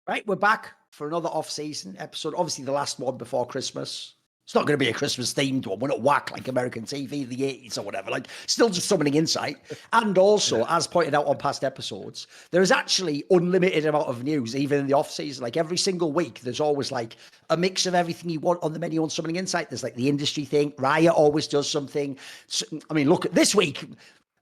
Right, we're back for another off-season episode. Obviously, the last one before Christmas. It's not going to be a Christmas-themed one. We're not whack like American TV in the 80s or whatever. Like, still just summoning Insight. And also, as pointed out on past episodes, there is actually unlimited amount of news, even in the off-season. Like, every single week, there's always, like, a mix of everything you want on the menu on Summoning Insight. There's, like, the industry thing. Riot always does something. So, I mean, look, this week...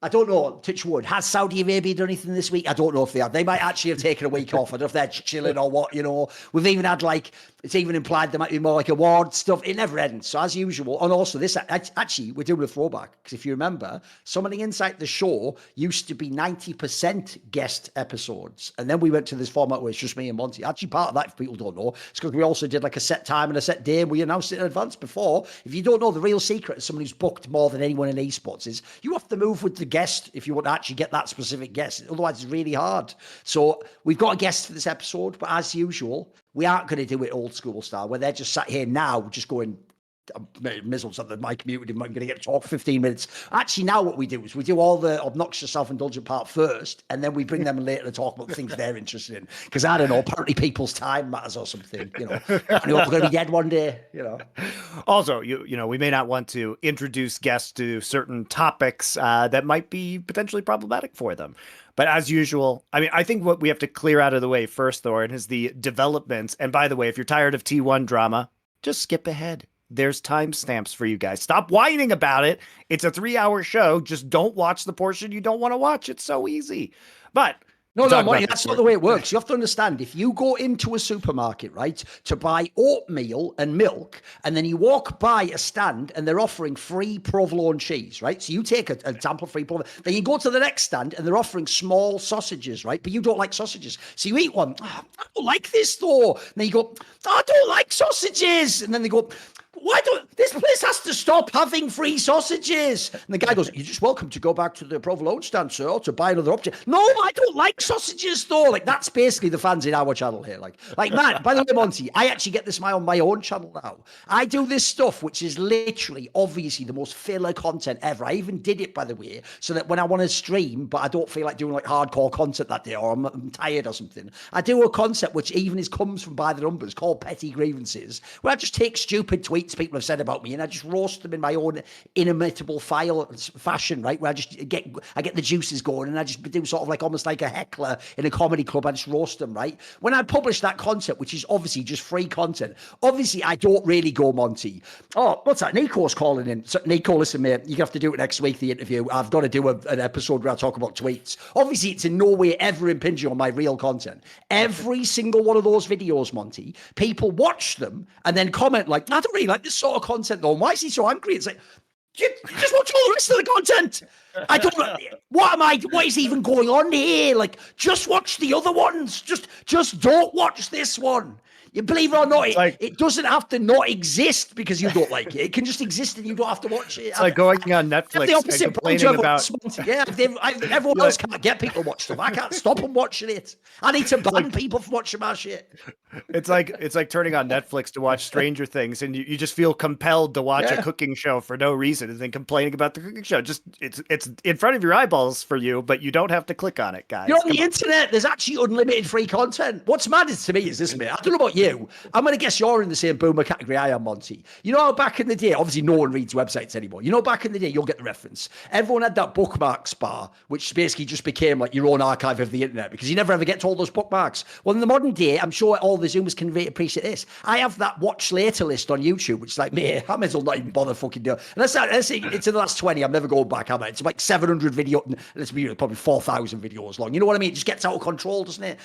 I don't know, touch wood. Has Saudi Arabia done anything this week? I don't know if they have. They might actually have taken a week off. I don't know if they're chilling or what, you know. We've even had, like, it's even implied there might be more, like, award stuff. It never ends. So, as usual, and also this, actually, we're doing a throwback. Because if you remember, Summoning Insight, the show, used to be 90% guest episodes. And then we went to this format where it's just me and Monty. Actually, part of that, if people don't know, it's because we also did, like, a set time and a set day, and we announced it in advance before. If you don't know, the real secret of someone who's booked more than anyone in esports is you have to move with the guest if you want to actually get that specific guest. Otherwise, it's really hard. So we've got a guest for this episode, but as usual, we aren't going to do it old school style, where they're just sat here now, just going, missiles at the mic muted him. I'm going to get to talk 15 minutes. Actually, now what we do is we do all the obnoxious self-indulgent part first, and then we bring them in later to talk about the things they're interested in. Because I don't know, apparently people's time matters or something. You know, and we're going to be dead one day. You know. Also, you know, we may not want to introduce guests to certain topics that might be potentially problematic for them. But as usual, I mean, I think what we have to clear out of the way first, Thorin, is the developments. And by the way, if you're tired of T1 drama, just skip ahead. There's timestamps for you guys. Stop whining about it. It's a 3-hour show. Just don't watch the portion you don't want to watch. It's so easy. But no, Monty, that's not the way it works. You have to understand, if you go into a supermarket, right, to buy oatmeal and milk, and then you walk by a stand and they're offering free provolone cheese, right? So you take an example of free provolone. Then you go to the next stand and they're offering small sausages, right? But you don't like sausages. So you eat one. Oh, I don't like this, though. And then you go, I don't like sausages. And then they go, why don't this place has to stop having free sausages? And the guy goes, you're just welcome to go back to the provolone stand, sir, or to buy another object. No, I don't like sausages, though. Like, that's basically the fans in our channel here. Like, man, by the way, Monty, I actually get this on my own channel now. I do this stuff, which is literally, obviously, the most filler content ever. I even did it, by the way, so that when I want to stream, but I don't feel like doing, like, hardcore content that day, or I'm tired or something, I do a concept which even comes from By the Numbers, called Petty Grievances, where I just take stupid tweets people have said about me and I just roast them in my own inimitable fashion, right? Where I get the juices going and I just do sort of like almost like a heckler in a comedy club. I just roast them, right? When I publish that content, which is obviously just free content, obviously I don't really go, Monty, oh, what's that? Nico's calling in. So, Nico, listen, mate, you have to do it next week, the interview. I've got to do an episode where I talk about tweets. Obviously, it's in no way ever impinging on my real content. Every single one of those videos, Monty, people watch them and then comment like, I don't really like this sort of content though. Why is he so angry? It's like, you just watch all the rest of the content. I don't know. What is even going on here? Like, just watch the other ones. Just don't watch this one. You believe it or not, it doesn't have to not exist because you don't like it. It can just exist and you don't have to watch it. It's like going on Netflix and complaining about... Yeah, everyone else can't get people to watch stuff. I can't stop them watching it. I need to ban people from watching my shit. It's like turning on Netflix to watch Stranger Things and you just feel compelled to watch a cooking show for no reason and then complaining about the cooking show. Just it's in front of your eyeballs for you, but you don't have to click on it, guys. You're on the internet. There's actually unlimited free content. What's mad to me is this, mate. I don't know about you. I'm going to guess you're in the same boomer category I am, Monty. You know how back in the day, obviously no one reads websites anymore. You know, back in the day, you'll get the reference. Everyone had that bookmarks bar, which basically just became like your own archive of the internet because you never ever get to all those bookmarks. Well, in the modern day, I'm sure all the Zoomers can appreciate this. I have that watch later list on YouTube, which is like, mate, I may as well not even bother fucking doing it. And it's in the last 20. I'm never going back, am I? It's like 700 video, and it's probably 4,000 videos long. You know what I mean? It just gets out of control, doesn't it?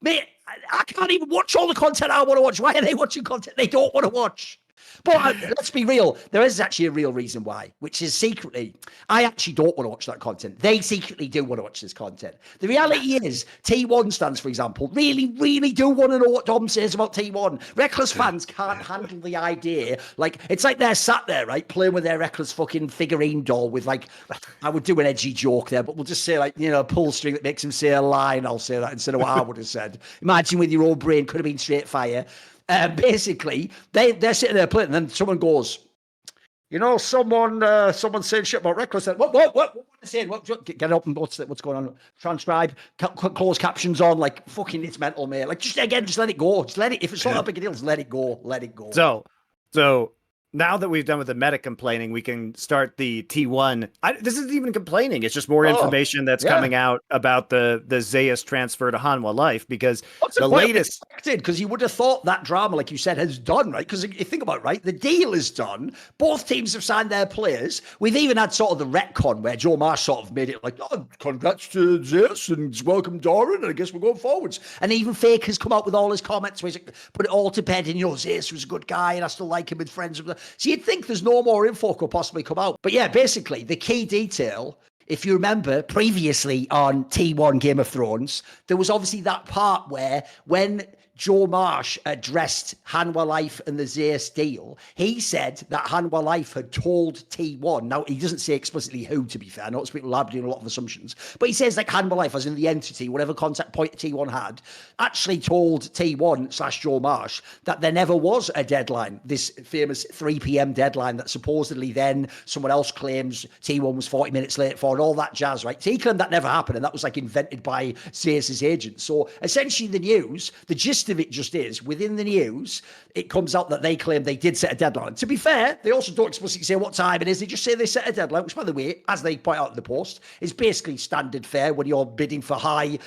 Mate, I can't even watch all the content I want to watch. Why are they watching content they don't want to watch? But let's be real. There is actually a real reason why, which is secretly, I actually don't want to watch that content. They secretly do want to watch this content. The reality is, T1 stands, for example, really, really do want to know what Dom says about T1. Reckless fans can't handle the idea. Like, it's like they're sat there, right, playing with their Reckless fucking figurine doll with, like, I would do an edgy joke there, but we'll just say, like, you know, a pull string that makes him say a line. I'll say that instead of what I would have said. Imagine with your own brain, could have been straight fire. Basically, they're sitting there playing, and then someone goes, You know, someone saying shit about Reckless. What are they saying? Get up and what's going on? Transcribe, close captions on. Like, fucking, it's mental, mate. Like, just let it go. Just let it. If it's not that big a deal, just let it go. Let it go. So now that we've done with the meta complaining, we can start the T1. This isn't even complaining. It's just more information that's coming out about the Zeus transfer to Hanwha Life, because the latest, because you would have thought that drama, like you said, has done, right? Because you think about it, right? The deal is done. Both teams have signed their players. We've even had sort of the retcon where Joe Marsh sort of made it like, oh, congrats to Zeus and welcome Thorin, and I guess we're going forwards. And even Fake has come out with all his comments where he's like, put it all to bed, and, you know, Zeus was a good guy and I still like him with friends. So you'd think there's no more info could possibly come out. But yeah, basically, the key detail, if you remember previously on T1 Game of Thrones, there was obviously that part where when Joe Marsh addressed Hanwha Life and the Zeus deal, he said that Hanwha Life had told T1. Now, he doesn't say explicitly who, to be fair. I know people are doing a lot of assumptions. But he says, like, Hanwha Life, as in the entity, whatever contact point T1 had, actually told T1/Joe Marsh that there never was a deadline, this famous 3 p.m. deadline that supposedly then someone else claims T1 was 40 minutes late for, and all that jazz, right? So he claimed that never happened, and that was, like, invented by Zeus's agent. So essentially the news, the gist of it just is, within the news, it comes out that they claim they did set a deadline. To be fair, they also don't explicitly say what time it is. They just say they set a deadline, which, by the way, as they point out in the post, is basically standard fare when you're bidding for high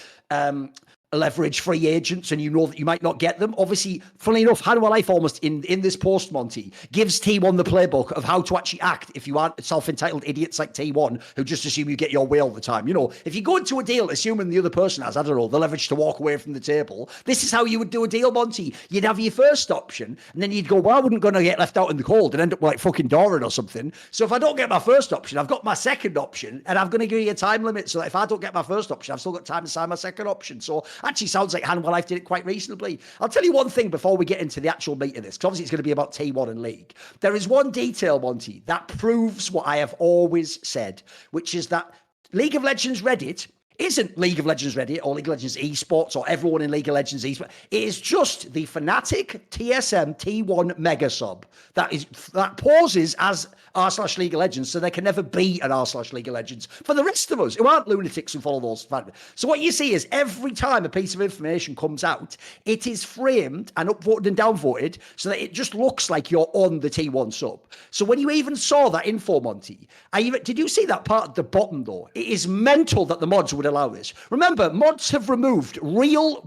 leverage free agents and you know that you might not get them. Obviously, funnily enough, Hanwha Life almost in this post, Monty, gives T1 the playbook of how to actually act if you aren't self-entitled idiots like T1 who just assume you get your way all the time. You know, if you go into a deal assuming the other person has, I don't know, the leverage to walk away from the table, this is how you would do a deal, Monty. You'd have your first option and then you'd go, well, I wouldn't going to get left out in the cold and end up like fucking Thorin or something. So if I don't get my first option, I've got my second option, and I'm going to give you a time limit so that if I don't get my first option, I've still got time to sign my second option. So actually sounds like Hanwha Life did it quite reasonably. I'll tell you one thing before we get into the actual meat of this, because obviously it's going to be about T1 and League. There is one detail, Monty, that proves what I have always said, which is that League of Legends Reddit isn't League of Legends Reddit or League of Legends esports or everyone in League of Legends esports. It is just the Fnatic TSM T1 mega sub that pauses as r/League of Legends, so there can never be an r/League of Legends for the rest of us who aren't lunatics who follow those fans. So what you see is every time a piece of information comes out, it is framed and upvoted and downvoted so that it just looks like you're on the T1 sub. So when you even saw that info, Monty, did you see that part at the bottom though? It is mental that the mods would allow this. Remember, mods have removed real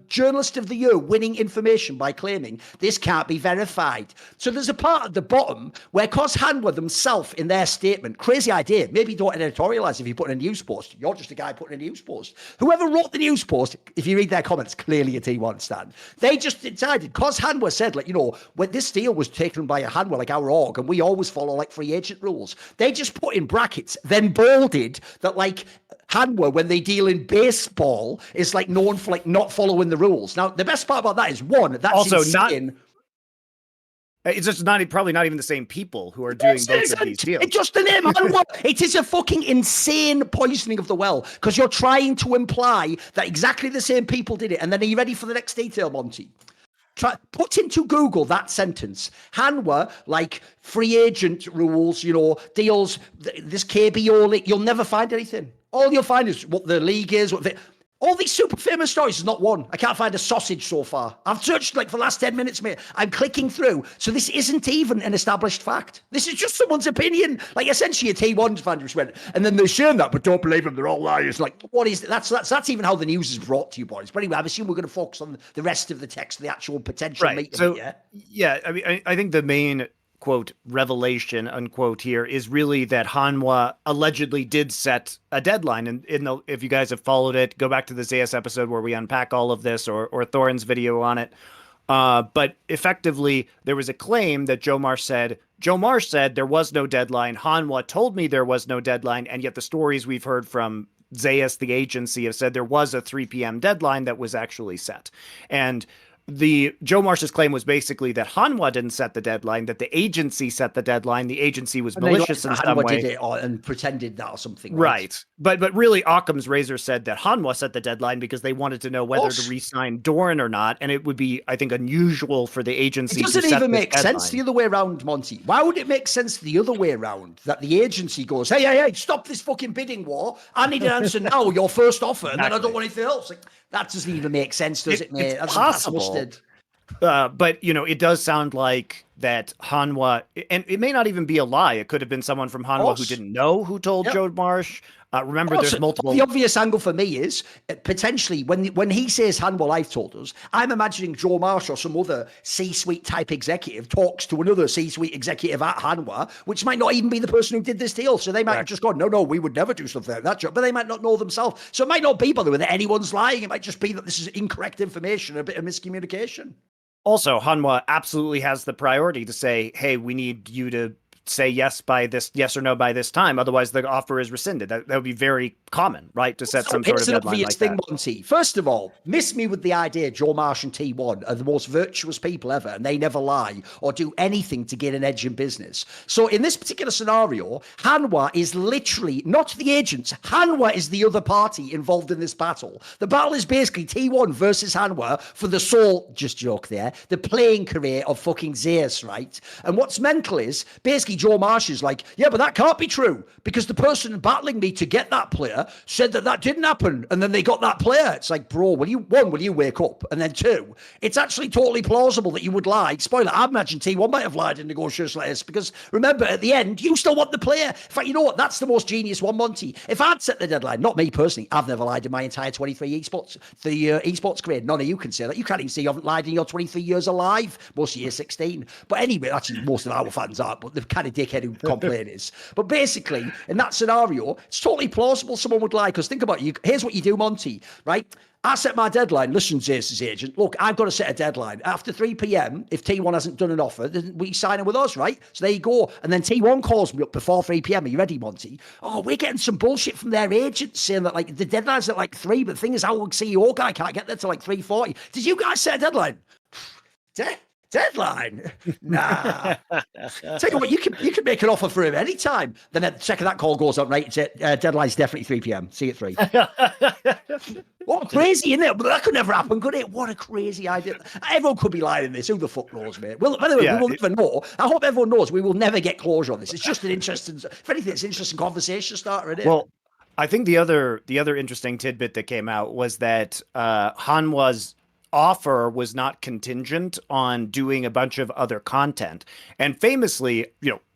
Journalist of the Year winning information by claiming this can't be verified. So there's a part at the bottom where, cause Hanwha themselves in their statement, crazy idea, maybe don't editorialize if you put in a news post. You're just a guy putting a news post. Whoever wrote the news post, if you read their comments, clearly a T1 stand. They just decided, cause Hanwha said, like, you know, when this deal was taken by a Hanwha, like our org, and we always follow like free agent rules, they just put in brackets, then bolded that like Hanwha, when they deal in baseball, is like known for like not following the rules. Now, the best part about that is, one, that's also insane. It's just probably not even the same people who are doing both of these deals. It's just the name. It is a fucking insane poisoning of the well, because you're trying to imply that exactly the same people did it. And then are you ready for the next detail, Monty? Put into Google that sentence. Hanwha, like free agent rules, you know, deals, this KBO, you'll never find anything. All you'll find is what the league is, all these super famous stories is not one. I can't find a sausage so far. I've searched like for the last 10 minutes, mate. I'm clicking through. So this isn't even an established fact. This is just someone's opinion. Like essentially a T1 fan just went, and then they're sharing that, but don't believe them. They're all liars. Like, what is that? That's even how the news is brought to you, boys. But anyway, I assume we're going to focus on the rest of the text, the actual potential meat of it, yeah. I mean, I think the main quote revelation unquote here is really that Hanwha allegedly did set a deadline, and if you guys have followed it, go back to the Zeus episode where we unpack all of this, or Thorin's video on it. But effectively, there was a claim that Joe Marsh said there was no deadline. Hanwha told me there was no deadline, and yet the stories we've heard from Zeus, the agency, have said there was a 3 p.m. deadline that was actually set. And the Joe Marsh's claim was basically that Hanwha didn't set the deadline, that the agency set the deadline. The agency was malicious in some way. Did it and pretended that or something. Right. But really, Occam's razor said that Hanwha set the deadline because they wanted to know whether to re-sign Doran or not. And it would be, I think, unusual for the agency to set this deadline. It doesn't even make sense the other way around, Monty. Why would it make sense the other way around? That the agency goes, hey, stop this fucking bidding war. I need an answer now, your first offer, and then I don't want anything else. Like, that doesn't even make sense, does it, mate? It's possible. But, it does sound like that Hanwha, and it may not even be a lie. It could have been someone from Hanwha who didn't know who told Joe Marsh. Remember, there's multiple. The obvious angle for me is potentially when he says Hanwha Life told us, I'm imagining Joe Marsh or some other C-suite type executive talks to another C-suite executive at Hanwha, which might not even be the person who did this deal. So they might have just gone, no, we would never do something like that, but they might not know themselves. So it might not be, by the way, that anyone's lying. It might just be that this is incorrect information, a bit of miscommunication. Also, Hanwha absolutely has the priority to say, hey, we need you to say yes or no by this time. Otherwise, the offer is rescinded. That would be very common, right? To set some sort of deadline like that. Monty. First of all, miss me with the idea Joe Marsh and T1 are the most virtuous people ever, and they never lie or do anything to get an edge in business. So in this particular scenario, Hanwha is literally not the agents. Hanwha is the other party involved in this battle. The battle is basically T1 versus Hanwha for the sole, just joke there, the playing career of fucking Zeus, right? And what's mental is basically Joe Marsh is like, yeah, but that can't be true because the person battling me to get that player said that didn't happen, and then they got that player. It's like, bro, will you wake up? And then two, it's actually totally plausible that you would lie. Spoiler, I imagine T1 might have lied in negotiations like this because remember, at the end, you still want the player. In fact, you know what? That's the most genius one, Monty. If I'd set the deadline, not me personally, I've never lied in my entire 23 esports career. None of you can say that. You can't even say you haven't lied in your 23 years alive, most of year 16. But anyway, actually, most of our fans aren't, but the kind of dickhead who complain is. But basically, in that scenario, it's totally plausible someone would lie. Because think about it, here's what you do, Monty, right? I set my deadline. Listen, Zeus's agent, look, I've got to set a deadline. After 3 p.m., if T1 hasn't done an offer, then we sign in with us, right? So there you go. And then T1 calls me up before 3 p.m. Are you ready, Monty? Oh, we're getting some bullshit from their agent saying that like the deadline's at like 3, but the thing is our CEO guy can't get there till like 3:40. Did you guys set a deadline? Deadline? Nah. Tell you what, you can make an offer for him anytime. Then the second that call goes on, right? Deadline's definitely 3 p.m. See you at 3. What crazy, isn't it? But that could never happen, could it? What a crazy idea. Everyone could be lying in this. Who the fuck knows, mate? Well, by the way, we will never know. I hope everyone knows we will never get closure on this. It's just an interesting, if anything, it's an interesting conversation starter, isn't it? Well, I think the other interesting tidbit that came out was that Hanwha's offer was not contingent on doing a bunch of other content. And famously,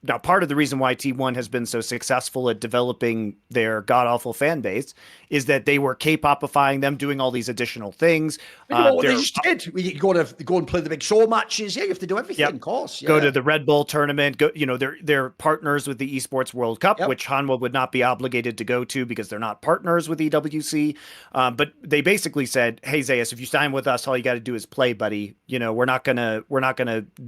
now part of the reason why T1 has been so successful at developing their god-awful fan base is that they were K-popifying them, doing all these additional things. What they just did. We go and play the big show matches. Yeah, you have to do everything, of course. Yeah. Go to the Red Bull tournament. They're partners with the Esports World Cup, which Hanwha would not be obligated to go to because they're not partners with EWC. But they basically said, "Hey Zeus, if you sign with us, all you got to do is play, buddy. We're not gonna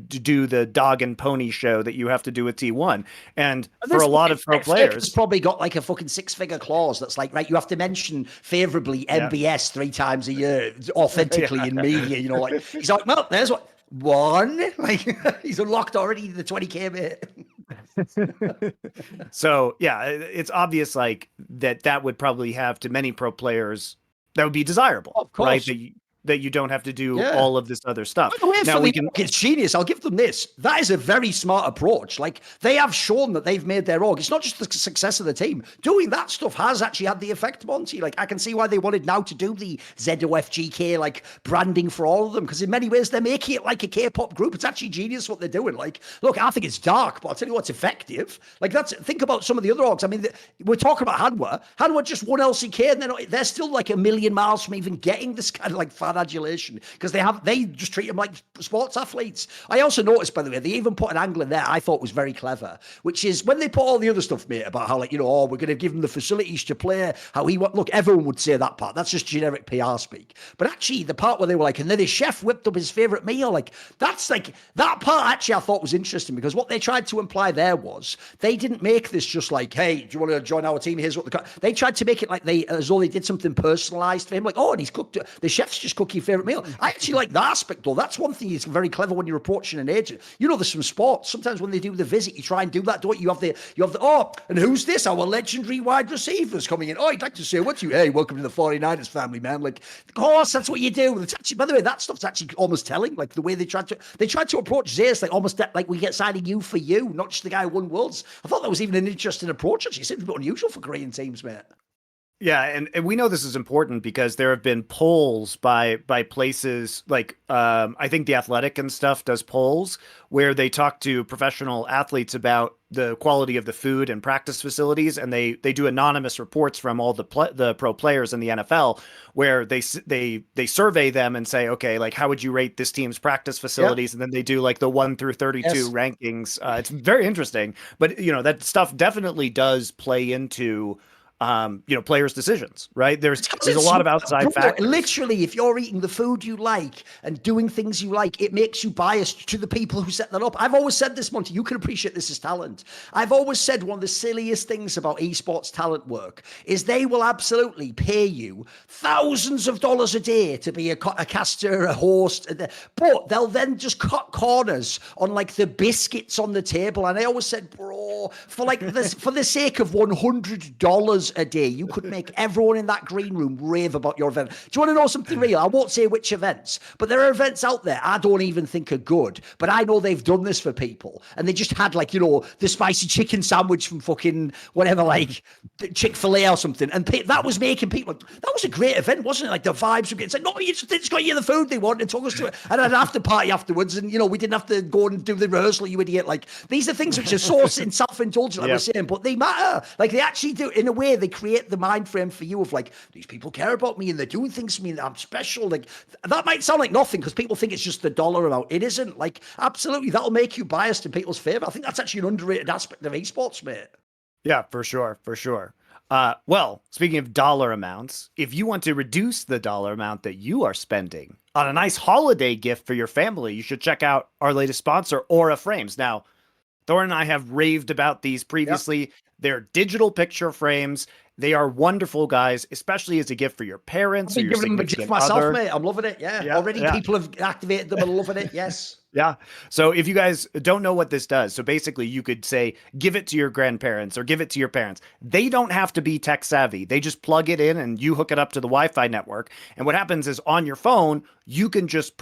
do the dog and pony show that you have to do with T1." And for a lot of pro players, it's probably got like a fucking 6-figure clause that's like, right, you have to mention favorably MBS 3 times a year authentically in media. Like he's like, well, there's one. Like he's unlocked already the 20K bit. So yeah, it's obvious like that would probably have to many pro players that would be desirable, of course. Right? That you don't have to do all of this other stuff. Now it's genius. I'll give them this. That is a very smart approach. Like they have shown that they've made their org. It's not just the success of the team. Doing that stuff has actually had the effect, Monty. Like I can see why they wanted now to do the ZOFGK like branding for all of them, because in many ways they're making it like a K-pop group. It's actually genius what they're doing. Like, look, I think it's dark, but I'll tell you what's effective. Like think about some of the other orgs. I mean, we're talking about Hanwha. Hanwha just won LCK, and they're still like a million miles from even getting this kind of like fan adulation because they just treat them like sports athletes. I also noticed, by the way, they even put an angle in there I thought was very clever, which is when they put all the other stuff, mate, about how, like, we're going to give him the facilities to play, how look, everyone would say that part. That's just generic PR speak. But actually, the part where they were like, and then his chef whipped up his favorite meal, like, that's like, that part actually I thought was interesting, because what they tried to imply there was they didn't make this just like, hey, do you want to join our team? Here's what they tried to make it like as though they did something personalized for him, like, oh, and he's cooked, the chef's just cooked cook your favorite meal. I actually like that aspect, though. That's one thing that's very clever when you're approaching an agent. You know, there's some sports. Sometimes when they do the visit, you try and do that, don't you? Oh, and who's this? Our legendary wide receivers coming in. Oh, I'd like to say what to you. Hey, welcome to the 49ers family, man. Like, of course, that's what you do. It's actually, by the way, that stuff's actually almost telling. Like the way they tried to approach Zeus, like almost like we get signing you for you, not just the guy who won worlds. I thought that was even an interesting approach. Actually, it seems a bit unusual for Korean teams, mate. Yeah, and we know this is important because there have been polls by places like I think The Athletic and stuff does polls where they talk to professional athletes about the quality of the food and practice facilities, and they do anonymous reports from all the pro players in the NFL where they survey them and say, okay, like how would you rate this team's practice facilities, and then they do like the 1 through 32 rankings. It's very interesting, but that stuff definitely does play into players' decisions, right? There's a lot of outside factors. Literally, if you're eating the food you like and doing things you like, it makes you biased to the people who set that up. I've always said this, Monty, you can appreciate this as talent. I've always said one of the silliest things about esports talent work is they will absolutely pay you thousands of dollars a day to be a caster, a host, but they'll then just cut corners on like the biscuits on the table. And I always said, bro, for like this, for the sake of $100 a day, you could make everyone in that green room rave about your event. Do you want to know something real? I won't say which events, but there are events out there I don't even think are good, but I know they've done this for people, and they just had like, the spicy chicken sandwich from fucking whatever, like Chick-fil-A or something, and that was making people, that was a great event, wasn't it? Like the vibes were getting, it's like, no, you just got you the food they want and took us to it, and an after party afterwards, and we didn't have to go and do the rehearsal, you idiot. Like, these are things which are so self-indulgent, like we're saying, but they matter. Like, they actually do, in a way, they create the mind frame for you of like, these people care about me and they're doing things for me and I'm special. Like, that might sound like nothing because people think it's just the dollar amount. It isn't. Like, absolutely, that'll make you biased in people's favor. I think that's actually an underrated aspect of esports, mate. Yeah, for sure. Well, speaking of dollar amounts, if you want to reduce the dollar amount that you are spending on a nice holiday gift for your family, you should check out our latest sponsor, Aura Frames. Now, Thorin and I have raved about these previously. Yep. They're digital picture frames. They are wonderful, guys, especially as a gift for your parents or your significant other. Mate. I'm loving it. Yeah. Already people have activated them and loving it. Yes. Yeah. So if you guys don't know what this does, so basically you could say, give it to your grandparents or give it to your parents. They don't have to be tech savvy. They just plug it in and you hook it up to the Wi-Fi network. And what happens is on your phone, you can just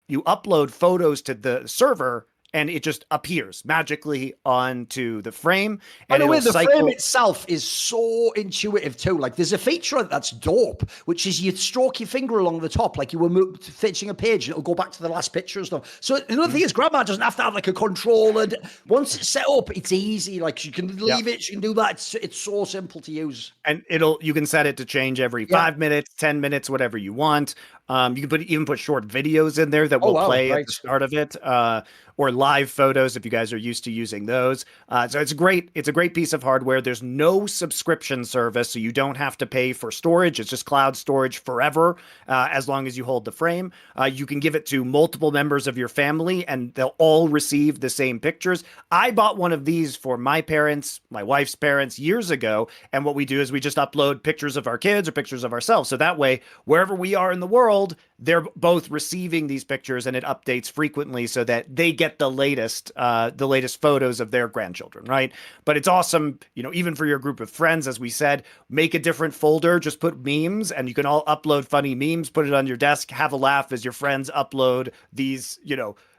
you upload photos to the server and it just appears magically onto the frame. By the way, the frame itself is so intuitive too. Like, there's a feature that's dope, which is you stroke your finger along the top, like you were fetching a page, and it'll go back to the last picture and stuff. So another thing is, Grandma doesn't have to have like a controller. Once it's set up, it's easy. Like, you can leave it, you can do that. It's so simple to use. And you can set it to change every 5 minutes, 10 minutes, whatever you want. You can even put short videos in there that will play at the start of it, or live photos if you guys are used to using those. So it's a great piece of hardware. There's no subscription service, so you don't have to pay for storage. It's just cloud storage forever, as long as you hold the frame. You can give it to multiple members of your family, and they'll all receive the same pictures. I bought one of these for my parents, my wife's parents, years ago, and what we do is we just upload pictures of our kids or pictures of ourselves. So that way, wherever we are in the world, they're both receiving these pictures, and it updates frequently so that they get the latest photos of their grandchildren, right? But it's awesome, even for your group of friends, as we said, make a different folder, just put memes, and you can all upload funny memes, put it on your desk, have a laugh as your friends upload these,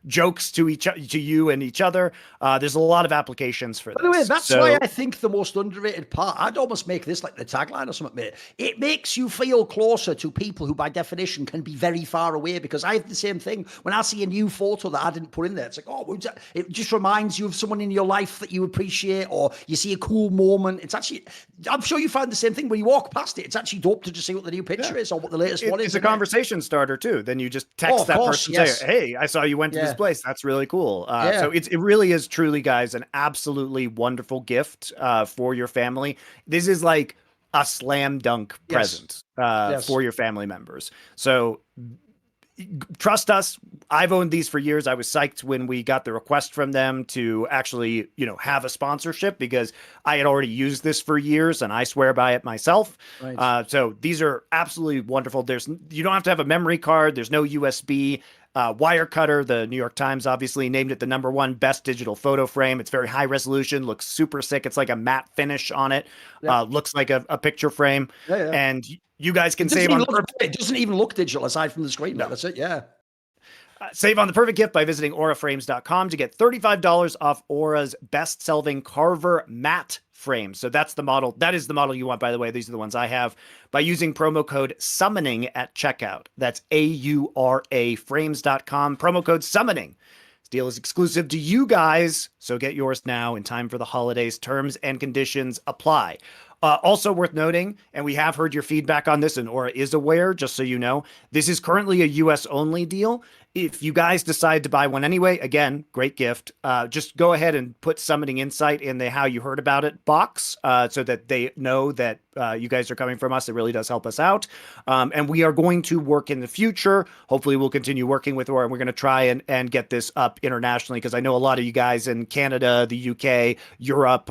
jokes to you and each other. There's a lot of applications for this. By the way, that's why I think the most underrated part, I'd almost make this like the tagline or something, mate. It makes you feel closer to people who by definition can be very far away, because I have the same thing. When I see a new photo that I didn't put in there, it's like, it just reminds you of someone in your life that you appreciate, or you see a cool moment. It's actually, I'm sure you find the same thing when you walk past it. It's actually dope to just see what the new picture is or what the latest one is. It's a conversation starter too. Then you just text that person, say, hey, I saw you went to this place. That's really cool. So it really is truly, guys, an absolutely wonderful gift for your family. This is like a slam dunk present for your family members. So trust us. I've owned these for years. I was psyched when we got the request from them to actually, have a sponsorship because I had already used this for years and I swear by it myself. Right. So these are absolutely wonderful. You don't have to have a memory card. There's no USB. Wirecutter, the New York Times obviously named it the #1 best digital photo frame. It's very high resolution, looks super sick. It's like a matte finish on it. Yeah. Looks like a picture frame. Yeah. And you guys can save on it doesn't even look digital aside from the screen. No. That's it. Yeah. Save on the perfect gift by visiting auraframes.com to get $35 off Aura's best-selling Carver matte frame. So that's the model. That is the model you want, by the way. These are the ones I have. By using promo code SUMMONING at checkout. That's AURA frames.com. Promo code SUMMONING. This deal is exclusive to you guys, so get yours now in time for the holidays. Terms and conditions apply. Also worth noting, and we have heard your feedback on this, and Aura is aware, just so you know, this is currently a US only deal. If you guys decide to buy one anyway, again, great gift. Just go ahead and put Summoning Insight in the how you heard about it box so that they know that you guys are coming from us. It really does help us out. And we are going to work in the future. Hopefully we'll continue working with Aura, and we're going to try and get this up internationally because I know a lot of you guys in Canada, the UK, Europe,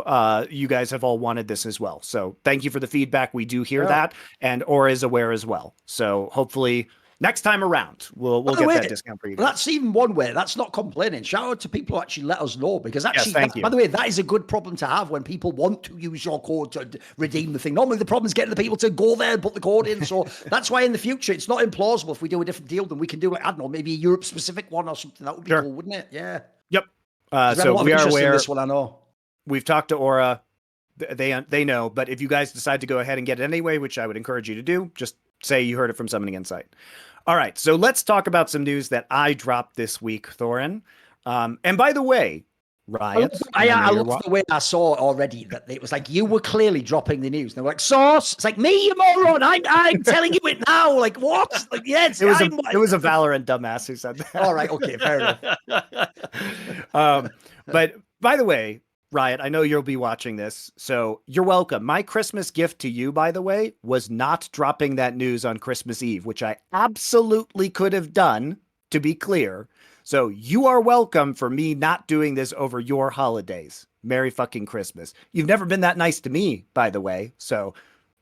you guys have all wanted this as well. So thank you for the feedback. We do hear that, and Aura is aware as well. So hopefully next time around, we'll get that discount for you guys. That's even one way. That's not complaining. Shout out to people who actually let us know because actually, thank you. By the way, that is a good problem to have when people want to use your code to redeem the thing. Normally, the problem is getting the people to go there and put the code in. So that's why in the future, it's not implausible if we do a different deal, then we can do like, I don't know, maybe a Europe-specific one or something. That would be cool, wouldn't it? Yeah. Yep. So we are aware. This one, I know. We've talked to Aura. They know. But if you guys decide to go ahead and get it anyway, which I would encourage you to do, just say you heard it from Summoning Insight. All right, so let's talk about some news that I dropped this week, Thorin. And by the way, Riot. I loved the way I saw already that it was like you were clearly dropping the news. They were like, "Source." It's like me, you moron. I'm telling you it now. Like what? Like yes, it was a Valorant dumbass who said that. All right, okay, fair enough. But by the way, Riot, I know you'll be watching this, so you're welcome. My Christmas gift to you, by the way, was not dropping that news on Christmas Eve, which I absolutely could have done, to be clear. So you are welcome for me not doing this over your holidays. Merry fucking Christmas. You've never been that nice to me, by the way, so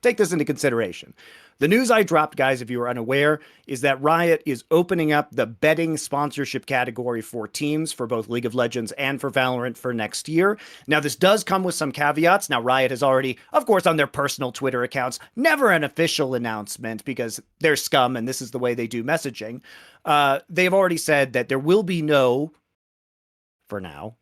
take this into consideration. The news I dropped, guys, if you were unaware, is that Riot is opening up the betting sponsorship category for teams for both League of Legends and for Valorant for next year. Now, this does come with some caveats. Now, Riot has already, of course, on their personal Twitter accounts, never an official announcement because they're scum and this is the way they do messaging. They've already said that there will be no, for now,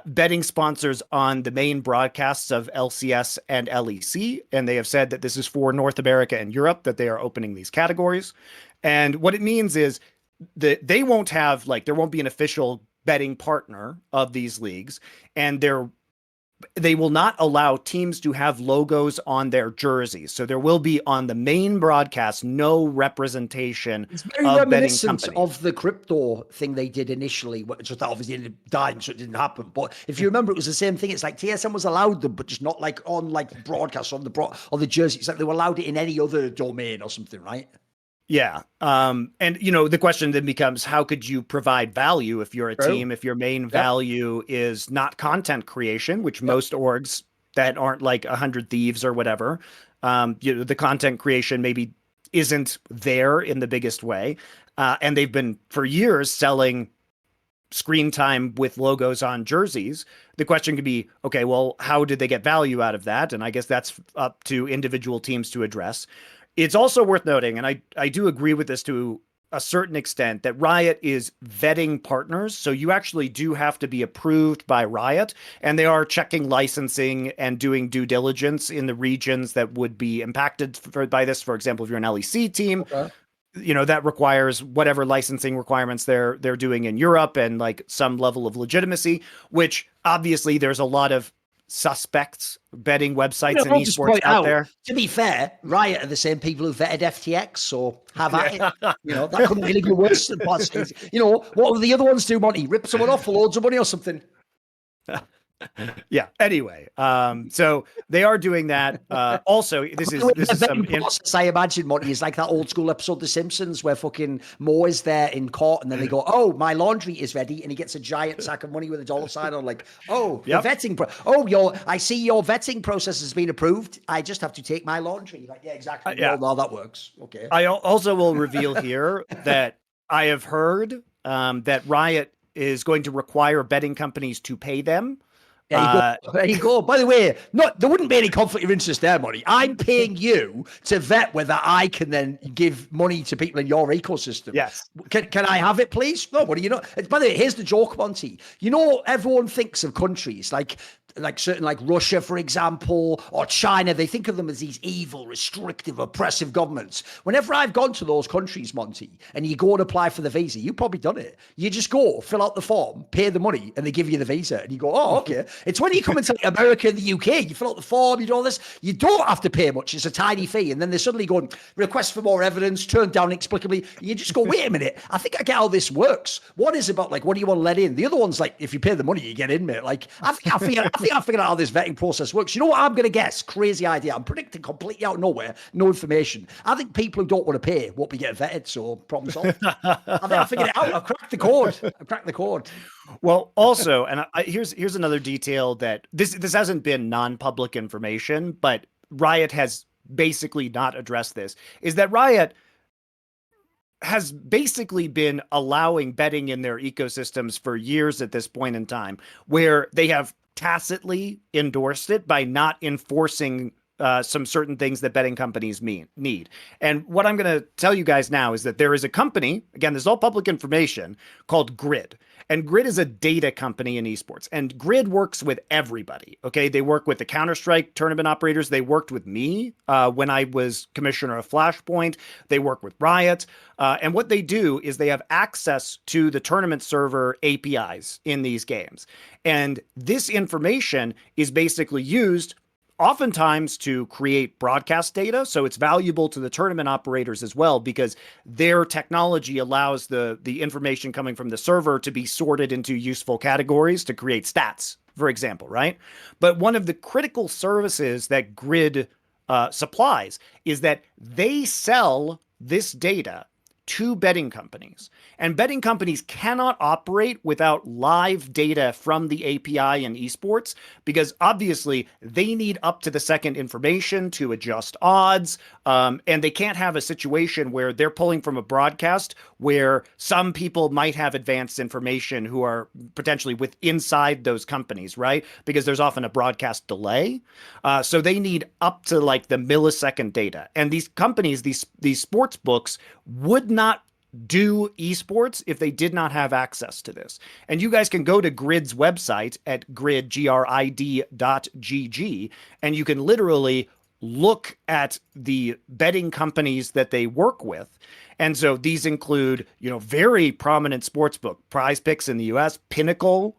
betting sponsors on the main broadcasts of LCS and LEC. And they have said that this is for North America and Europe, that they are opening these categories. And what it means is that they won't have, there won't be an official betting partner of these leagues. And they will not allow teams to have logos on their jerseys. So there will be on the main broadcast no representation. It's very reminiscent of the crypto thing they did initially, which that obviously ended up dying, so it didn't happen. But if you remember, it was the same thing. It's like TSM was allowed them, but just not on broadcast on the jersey. It's like they were allowed it in any other domain or something, right? Yeah. And, the question then becomes, how could you provide value if you're a team, if your main value is not content creation, which most orgs that aren't like 100 Thieves or whatever, the content creation maybe isn't there in the biggest way. And they've been for years selling screen time with logos on jerseys. The question could be, okay, well, how did they get value out of that? And I guess that's up to individual teams to address. It's also worth noting, and I do agree with this to a certain extent, that Riot is vetting partners. So you actually do have to be approved by Riot, and they are checking licensing and doing due diligence in the regions that would be impacted by this. For example, if you're an LEC team, that requires whatever licensing requirements they're doing in Europe and some level of legitimacy, which obviously there's a lot of suspects betting websites and esports out there. To be fair, Riot are the same people who vetted FTX, so have at it. That couldn't really be worse than what will the other ones do, Monty? Rip someone off for loads of money or something? Yeah. Anyway, so they are doing that. Also, this is some process, I imagine, Monty, is like that old school episode of The Simpsons where fucking Moe is there in court and then they go, "Oh, my laundry is ready," and he gets a giant sack of money with a dollar sign on, like, "Oh, the vetting I see your vetting process has been approved. I just have to take my laundry." Like, yeah, exactly. Yeah, well, that works. Okay. I also will reveal here that I have heard that Riot is going to require betting companies to pay them. There you go. There you go. By the way, there wouldn't be any conflict of interest there, Monty. I'm paying you to vet whether I can then give money to people in your ecosystem. Yes. Can I have it, please? No, what do you know? By the way, here's the joke, Monty. You know, everyone thinks of countries like certain, like Russia, for example, or China. They think of them as these evil, restrictive, oppressive governments. Whenever I've gone to those countries, Monty, and you go and apply for the visa, you've probably done it. You just go, fill out the form, pay the money, and they give you the visa. And you go, oh, okay. It's when you come into America and the UK, you fill out the form, you do all this. You don't have to pay much. It's a tiny fee. And then they suddenly go, request for more evidence, turned down inexplicably. You just go, wait a minute. I think I get how this works. One is about, like, what do you want to let in? The other one's like, if you pay the money, you get in, mate. Like, I figured out how this vetting process works. You know what I'm going to guess? Crazy idea. I'm predicting completely out of nowhere, no information. I think people who don't want to pay won't be getting vetted, so problem solved. I think I figured it out. I've cracked the code. Well, also, and here's another detail that this hasn't been non-public information, but Riot has basically not addressed this, is that Riot has basically been allowing betting in their ecosystems for years at this point in time, where they have tacitly endorsed it by not enforcing some certain things that betting companies need. And what I'm going to tell you guys now is that there is a company, again, this is all public information, called Grid. And Grid is a data company in esports. And Grid works with everybody, okay? They work with the Counter-Strike tournament operators. They worked with me when I was commissioner of Flashpoint. They work with Riot. And what they do is they have access to the tournament server APIs in these games. And this information is basically used oftentimes to create broadcast data. So it's valuable to the tournament operators as well, because their technology allows the information coming from the server to be sorted into useful categories to create stats, for example, right? But one of the critical services that Grid supplies is that they sell this data to betting companies. And betting companies cannot operate without live data from the API in esports, because obviously they need up to the second information to adjust odds. And they can't have a situation where they're pulling from a broadcast where some people might have advanced information who are potentially inside those companies, right? Because there's often a broadcast delay. So they need up to like the millisecond data. And these companies, these sports books would not do esports if they did not have access to this. And you guys can go to Grid's website at grid.gg, and you can literally look at the betting companies that they work with. And so these include, very prominent sportsbook, Prize Picks in the US, Pinnacle,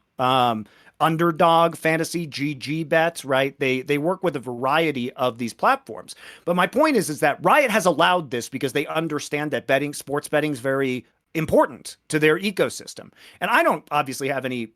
Underdog, Fantasy, GG Bets, right? They work with a variety of these platforms. But my point is that Riot has allowed this because they understand that sports betting is very important to their ecosystem. And I don't obviously have any.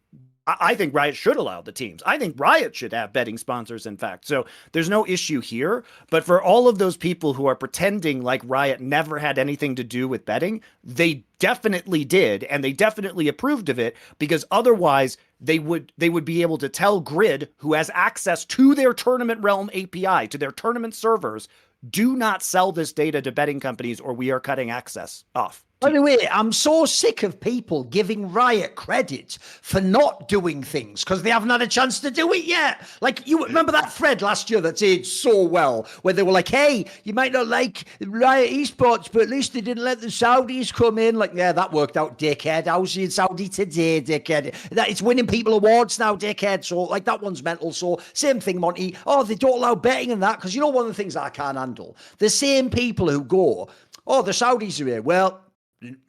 I think Riot should allow the teams. I think Riot should have betting sponsors, in fact. So there's no issue here. But for all of those people who are pretending like Riot never had anything to do with betting, they definitely did, and they definitely approved of it, because otherwise they would be able to tell Grid, who has access to their Tournament Realm API, to their tournament servers, do not sell this data to betting companies or we are cutting access off. By the way, I'm so sick of people giving Riot credit for not doing things because they haven't had a chance to do it yet. Like, you remember that thread last year that did so well, where they were like, hey, you might not like Riot Esports, but at least they didn't let the Saudis come in. Like, yeah, that worked out, dickhead. How's you in Saudi today, dickhead? It's winning people awards now, dickhead. So, like, that one's mental. So, same thing, Monty. Oh, they don't allow betting and that, because you know one of the things I can't handle? The same people who go, oh, the Saudis are here. Well,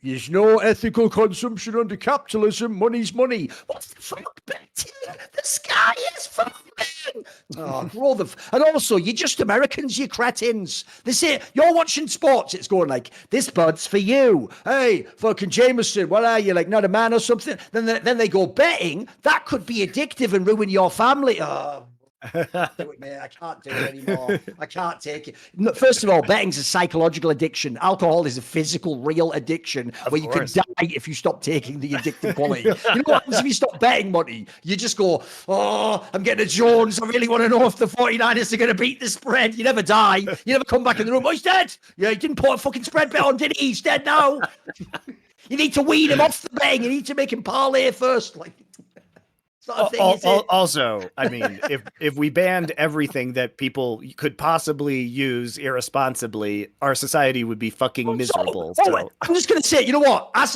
There's no ethical consumption under capitalism. Money's money. What's the fuck betting? The sky is falling. And also, you're just Americans, you cretins. They say, you're watching sports. It's going like, this bud's for you. Hey, fucking Jameson, what are you, like not a man or something? Then they go betting. That could be addictive and ruin your family. Oh, do it, man. I can't do it anymore. I can't take it. First of all, betting's a psychological addiction. Alcohol is a physical, real addiction where you can die if you stop taking the addictive quality. You know what happens if you stop betting money? You just go, oh, I'm getting a Jones. I really want to know if the 49ers are going to beat the spread. You never die. You never come back in the room. Oh, he's dead. Yeah, he didn't put a fucking spread bet on, did he? He's dead now. You need to weed him off the betting. You need to make him parlay first. Like, also, I mean, if we banned everything that people could possibly use irresponsibly, our society would be fucking miserable. So. I'm just going to say, you know what? As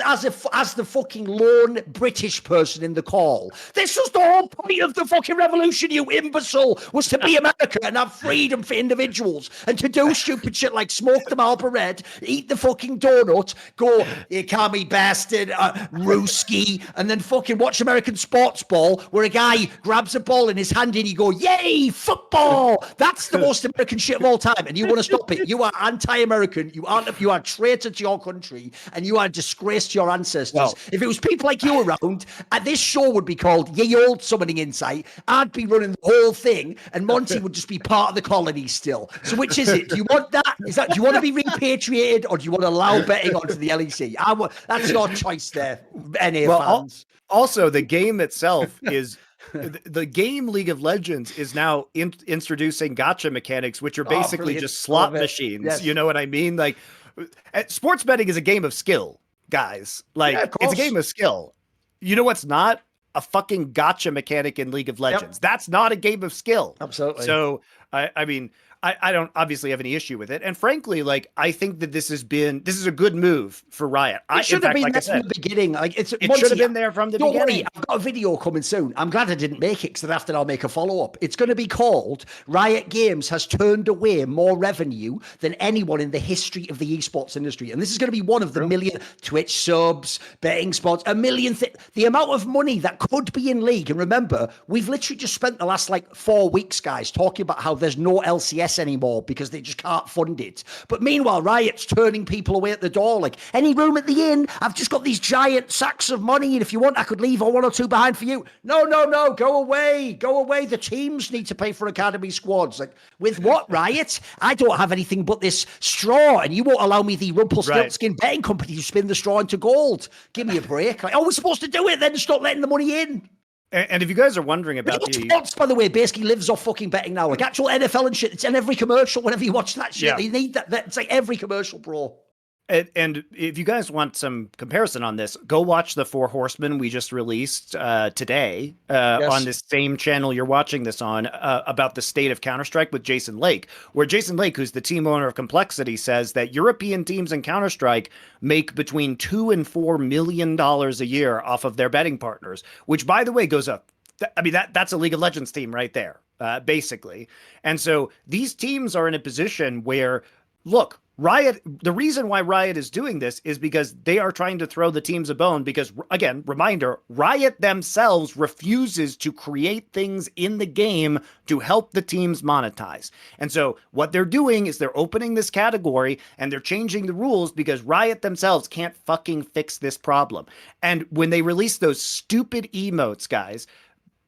the fucking lone British person in the call, this was the whole point of the fucking revolution, you imbecile, was to be America and have freedom for individuals and to do stupid shit like smoke the Marlboro Red, eat the fucking donut, go, you commie bastard, Ruski, and then fucking watch American sports ball where a guy grabs a ball in his hand and you go, yay, football. That's the most American shit of all time. And you want to stop it. You are anti-American. You are traitor to your country and you are a disgrace to your ancestors. Well, if it was people like you around, this show would be called Ye Old Summoning Insight. I'd be running the whole thing and Monty would just be part of the colony still. So which is it? Do you want that? Do you want to be repatriated or do you want to allow betting onto the LEC? That's your choice there, NA fans. Also, the game itself is the game League of Legends is now introducing gacha mechanics, which are basically just slot machines. Yes. You know what I mean? Like, sports betting is a game of skill, guys. Like, it's a game of skill. You know what's not? A fucking gacha mechanic in League of Legends. Yep. That's not a game of skill. Absolutely. So, I mean, I don't obviously have any issue with it. And frankly, like, I think that this is a good move for Riot. It should have been there from the beginning. Like, it should have been there from the beginning. Don't worry, I've got a video coming soon. I'm glad I didn't make it because after I'll make a follow-up. It's going to be called Riot Games has turned away more revenue than anyone in the history of the esports industry. And this is going to be one of the million Twitch subs, betting spots, a million the amount of money that could be in League. And remember, we've literally just spent the last 4 weeks, guys, talking about how there's no LCS anymore because they just can't fund it. But meanwhile, Riot's turning people away at the door. Like, any room at the inn? I've just got these giant sacks of money, and if you want, I could leave one or two behind for you. No, go away. The teams need to pay for academy squads. Like, with what, Riot? I don't have anything but this straw, and you won't allow me the Rumpelstiltskin betting company to spin the straw into gold. Give me a break. Like, we're supposed to do it, then stop letting the money in. And if you guys are wondering about sports, by the way, basically lives off fucking betting now. Like actual NFL and shit. It's in every commercial whenever you watch that shit. Yeah. You need that. It's like every commercial, bro. And if you guys want some comparison on this, go watch the Four Horsemen we just released today on this same channel you're watching this on about the state of Counter-Strike with Jason Lake, where Jason Lake, who's the team owner of Complexity, says that European teams in Counter-Strike make between $2 and $4 million a year off of their betting partners, which, by the way, goes up. I mean, that's a League of Legends team right there, basically. And so these teams are in a position where, look, Riot, the reason why Riot is doing this is because they are trying to throw the teams a bone because, again, reminder, Riot themselves refuses to create things in the game to help the teams monetize. And so what they're doing is they're opening this category and they're changing the rules because Riot themselves can't fucking fix this problem. And when they release those stupid emotes, guys,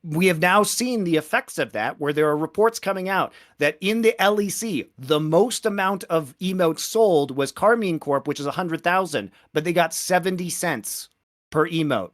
we have now seen the effects of that, where there are reports coming out that in the LEC, the most amount of emotes sold was Carmine Corp, which is 100,000, but they got 70 cents per emote.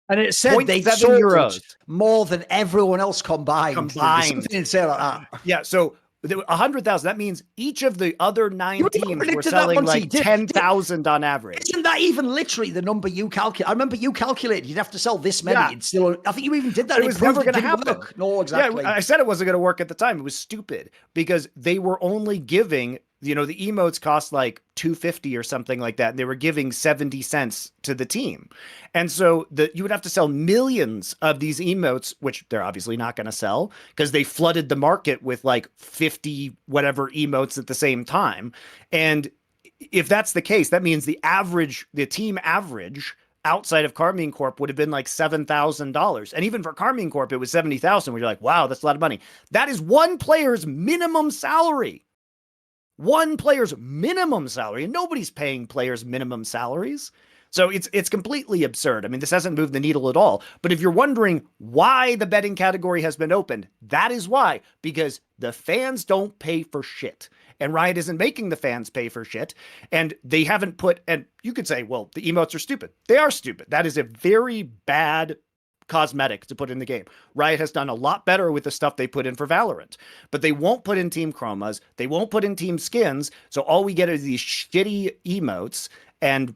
And it said they sold euros more than everyone else combined. Something insane like that. Yeah, so 100,000. That means each of the other 9 teams were selling like 10,000 on average. Isn't that even literally the number you calculate? I remember you calculated you'd have to sell this many. Yeah. Still, I think you even did that. It was never going to happen. Work. No, exactly. Yeah, I said it wasn't going to work at the time. It was stupid because they were only giving, the emotes cost like $2.50 or something like that. And they were giving 70 cents to the team. And so you would have to sell millions of these emotes, which they're obviously not going to sell because they flooded the market with like 50 whatever emotes at the same time. And if that's the case, that means the team average outside of Carmine Corp would have been like $7,000. And even for Carmine Corp, it was 70,000, where you're like, wow, that's a lot of money. That is one player's minimum salary. One player's minimum salary. And nobody's paying players minimum salaries. So it's completely absurd. I mean, this hasn't moved the needle at all. But if you're wondering why the betting category has been opened, that is why. Because the fans don't pay for shit. And Riot isn't making the fans pay for shit. And they haven't put, and you could say, well, the emotes are stupid. They are stupid. That is a very bad cosmetic to put in the game. Riot has done a lot better with the stuff they put in for Valorant. But they won't put in team chromas. They won't put in team skins. So all we get are these shitty emotes. And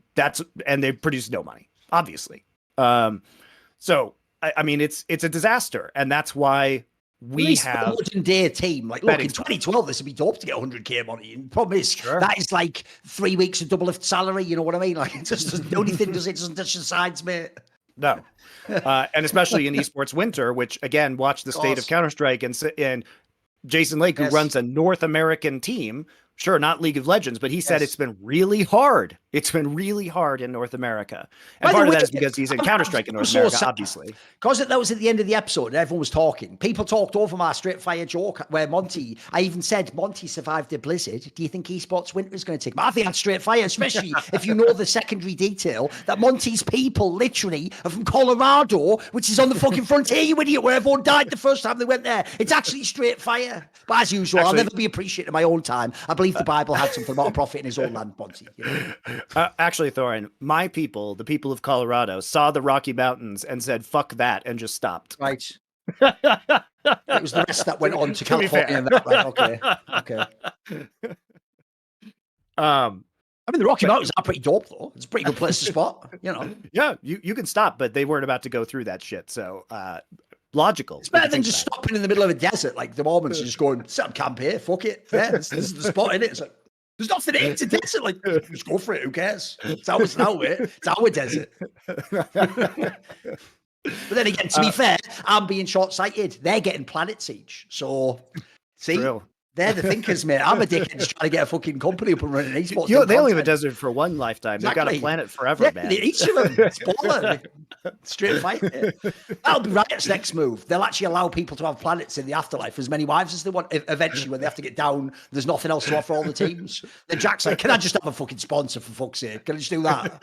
they produce no money, obviously. So I mean, it's a disaster. And that's why we have modern day team. Like, look, in 2012, this would be dope to get 100K money. And the problem is that is like 3 weeks of double lift salary. You know what I mean? Like, it just doesn't do anything, does it? Doesn't touch the sides, mate. No. And especially in esports winter, which again, watch the state of Counter-Strike and Jason Lake, who runs a North American team. Sure, not League of Legends, but he said it's been really hard. It's been really hard in North America. And part of that is because he's in Counter-Strike in North America, obviously. Because that was at the end of the episode and everyone was talking. People talked over my straight fire joke where I even said, Monty survived the blizzard. Do you think esports winter is going to take him? I think that's straight fire, especially if you know the secondary detail that Monty's people literally are from Colorado, which is on the fucking frontier, you idiot, where everyone died the first time they went there. It's actually straight fire. But as usual, I'll never be appreciated in my own time. I believe the Bible had something about a prophet in his own land, Monty. You know? Actually, Thorin, my people, the people of Colorado, saw the Rocky Mountains and said, fuck that, and just stopped. Right. It was the rest that went on to California. And that, right? Okay. I mean, the Rocky Mountains are pretty dope, though. It's a pretty good place to spot, you know. Yeah, you can stop, but they weren't about to go through that shit, so logical. It's better than just stopping in the middle of a desert, like the Mormons, and just going, set up camp here, fuck it. Yeah, this is the spot, innit? It's like, there's nothing in it. It's a desert. Like, just go for it. Who cares? It's our desert. But then again, to be fair, I'm being short-sighted. They're getting Planet Siege. So, see, they're the thinkers, mate. I'm a dickhead just trying to get a fucking company up and running esports. They only have a desert for one lifetime. Exactly. They've got a planet forever, man. Each of them. It's baller. Straight fight. That'll be Riot's next move. They'll actually allow people to have planets in the afterlife, as many wives as they want. Eventually, when they have to get down, there's nothing else to offer all the teams. Then Jack's like, can I just have a fucking sponsor, for fuck's sake? Can I just do that?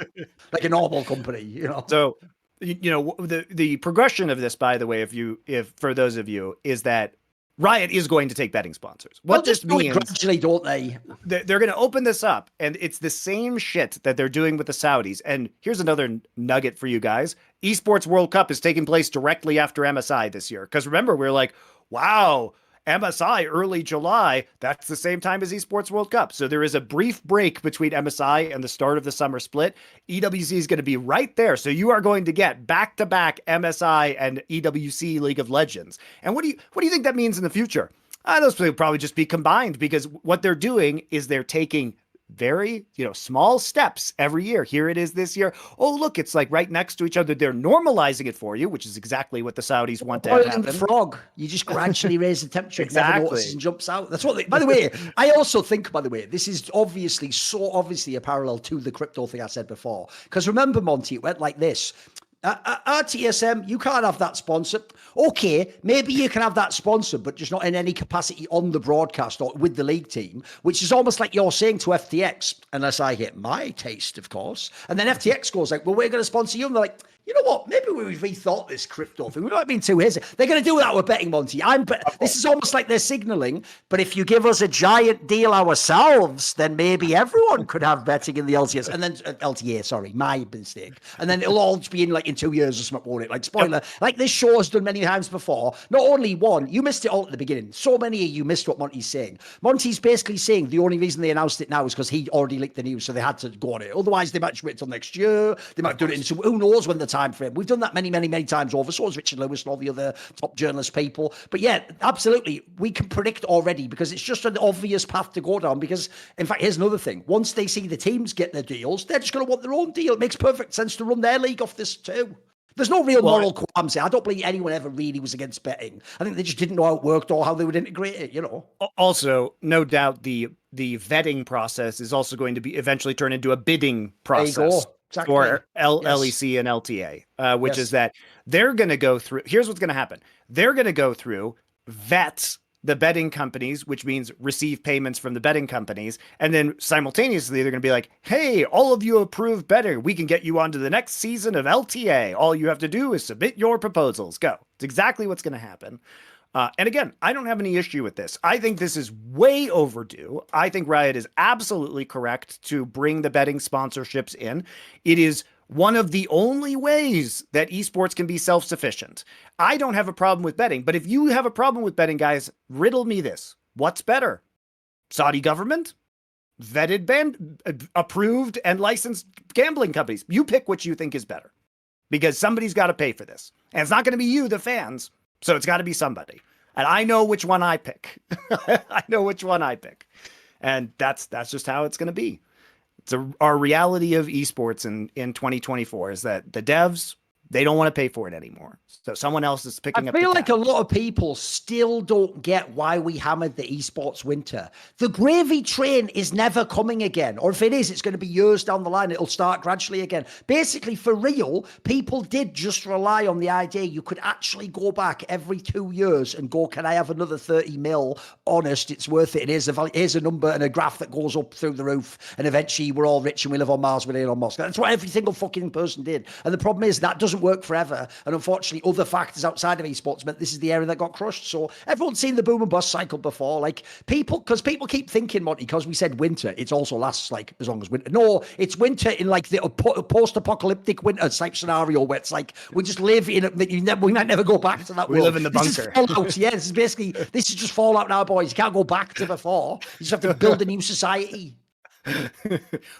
Like a normal company, you know? So, you know, the progression of this, by the way, if for those of you, is that Riot is going to take betting sponsors. What this means, gradually, don't they? They're going to open this up, and it's the same shit that they're doing with the Saudis. And here's another nugget for you guys. Esports World Cup is taking place directly after MSI this year. Because remember, we're like, wow, MSI early July, that's the same time as Esports World Cup. So there is a brief break between MSI and the start of the summer split. EWC is going to be right there. So you are going to get back-to-back MSI and EWC League of Legends. And what do you think that means in the future? Those will probably just be combined, because what they're doing is they're taking very, small steps every year. Here it is this year. Oh, look, it's like right next to each other. They're normalizing it for you, which is exactly what the Saudis want to happen. The frog. You just gradually raise the temperature. Exactly. Never notices and jumps out. That's what by the way, I also think, this is obviously a parallel to the crypto thing I said before. Because remember, Monty, it went like this. RTSM, you can't have that sponsor. Okay, maybe you can have that sponsor, but just not in any capacity on the broadcast or with the league team, which is almost like you're saying to FTX, unless I get my taste, of course. And then FTX goes like, well, we're going to sponsor you. And they're like, you know what? Maybe we've rethought this crypto thing. We've not been too hazy. They're going to do that with betting, Monty. This is almost like they're signaling, but if you give us a giant deal ourselves, then maybe everyone could have betting in the LTS. And then LTA, sorry, my mistake. And then it'll all be in 2 years or something, won't it? Like, spoiler, like this show has done many times before. Not only one, you missed it all at the beginning. So many of you missed what Monty's saying. Monty's basically saying the only reason they announced it now is because he already leaked the news, so they had to go on it. Otherwise, they might just wait till next year. They might have done it in who knows when the time frame. We've done that many, many, many times over. So has Richard Lewis and all the other top journalist people. But yeah, absolutely, we can predict already because it's just an obvious path to go down. Because, in fact, here's another thing. Once they see the teams get their deals, they're just going to want their own deal. It makes perfect sense to run their league off this too. There's no real Well, moral qualms here. I don't believe anyone ever really was against betting. I think they just didn't know how it worked or how they would integrate it, you know. also, no doubt the vetting process is also going to be eventually turn into a bidding There you process go. Exactly. for Yes. LEC and LTA, which is Yes. that they're going to go through. Here's what's going to happen. They're going to go through, vet the betting companies, which means receive payments from the betting companies. And then simultaneously, they're going to be like, hey, all of you approved betting. We can get you onto the next season of LTA. All you have to do is submit your proposals. Go. It's exactly what's going to happen. And again, I don't have any issue with this. I think this is way overdue. I think Riot is absolutely correct to bring the betting sponsorships in. It is one of the only ways that esports can be self-sufficient. I don't have a problem with betting, but if you have a problem with betting, guys, riddle me this. What's better? Saudi government? Vetted, approved, and licensed gambling companies? You pick which you think is better, because somebody's got to pay for this. And it's not going to be you, the fans. So it's got to be somebody. And I know which one I pick. I know which one I pick. And that's just how it's going to be. It's our reality of esports in 2024 is that the devs, they don't want to pay for it anymore. So someone else is picking up the tab. I feel like a lot of people still don't get why we hammered the esports winter. The gravy train is never coming again. Or if it is, it's going to be years down the line. It'll start gradually again. Basically, for real, people did just rely on the idea you could actually go back every 2 years and go, can I have another 30 mil? Honest, it's worth it. Here's a number and a graph that goes up through the roof. And eventually we're all rich and we live on Mars with Elon Musk. That's what every single fucking person did. And the problem is that doesn't work forever. And unfortunately, other factors outside of esports meant this is the area that got crushed. So everyone's seen the boom and bust cycle before. Like people keep thinking, Monty, because we said winter, it also lasts like as long as winter. No, it's winter in like the post-apocalyptic winter type scenario where it's like we just live in it. We might never go back to that world. We live in the bunker. This is Fallout. Yeah, this is just Fallout now, boys. You can't go back to before. You just have to build a new society.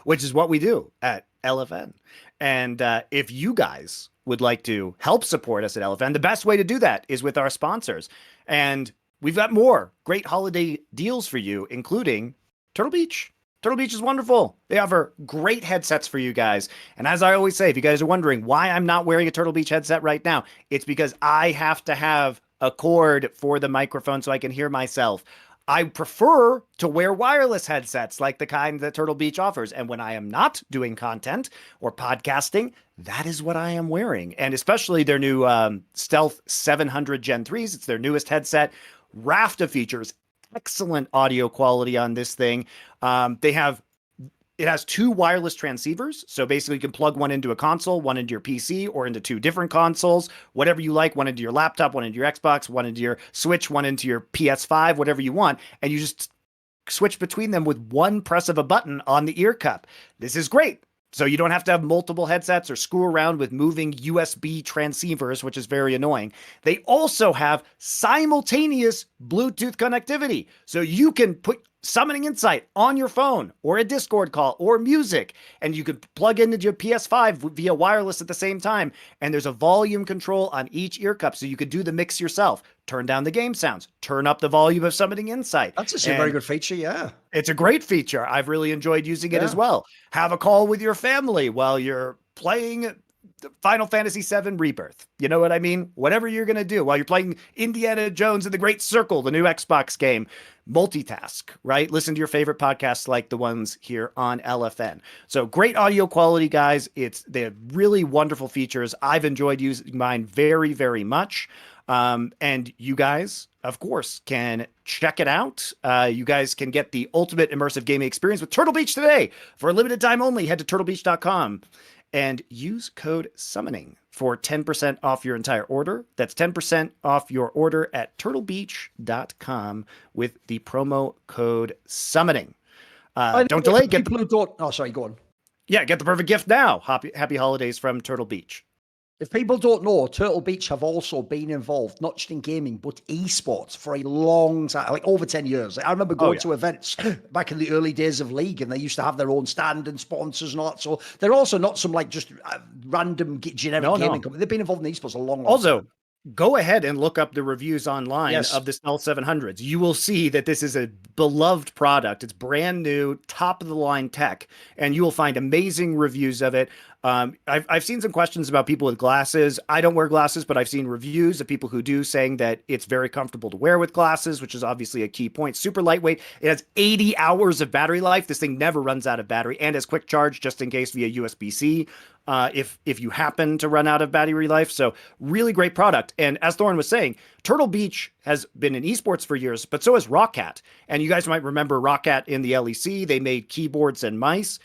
Which is what we do at LFN. And if you guys would like to help support us at LFN, the best way to do that is with our sponsors. And we've got more great holiday deals for you, including Turtle Beach. Turtle Beach is wonderful. They offer great headsets for you guys. And as I always say, if you guys are wondering why I'm not wearing a Turtle Beach headset right now, it's because I have to have a cord for the microphone so I can hear myself. I prefer to wear wireless headsets like the kind that Turtle Beach offers. And when I am not doing content or podcasting, that is what I am wearing. And especially their new Stealth 700 Gen 3s. It's their newest headset. Raft of features. Excellent audio quality on this thing. It has 2 wireless transceivers. So basically you can plug one into a console, one into your PC, or into 2 different consoles, whatever you like, one into your laptop, one into your Xbox, one into your Switch, one into your PS5, whatever you want. And you just switch between them with one press of a button on the ear cup. This is great. So you don't have to have multiple headsets or screw around with moving USB transceivers, which is very annoying. They also have simultaneous Bluetooth connectivity. So you can put Summoning Insight on your phone or a Discord call or music, and you could plug into your PS5 via wireless at the same time. And there's a volume control on each ear cup, so you could do the mix yourself. Turn down the game sounds, turn up the volume of Summoning Insight. That's actually a very good feature, yeah. It's a great feature. I've really enjoyed using it as well. Have a call with your family while you're playing Final Fantasy VII Rebirth. You know what I mean? Whatever you're going to do while you're playing Indiana Jones and the Great Circle, the new Xbox game. Multitask, right? Listen to your favorite podcasts like the ones here on LFN. So great audio quality, guys. They have really wonderful features. I've enjoyed using mine very, very much. And you guys, of course, can check it out. You guys can get the ultimate immersive gaming experience with Turtle Beach today. For a limited time only, head to turtlebeach.com and use code summoning for 10% off your entire order. That's 10% off your order at turtlebeach.com with the promo code summoning. Don't delay. Sorry, go on. Yeah, get the perfect gift now. Happy holidays from Turtle Beach. If people don't know, Turtle Beach have also been involved, not just in gaming, but esports for a long time, like over 10 years. I remember going to events back in the early days of League, and they used to have their own stand and sponsors and all that. So they're also not some like just random generic gaming company. They've been involved in esports a long time. Go ahead and look up the reviews online of the Stealth 700s. You will see that this is a beloved product. It's brand new, top of the line tech, and you will find amazing reviews of it. I've seen some questions about people with glasses. I don't wear glasses, but I've seen reviews of people who do saying that it's very comfortable to wear with glasses, which is obviously a key point. Super lightweight. It has 80 hours of battery life. This thing never runs out of battery, and has quick charge just in case via USB-C. If you happen to run out of battery life. So really great product. And as Thorin was saying, Turtle Beach has been in esports for years, but so has Rocket. And you guys might remember Rocket in the LEC. They made keyboards and mice.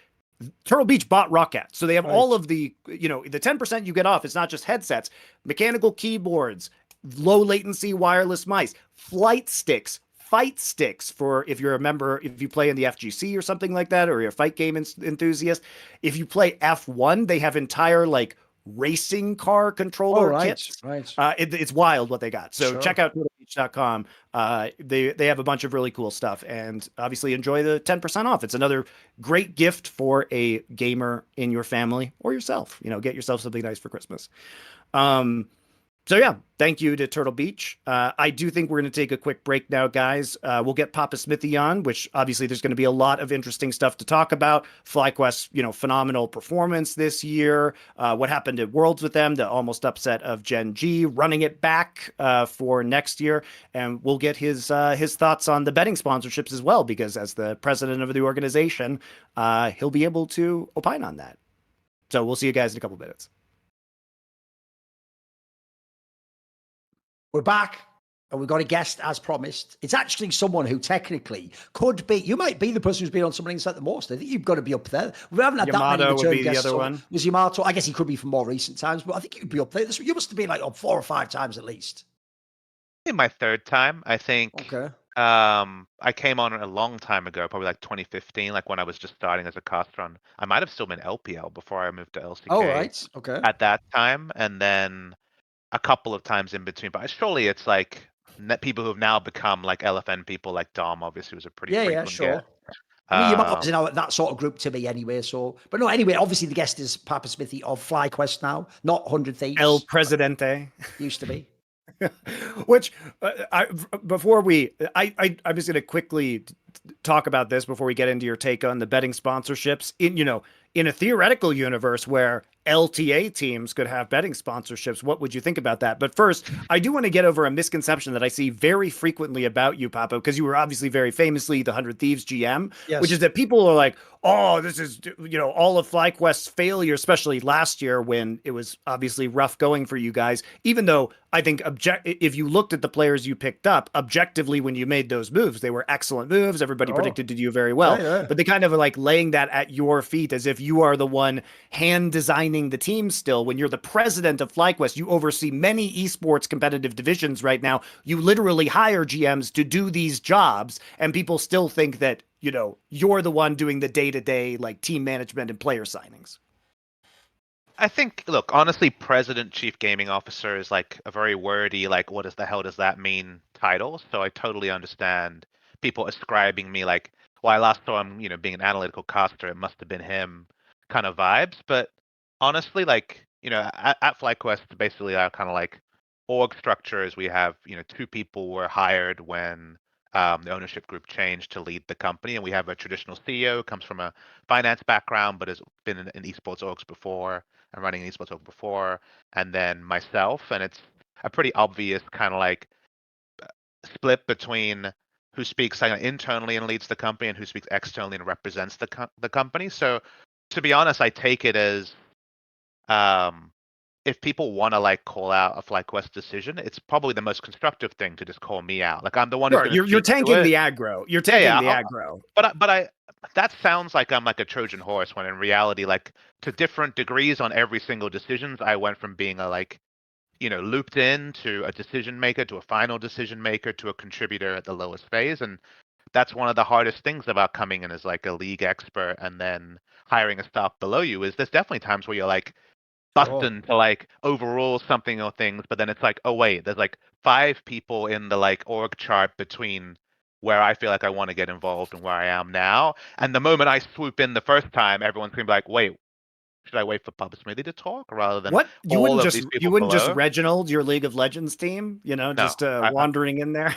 Turtle Beach bought Rocket. So they have all of the, the 10% you get off. It's not just headsets, mechanical keyboards, low latency wireless mice, flight sticks, fight sticks for if you're a member, if you play in the FGC or something like that, or you're a fight game enthusiast. If you play F1, they have entire like racing car controller kits. Right. It's wild what they got. So Sure. check out turtlebeach.com. They have a bunch of really cool stuff, and obviously enjoy the 10% off. It's another great gift for a gamer in your family or yourself. Get yourself something nice for Christmas. So yeah, thank you to Turtle Beach. I do think we're going to take a quick break now, guys. We'll get PapaSmithy on, which obviously there's going to be a lot of interesting stuff to talk about. FlyQuest's, phenomenal performance this year. What happened at Worlds with them, the almost upset of Gen G, running it back for next year, and we'll get his thoughts on the betting sponsorships as well, because as the president of the organization, he'll be able to opine on that. So we'll see you guys in a couple minutes. We're back, and we've got a guest as promised. It's actually someone who technically could be. You might be the person who's been on Something Insight the most. I think you've got to be up there. We haven't had Yamato that many return would be guests. the other one. Was Yamato? I guess he could be from more recent times, but I think you'd be up there. You must have been like up 4 or 5 times at least. In my 3rd time, I think. Okay. I came on a long time ago, probably like 2015, like when I was just starting as a caster on. I might have still been LPL before I moved to LCK. Oh, right. Okay. At that time, and then a couple of times in between. But surely it's like people who have now become like LFN people, like Dom. Obviously, was a pretty frequent sure. guest. I mean, Yamato's in that sort of group to me anyway. So, but no, anyway, obviously the guest is PapaSmithy of FlyQuest now, not 100 Thieves. El Presidente. Used to be. Which, I'm just going to quickly talk about this before we get into your take on the betting sponsorships. In a theoretical universe where LTA teams could have betting sponsorships, what would you think about that? But first, I do want to get over a misconception that I see very frequently about you, Papa, because you were obviously very famously the 100 Thieves GM, which is that people are like, oh, this is, all of FlyQuest's failure, especially last year when it was obviously rough going for you guys, even though I think if you looked at the players you picked up, objectively, when you made those moves, they were excellent moves. Everybody predicted to do very well. Yeah. But they kind of are like laying that at your feet as if you are the one hand designing the team still. When you're the president of FlyQuest, you oversee many esports competitive divisions right now. You literally hire GMs to do these jobs, and people still think that, you're the one doing the day-to-day like team management and player signings. I think, look, honestly, President Chief Gaming Officer is like a very wordy, like, what the hell does that mean title? So I totally understand people ascribing me like, well, I last saw him, being an analytical caster, it must have been him kind of vibes. But honestly, like, at FlyQuest, basically our kind of like org structure is we have, 2 people were hired when the ownership group changed to lead the company, and we have a traditional CEO, comes from a finance background, but has been in esports orgs before and running an esports org before, and then myself, and it's a pretty obvious kind of like split between who speaks internally and leads the company and who speaks externally and represents the company. So to be honest, I take it as if people want to like call out a FlyQuest decision, it's probably the most constructive thing to just call me out. Like I'm the one who's you're tanking the aggro. You're tanking the aggro. But that sounds like I'm like a Trojan horse when in reality, like to different degrees on every single decisions, I went from being a like, looped in to a decision maker, to a final decision maker, to a contributor at the lowest phase. And that's one of the hardest things about coming in as like a league expert and then hiring a staff below you is there's definitely times where you're like, busting to like overrule something or things, but then it's like, oh wait, there's like 5 people in the like org chart between where I feel like I want to get involved and where I am now. And the moment I swoop in the first time, everyone's gonna be like, wait, should I wait for PapaSmithy to talk rather than what these people you wouldn't below? just Reginald your League of Legends team, just wandering in there?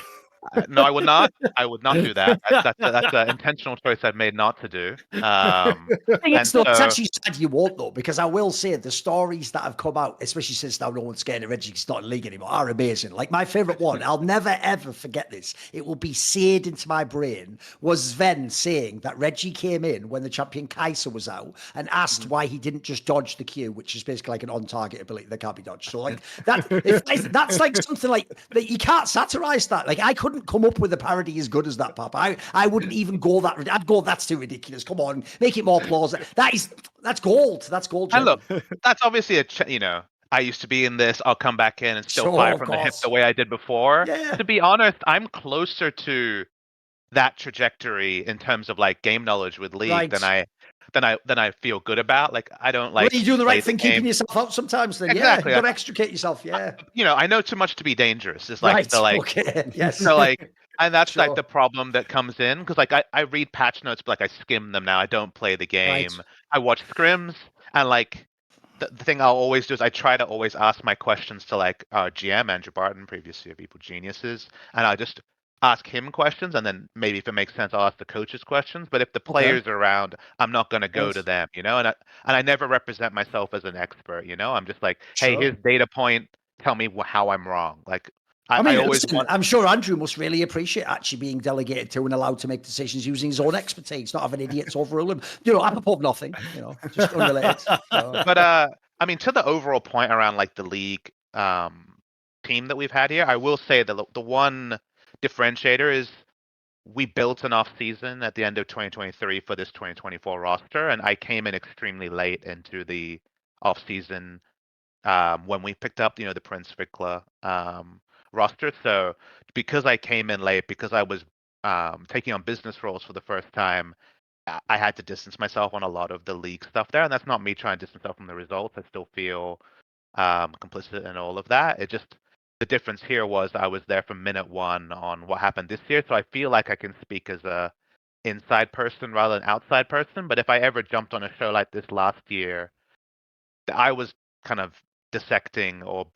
No, I would not. I would not do that. That's an intentional choice I've made not to do. And It's, not, it's so, actually sad you won't, though, because I will say the stories that have come out, especially since now no one's scared of Reggie, he's not in the league anymore, are amazing. Like, my favourite one, I'll never ever forget this. It will be seared into my brain, was Sven saying that Reggie came in when the champion Kaiser was out and asked why he didn't just dodge the Q, which is basically like an on-target ability that can't be dodged. So, like, that's like something like that. You can't satirize that. Like, I couldn't come up with a parody as good as that, Papa. I wouldn't even go that. I'd go, that's too ridiculous. Come on, make it more plausible. That's gold. That's gold. and Jamie. look, that's obviously I used to be in this. I'll come back in and still Sure, fire of from the hip course. the way I did before. Yeah. To be honest, I'm closer to that trajectory in terms of like game knowledge with League Right. than I feel good about. Like I don't Well, like you're doing the play right the thing, keeping game. yourself out sometimes. Then, yeah, Exactly. you got to extricate yourself. Yeah. I know too much to be dangerous. It's like Right. the like Okay. Yes. so like and that's like Sure. the problem that comes in because like I read patch notes but like I skim them now. I don't play the Right. game. I watch scrims and like the thing I'll always do is I try to always ask my questions to like our GM Andrew Barton, previously of People Geniuses, and I just ask him questions and then maybe if it makes sense I'll ask the coaches questions. But if the Okay. players are around, I'm not gonna go to Right. them, and I never represent myself as an expert, I'm just like, hey, Sure. here's data point, tell me how I'm wrong. Like I I mean, always listen, want. I'm sure Andrew must really appreciate actually being delegated to and allowed to make decisions using his own expertise, not having idiots overrule him. Apropos of nothing, just unrelated. So, But I mean, to the overall point around like the league team that we've had here, I will say that the one differentiator is we built an off season at the end of 2023 for this 2024 roster, and I came in extremely late into the off season when we picked up, the Prince Vikla roster. So because I came in late, because I was taking on business roles for the first time, I had to distance myself on a lot of the league stuff there, and that's not me trying to distance myself from the results. I still feel complicit in all of that. It just the difference here was I was there from minute one on what happened this year, so I feel like I can speak as a inside person rather than outside person. But if I ever jumped on a show like this last year, I was kind of dissecting or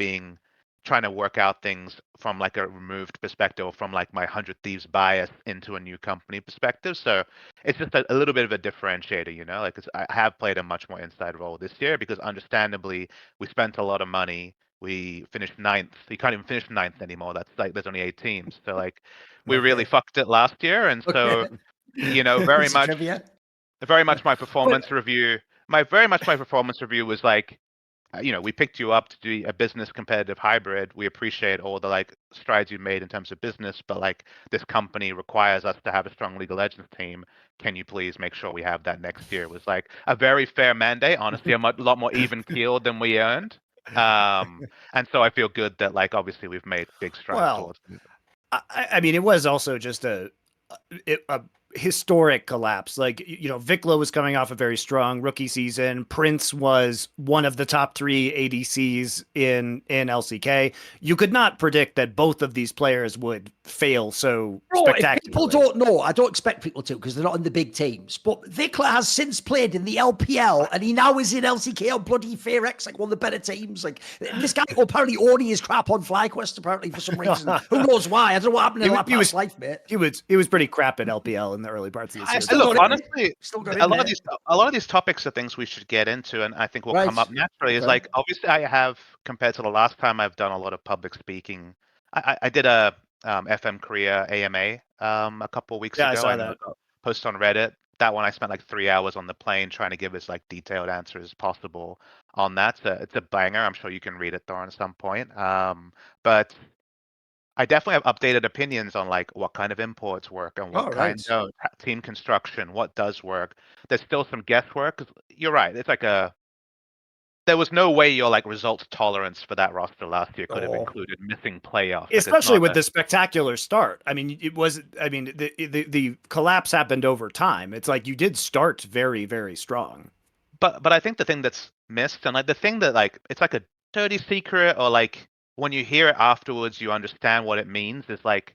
trying to work out things from like a removed perspective or from like my 100 Thieves bias into a new company perspective. So it's just a little bit of a differentiator, like I have played a much more inside role this year because understandably we spent a lot of money. We finished ninth. You can't even finish ninth anymore. That's like there's only 8 teams. So like we really okay. fucked it last year. And Okay. so, very It's a much trivia. very much my But performance review. My performance review was like, we picked you up to do a business competitive hybrid. We appreciate all the like strides you made in terms of business, but like this company requires us to have a strong League of Legends team. Can you please make sure we have that next year? It was like a very fair mandate. Honestly, a lot more even keeled than we earned. And so I feel good that like obviously we've made big strides Well, towards it. I mean, it was also just a historic collapse. Like, Vikla was coming off a very strong rookie season. Prince was one of the top 3 ADCs in LCK. You could not predict that both of these players would fail so bro, if people spectacularly. don't know, I don't expect people to because they're not in the big teams. But Vikla has since played in the LPL and he now is in LCK on bloody FairX, like one of the better teams. Like this guy apparently owning his crap on FlyQuest, apparently for some reason. Who knows why? I don't know what happened in that past life, mate. He was pretty crap at LPL in the early parts of the I, season. I Still look got in. honestly, Still got a in lot of there. these topics are things we should get into, and I think will come Right. up naturally. Is Okay. like obviously I have compared to the last time I've done a lot of public speaking. I did a FM Korea AMA a couple of weeks Yeah, I ago. saw I know that. it got posted on Reddit. That one I spent like 3 hours on the plane trying to give as like detailed answers as possible on that. So it's a banger. I'm sure you can read it, Thorin, at some point. But I definitely have updated opinions on like what kind of imports work and what All kind right. don't. Team construction, what does work. There's still some guesswork. 'Cause you're right. It's like there was no way your like results tolerance for that roster last year could have Oh. included missing playoffs. Like it's Especially not with a, the spectacular start. I mean, the collapse happened over time. It's like you did start very, very strong. but I think the thing that's missed and like the thing that like it's like a dirty secret or like when you hear it afterwards you understand what it means is like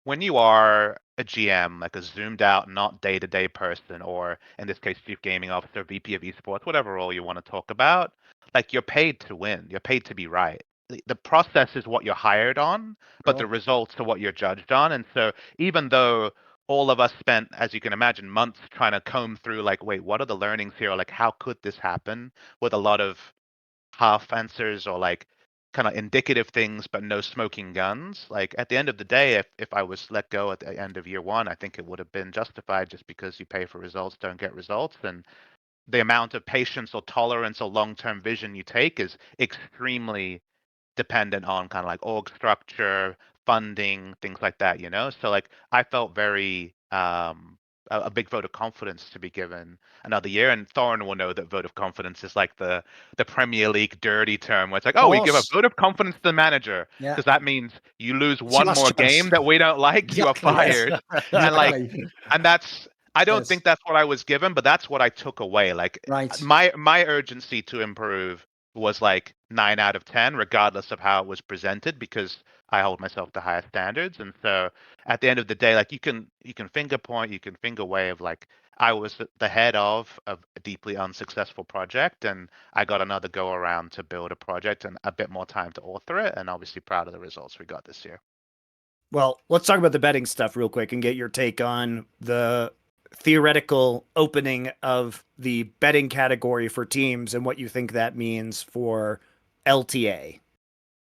when you are a GM, like a zoomed out, not day to day person, or in this case, chief gaming officer, VP of esports, whatever role you want to talk about, like you're paid to win. You're paid to be right. the process is what you're hired on, but the Sure. results are what you're judged on. And so even though all of us spent, as you can imagine, months trying to comb through, like, wait, what are the learnings here? Or like, how could this happen? With a lot of half answers or like kind of indicative things, but no smoking guns. Like at the end of the day, if I was let go at the end of year one, I think it would have been justified just because you pay for results, don't get results. And the amount of patience or tolerance or long-term vision you take is extremely dependent on kind of like org structure, funding, things like that, you know? So like I felt very a big vote of confidence to be given another year. And Thorin will know that vote of confidence is like the Premier League dirty term where it's like, Of oh, we give a course. vote of confidence to the manager. Yeah. Because that means you lose It's your one more last chance. game that we don't like, you are Exactly. Yes. fired. And like Exactly. and that's I don't Yes. think that's what I was given, but that's what I took away. Like Right. my urgency to improve was like 9 out of 10, regardless of how it was presented, because I hold myself to higher standards. And so at the end of the day, like you can finger point, you can finger wave, like I was the head of a deeply unsuccessful project, and I got another go around to build a project and a bit more time to author it, and obviously proud of the results we got this year. Well, let's talk about the betting stuff real quick and get your take on the theoretical opening of the betting category for teams and what you think that means for LTA.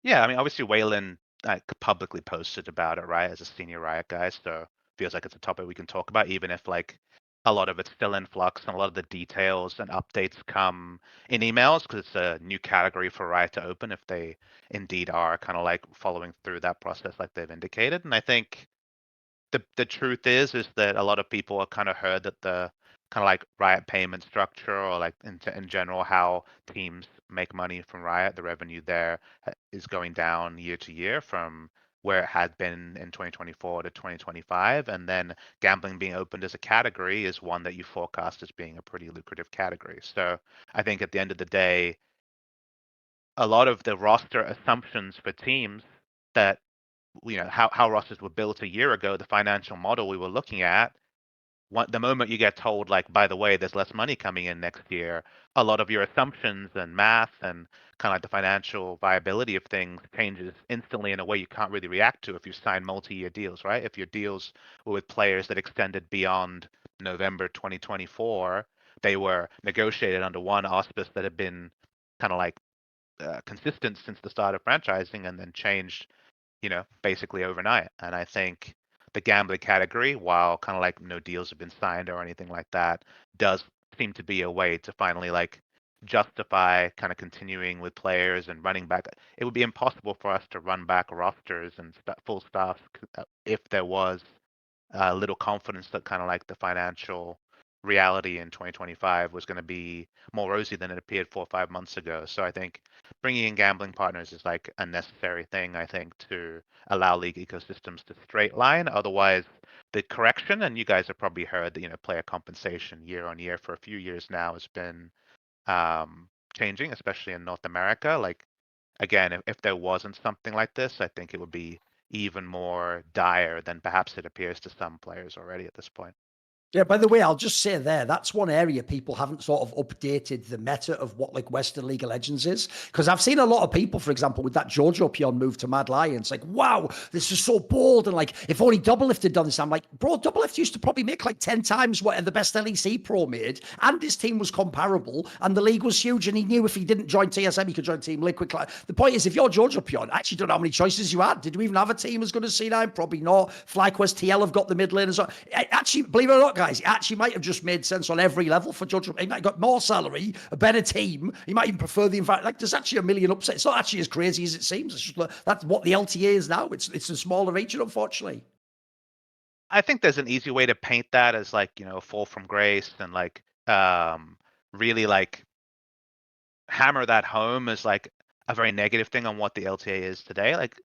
Yeah, I mean, obviously Waylon like publicly posted about it, right, as a senior Riot guy, so feels like it's a topic we can talk about, even if like a lot of it's still in flux and a lot of the details and updates come in emails because it's a new category for Riot to open if they indeed are kind of like following through that process like they've indicated. And I think the truth is that a lot of people have kind of heard that the kind of like Riot payment structure or like in general how teams make money from Riot, the revenue there is going down year to year from where it had been in 2024 to 2025, and then gambling being opened as a category is one that you forecast as being a pretty lucrative category. So I think at the end of the day, a lot of the roster assumptions for teams that how rosters were built a year ago, the financial model we were looking at, the moment you get told, like, by the way, there's less money coming in next year, a lot of your assumptions and math and kind of like the financial viability of things changes instantly in a way you can't really react to if you sign multi-year deals, right? If your deals were with players that extended beyond November 2024, they were negotiated under one auspice that had been kind of like consistent since the start of franchising and then changed basically overnight. And I think the gambling category, while kind of like no deals have been signed or anything like that, does seem to be a way to finally like justify kind of continuing with players and running back. It would be impossible for us to run back rosters and full staffs if there was little confidence that kind of like the financial reality in 2025 was going to be more rosy than it appeared 4 or 5 months ago. So I think bringing in gambling partners is like a necessary thing, I think, to allow league ecosystems to straight line. Otherwise, the correction, and you guys have probably heard that, player compensation year on year for a few years now has been changing, especially in North America. Like, again, if there wasn't something like this, I think it would be even more dire than perhaps it appears to some players already at this point. Yeah, by the way, I'll just say that's one area people haven't sort of updated the meta of what like Western League of Legends is. Because I've seen a lot of people, for example, with that Jojo Pion move to Mad Lions, like, wow, this is so bold. And like, if only Doublelift had done this, I'm like, bro, Doublelift used to probably make like 10 times what the best LEC pro made. And his team was comparable. And the league was huge. And he knew if he didn't join TSM, he could join Team Liquid. The point is, if you're Jojo Pion, I actually don't know how many choices you had. Did we even have a team as good as C9? Probably not. FlyQuest's TL have got the mid lane. So actually, believe it or not, guys, it actually might have just made sense on every level for Judge. He might have got more salary, a better team. He might even prefer the environment. Like, there's actually a million upsets. It's not actually as crazy as it seems. It's just that's what the LTA is now. It's a smaller region, unfortunately. I think there's an easy way to paint that as like, a fall from grace and like really like hammer that home as like a very negative thing on what the LTA is today. Like,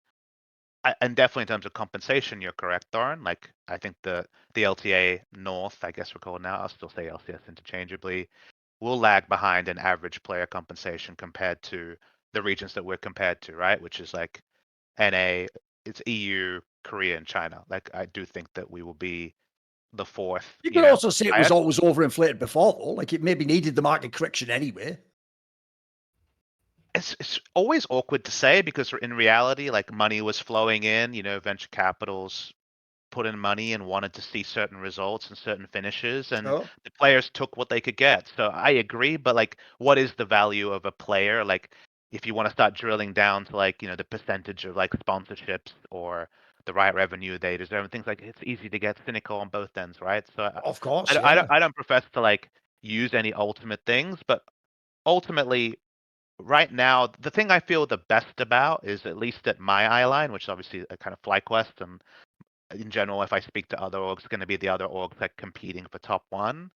and definitely in terms of compensation, you're correct, Thorin. Like, I think the LTA North, I guess we're called now, I'll still say LCS interchangeably, will lag behind an average player compensation compared to the regions that we're compared to, right? Which is like NA, it's EU, Korea, and China. Like, I do think that we will be the fourth. You could also say it was highest. always overinflated before, though. Like, it maybe needed the market correction anyway. it's always awkward to say because in reality, like money was flowing in, venture capitals put in money and wanted to see certain results and certain finishes, and Sure. the players took what they could get. So I agree, but like, what is the value of a player? Like, if you want to start drilling down to like, the percentage of like sponsorships or the Riot revenue they deserve and things like, it's easy to get cynical on both ends, right? So Of course, I yeah. I don't profess to like use any ultimate things, but ultimately right now, the thing I feel the best about is, at least at my eye line, which is obviously a kind of FlyQuest, and in general, if I speak to other orgs, going to be the other orgs like competing for top one.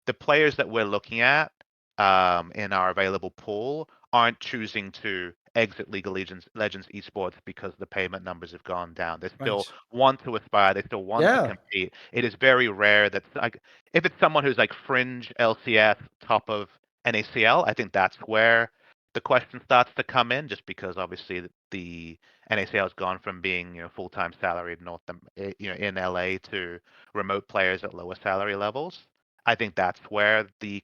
The players that we're looking at in our available pool aren't choosing to exit League of Legends esports because the payment numbers have gone down. They still Right. want to aspire. They still want to Yeah. compete. It is very rare that, like, if it's someone who's like fringe LCS, top of NACL, I think that's where the question starts to come in, just because obviously the NACL has gone from being full-time salaried in LA to remote players at lower salary levels. I think that's where the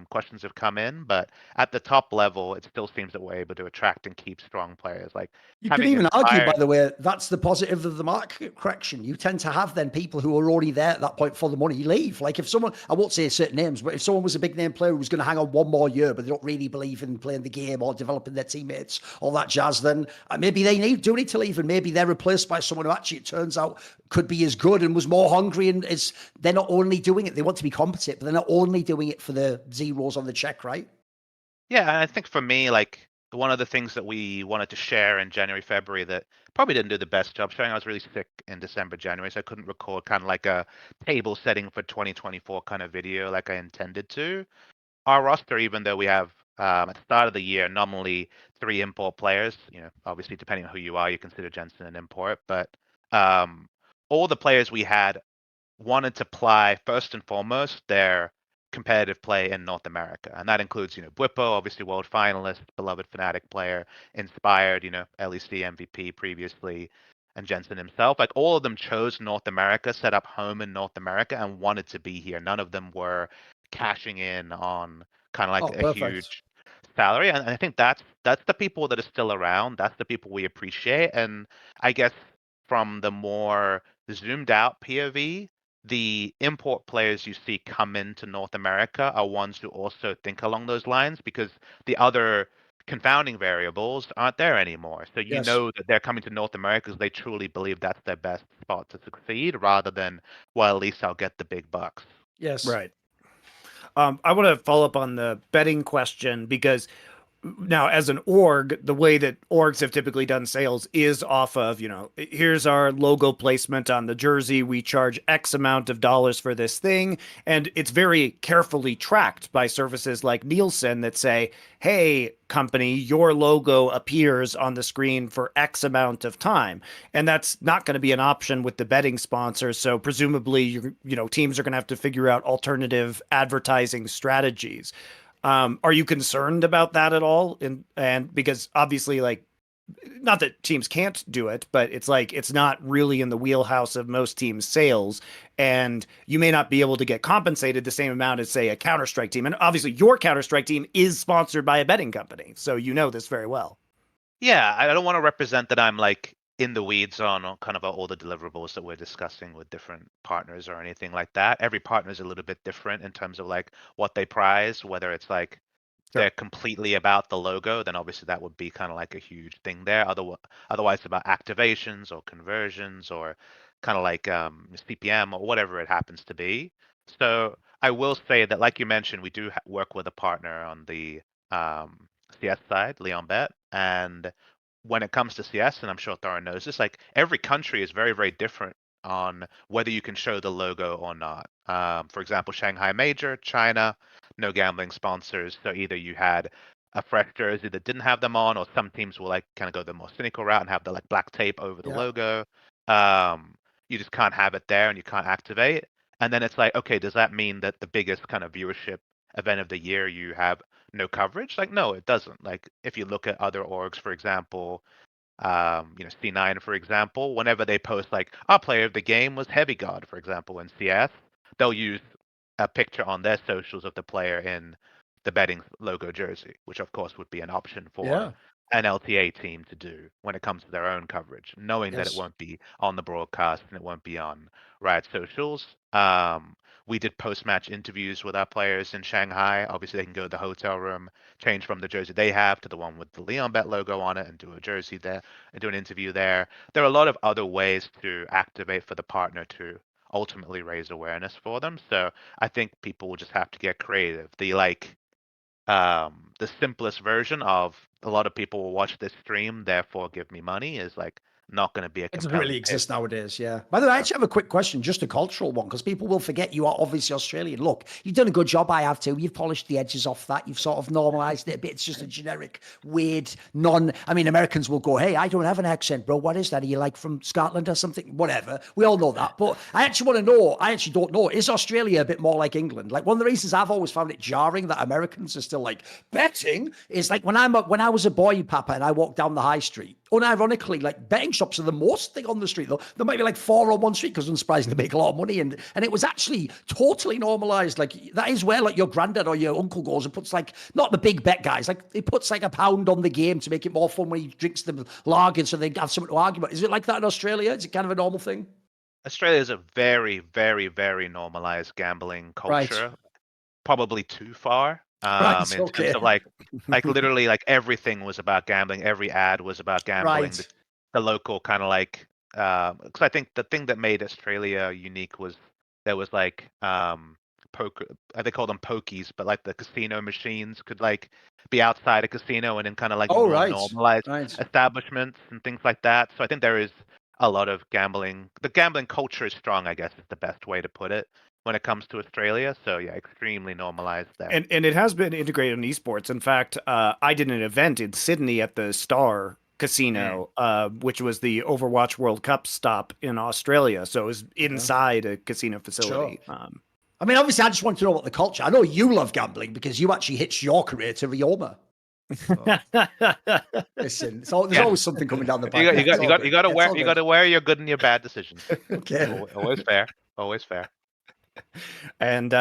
questions have come in, but at the top level, it still seems that we're able to attract and keep strong players. Like You could having even argue, by inspired, the way, that's the positive of the market correction. You tend to have then people who are already there at that point for the money leave. Like if someone, I won't say certain names, but if someone was a big name player who was going to hang on one more year, but they don't really believe in playing the game or developing their teammates, all that jazz, then maybe they do need to leave, and maybe they're replaced by someone who actually, it turns out, could be as good and was more hungry, and is they're not only doing it, they want to be competent, but they're not only doing it for the zeros on the check, right? yeah, and I think for me, like one of the things that we wanted to share in January, February that probably didn't do the best job showing. I was really sick in December, January, so I couldn't record kind of like a table setting for 2024 kind of video like I intended to. Our roster, even though we have at the start of the year nominally 3 import players, obviously depending on who you are, you consider Jensen an import, but um, all the players we had wanted to apply first and foremost their competitive play in North America, and that includes Bwipo, obviously world finalist, beloved Fnatic player, inspired, LEC MVP previously, and Jensen himself. Like all of them chose North America, set up home in North America, and wanted to be here. None of them were cashing in on kind of like Oh, a perfect. huge salary, and I think that's the people that are still around. That's the people we appreciate, and I guess from the more zoomed out POV, the import players you see come into North America are ones who also think along those lines, because the other confounding variables aren't there anymore. So Yes. that they're coming to North America because they truly believe that's their best spot to succeed, rather than, well, at least I'll get the big bucks. Yes. Right. I want to follow up on the betting question, because now as an org, the way that orgs have typically done sales is off of, here's our logo placement on the jersey, we charge X amount of dollars for this thing, and it's very carefully tracked by services like Nielsen that say, hey company, your logo appears on the screen for X amount of time, and that's not going to be an option with the betting sponsors. So presumably teams are going to have to figure out alternative advertising strategies. Are you concerned about that at all? And because obviously, like, not that teams can't do it, but it's like it's not really in the wheelhouse of most teams' sales, and you may not be able to get compensated the same amount as, say, a Counter-Strike team. And obviously, your Counter-Strike team is sponsored by a betting company, so you know this very well. Yeah, I don't want to represent that I'm like in the weeds on kind of all the deliverables that we're discussing with different partners or anything like that. Every partner is a little bit different in terms of like what they prize, whether it's like Sure. they're completely about the logo, then obviously that would be kind of like a huge thing there. Otherwise, it's about activations or conversions or kind of like CPM or whatever it happens to be. So I will say that, like you mentioned, we do work with a partner on the CS side, Leon Bet, and when it comes to CS, and I'm sure Thorin knows this, like every country is very, very different on whether you can show the logo or not. For example, Shanghai Major, China, no gambling sponsors. So either you had a fresh jersey that didn't have them on, or some teams will like kind of go the more cynical route and have the like black tape over the Yeah. logo. You just can't have it there and you can't activate. And then it's like, okay, does that mean that the biggest kind of viewership event of the year you have no coverage? Like, no, it doesn't. Like, if you look at other orgs, for example, C9, for example, whenever they post like our player of the game was Heavy God, for example, in CS, they'll use a picture on their socials of the player in the betting logo jersey, which of course would be an option for Yeah. an LTA team to do when it comes to their own coverage, knowing that it Yes. won't be on the broadcast and it won't be on Riot socials. We did post-match interviews with our players in Shanghai. Obviously, they can go to the hotel room, change from the jersey they have to the one with the LeonBet logo on it, and do a jersey there and do an interview there. There are a lot of other ways to activate for the partner to ultimately raise awareness for them. So I think people will just have to get creative. The simplest version of a lot of people will watch this stream, therefore give me money is like not going to be a It doesn't really compelling pitch. exist nowadays, yeah. By the way, I actually have a quick question, just a cultural one, because people will forget you are obviously Australian. Look, you've done a good job, I have too. You've polished the edges off that. You've sort of normalized it a bit. It's just a generic, weird, I mean, Americans will go, hey, I don't have an accent, bro. What is that? Are you like from Scotland or something? Whatever. We all know that. But I actually want to know, I actually don't know, is Australia a bit more like England? Like one of the reasons I've always found it jarring that Americans are still like, betting is like when I was a boy, Papa, and I walked down the high street, unironically, like betting shops are the most thing on the street, though. There might be like 4 on one street because unsurprisingly they make a lot of money. And it was actually totally normalized. Like that is where like your granddad or your uncle goes and puts like, not the big bet guys, like he puts like £1 on the game to make it more fun when he drinks the lager so they have something to argue about. Is it like that in Australia? Is it kind of a normal thing? Australia is a very, very, very normalized gambling Right. culture. Probably too far. Right. In terms Okay. of like literally like everything was about gambling. Every ad was about gambling. Right. The local kind of like, because I think the thing that made Australia unique was there was like poker. They call them pokies, but like the casino machines could like be outside a casino and in kind of like Oh, more right. normalized Right. establishments and things like that. So I think there is a lot of gambling. The gambling culture is strong, I guess, is the best way to put it when it comes to Australia. So yeah, extremely normalized there. And it has been integrated in esports. In fact, I did an event in Sydney at the Star Casino, which was the Overwatch World Cup stop in Australia. So it was inside a casino facility. Sure. I mean, obviously, I just want to know what the culture. I know you love gambling because you actually hitched your career to Rioma. Listen, there's always something coming down the back. You got to wear your good and your bad decisions. Okay. Always fair. Always fair. And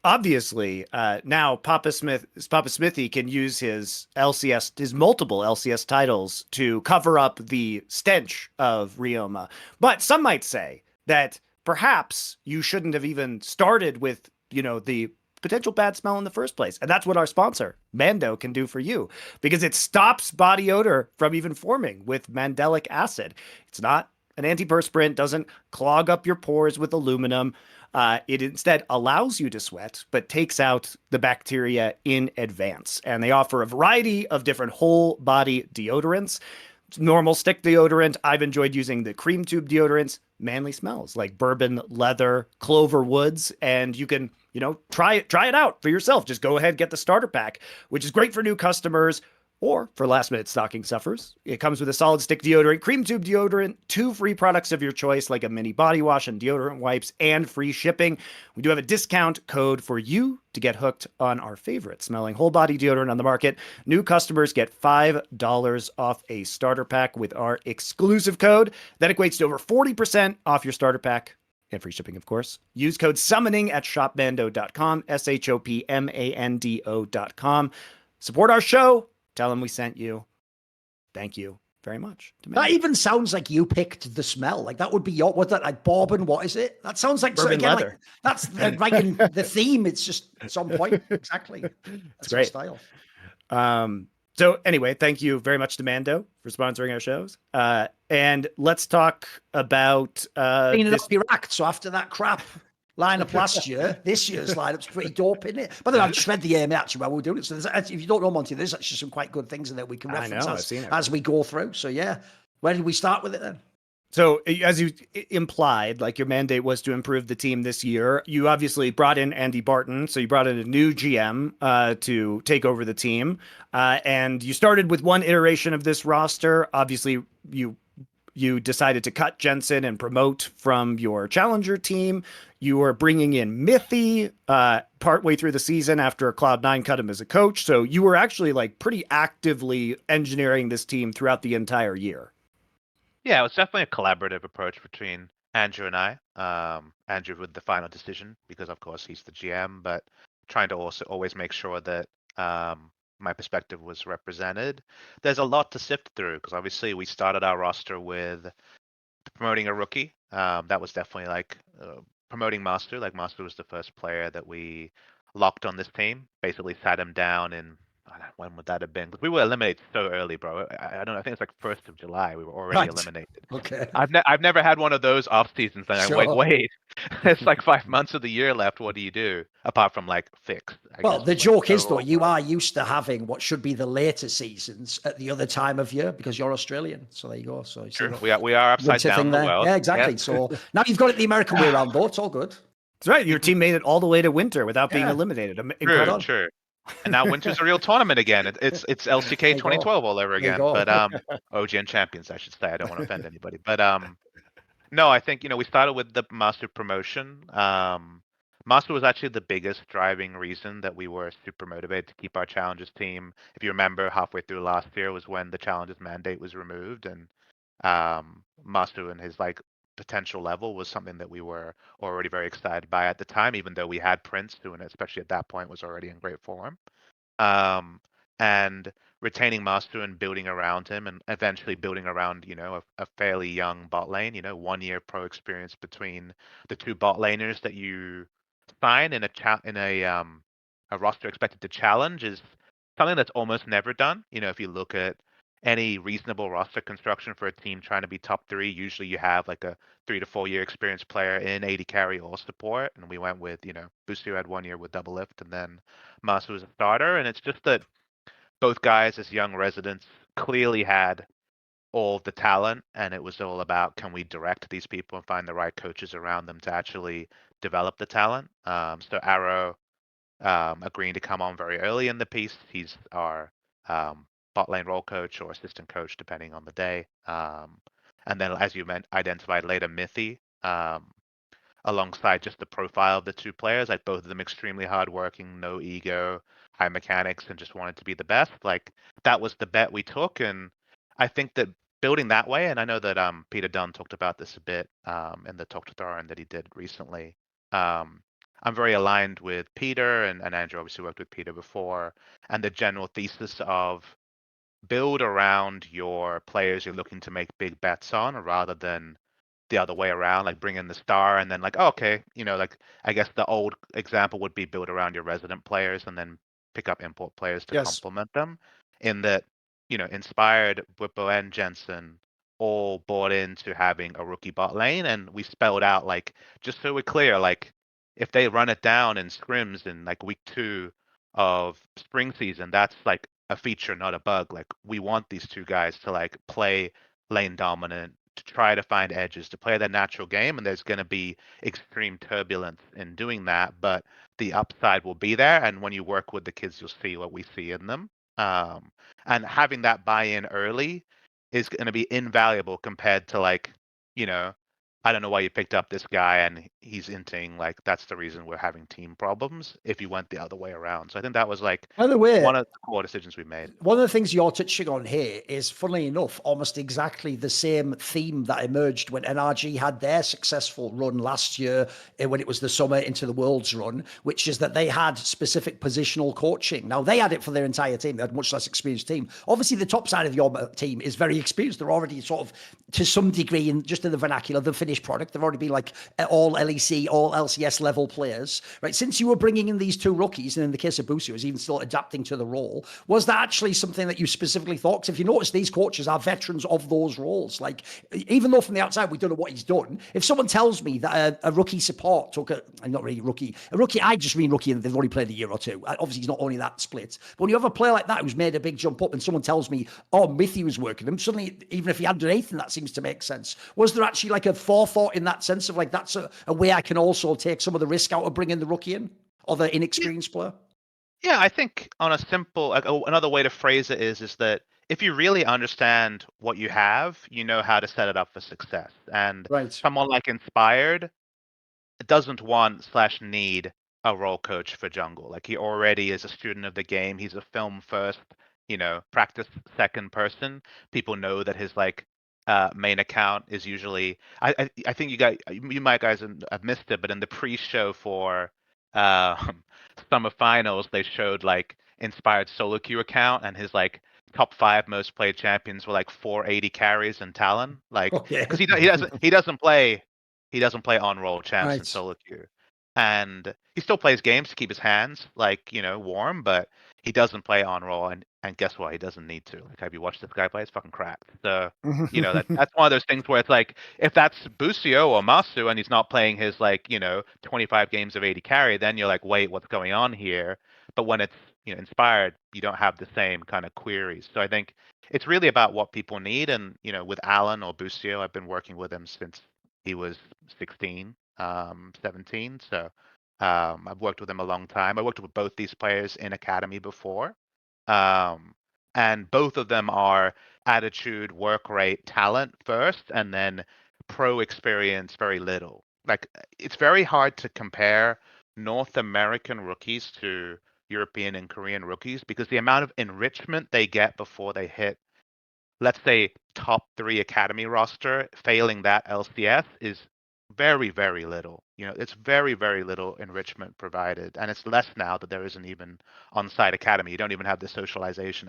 obviously, now PapaSmithy can use his multiple LCS titles to cover up the stench of Rioma. But some might say that perhaps you shouldn't have even started with, the potential bad smell in the first place. And that's what our sponsor, Mando, can do for you, because it stops body odor from even forming with mandelic acid. It's not an antiperspirant, doesn't clog up your pores with aluminum. It instead allows you to sweat, but takes out the bacteria in advance. And they offer a variety of different whole body deodorants. Normal stick deodorant. I've enjoyed using the cream tube deodorants. Manly smells like bourbon, leather, clover woods, and you can, try it out for yourself. Just go ahead, get the starter pack, which is great for new customers or for last-minute stocking stuffers. It comes with a solid stick deodorant, cream tube deodorant, 2 free products of your choice, like a mini body wash and deodorant wipes, and free shipping. We do have a discount code for you to get hooked on our favorite smelling whole body deodorant on the market. New customers get $5 off a starter pack with our exclusive code. That equates to over 40% off your starter pack. And free shipping, of course. Use code SUMMONING at shopmando.com, SHOPMANDO.com. Support our show. Tell them we sent you. Thank you very much. That even sounds like you picked the smell. Like that would be what's that, like bourbon? What is it? That sounds like, bourbon leather. Like, that's right in the theme. It's just some point. Exactly. That's great. Style. So anyway, thank you very much to Mando for sponsoring our shows. And let's talk about cleaning up your act. So after that crap lineup last year, this year's lineup's pretty dope, isn't it? But then I've just read the actually while we're doing it. So if you don't know, Monty, there's actually some quite good things in there we can reference as we go through. So yeah, where did we start with it then? So as you implied, like your mandate was to improve the team this year. You obviously brought in Andy Barton. So you brought in a new GM to take over the team. And you started with one iteration of this roster. Obviously, you decided to cut Jensen and promote from your challenger team. You were bringing in Smithy partway through the season after Cloud9 cut him as a coach. So you were actually like pretty actively engineering this team throughout the entire year. Yeah, it was definitely a collaborative approach between Andrew and I. Andrew with the final decision because, of course, he's the GM, but trying to also always make sure that my perspective was represented. There's a lot to sift through because obviously we started our roster with promoting a rookie. That was definitely like promoting Master. Like Master was the first player that we locked on this team. Basically sat him down in when would that have been? 'Cause we were eliminated so early, bro. I don't know. I think it's like 1st of July. We were already Right. eliminated. Okay. I've never had one of those off seasons. And I'm like, Sure. wait, it's like 5 months of the year left. What do you do apart from like fix? I Well, guess the like joke is, though, overall you growth. are used to having what should be the later seasons at the other time of year because you're Australian. So there you go. So you see True. the We are upside winter down thing in the there. world. Yeah, Yeah. exactly. So now you've got it the American way around, though. It's all good. That's right. Your team made it all the way to winter without being Yeah. eliminated. True, Incredible. true. And now winter's a real tournament again. It's LCK There you go. 2012 all over There you again. go. But OGN champions, I should say. I don't want to offend anybody. But no, I think we started with the Master promotion. Master was actually the biggest driving reason that we were super motivated to keep our challenges team. If you remember, halfway through last year was when the challenges mandate was removed, and Master and his like potential level was something that we were already very excited by at the time, even though we had Prince, who, and especially at that point, was already in great form. And retaining Master and building around him, and eventually building around, a fairly young bot lane. 1 year pro experience between the two bot laners that you sign in a roster expected to challenge is something that's almost never done. If you look at any reasonable roster construction for a team trying to be top 3, usually you have like a 3 to 4 year experienced player in AD carry or support, and we went with Busio had 1 year with double lift, and then Master was a starter, and it's just that both guys as young residents clearly had all the talent, and it was all about, can we direct these people and find the right coaches around them to actually develop the talent. So Arrow agreeing to come on very early in the piece. He's our bot lane role coach or assistant coach, depending on the day. And then, as you identified later, Smithy, alongside just the profile of the two players, like both of them extremely hardworking, no ego, high mechanics, and just wanted to be the best. Like that was the bet we took, and I think that building that way, and I know that Peter Dunn talked about this a bit in the Talk to Thorin that he did recently. I'm very aligned with Peter, and Andrew obviously worked with Peter before, and the general thesis of build around your players you're looking to make big bets on rather than the other way around, like bring in the star and then like, oh, okay, like I guess the old example would be build around your resident players and then pick up import players to Yes. complement them. In that, Inspired, Whippo, and Jensen all bought into having a rookie bot lane, and we spelled out like, just so we're clear, like if they run it down in scrims in like week 2 of spring season, that's like a feature, not a bug. Like we want these two guys to like play lane dominant, to try to find edges, to play their natural game, and there's going to be extreme turbulence in doing that, but the upside will be there, and when you work with the kids, you'll see what we see in them. And having that buy-in early is going to be invaluable compared to like, I don't know why you picked up this guy and he's inting, like that's the reason we're having team problems if you went the other way around. So I think that was like By the way, one of the core decisions we made. one of the things you're touching on here is, funnily enough, almost exactly the same theme that emerged when NRG had their successful run last year, when it was the summer into the Worlds run, which is that they had specific positional coaching. Now, they had it for their entire team. They had a much less experienced team. Obviously, the top side of your team is very experienced. They're already sort of, to some degree, just in the vernacular, the finished product. They've already been like all LEC, all LCS level players, right? Since you were bringing in these two rookies, and in the case of Busio, is even still adapting to the role, was that actually something that you specifically thought? Because if you notice, these coaches are veterans of those roles. Like, even though from the outside we don't know what he's done, if someone tells me that a rookie support took not really a rookie, I just mean rookie and they've only played a year or two. Obviously, he's not only that split. But when you have a player like that who's made a big jump up and someone tells me, oh, Smithy was working him, suddenly, even if he had done anything, that seems to make sense. Was there actually like a forethought in that sense of like, that's a way I can also take some of the risk out of bringing the rookie in or the inexperienced player? Yeah, I think on a simple, like, another way to phrase it is that if you really understand what you have, you know how to set it up for success. And Right. someone like Inspired doesn't want/need a role coach for jungle. Like he already is a student of the game. He's a film first, practice second person. People know that his like main account is usually. I think you might guys have missed it, but in the pre-show for summer finals, they showed like Inspired solo queue account, and his like top 5 most played champions were like 480 carries and Talon, like Okay. because he doesn't play on roll champs in Right. solo queue, and he still plays games to keep his hands like warm, but he doesn't play on roll, and guess what? He doesn't need to. Like, have you watched this guy play? It's fucking cracked. So that's one of those things where it's like if that's Busio or Masu and he's not playing his like 25 games of 80 carry, then you're like, wait, what's going on here? But when it's Inspired, you don't have the same kind of queries. So I think it's really about what people need. And with Alan or Busio, I've been working with him since he was 16, 17. So I've worked with him a long time. I worked with both these players in academy before. Um, and both of them are attitude, work rate, talent first, and then pro experience very little. Like it's very hard to compare North American rookies to European and Korean rookies because the amount of enrichment they get before they hit, let's say, top 3 academy roster, failing that LCS is very, very little. It's very, very little enrichment provided, and it's less now that there isn't even on-site academy. You don't even have the socialization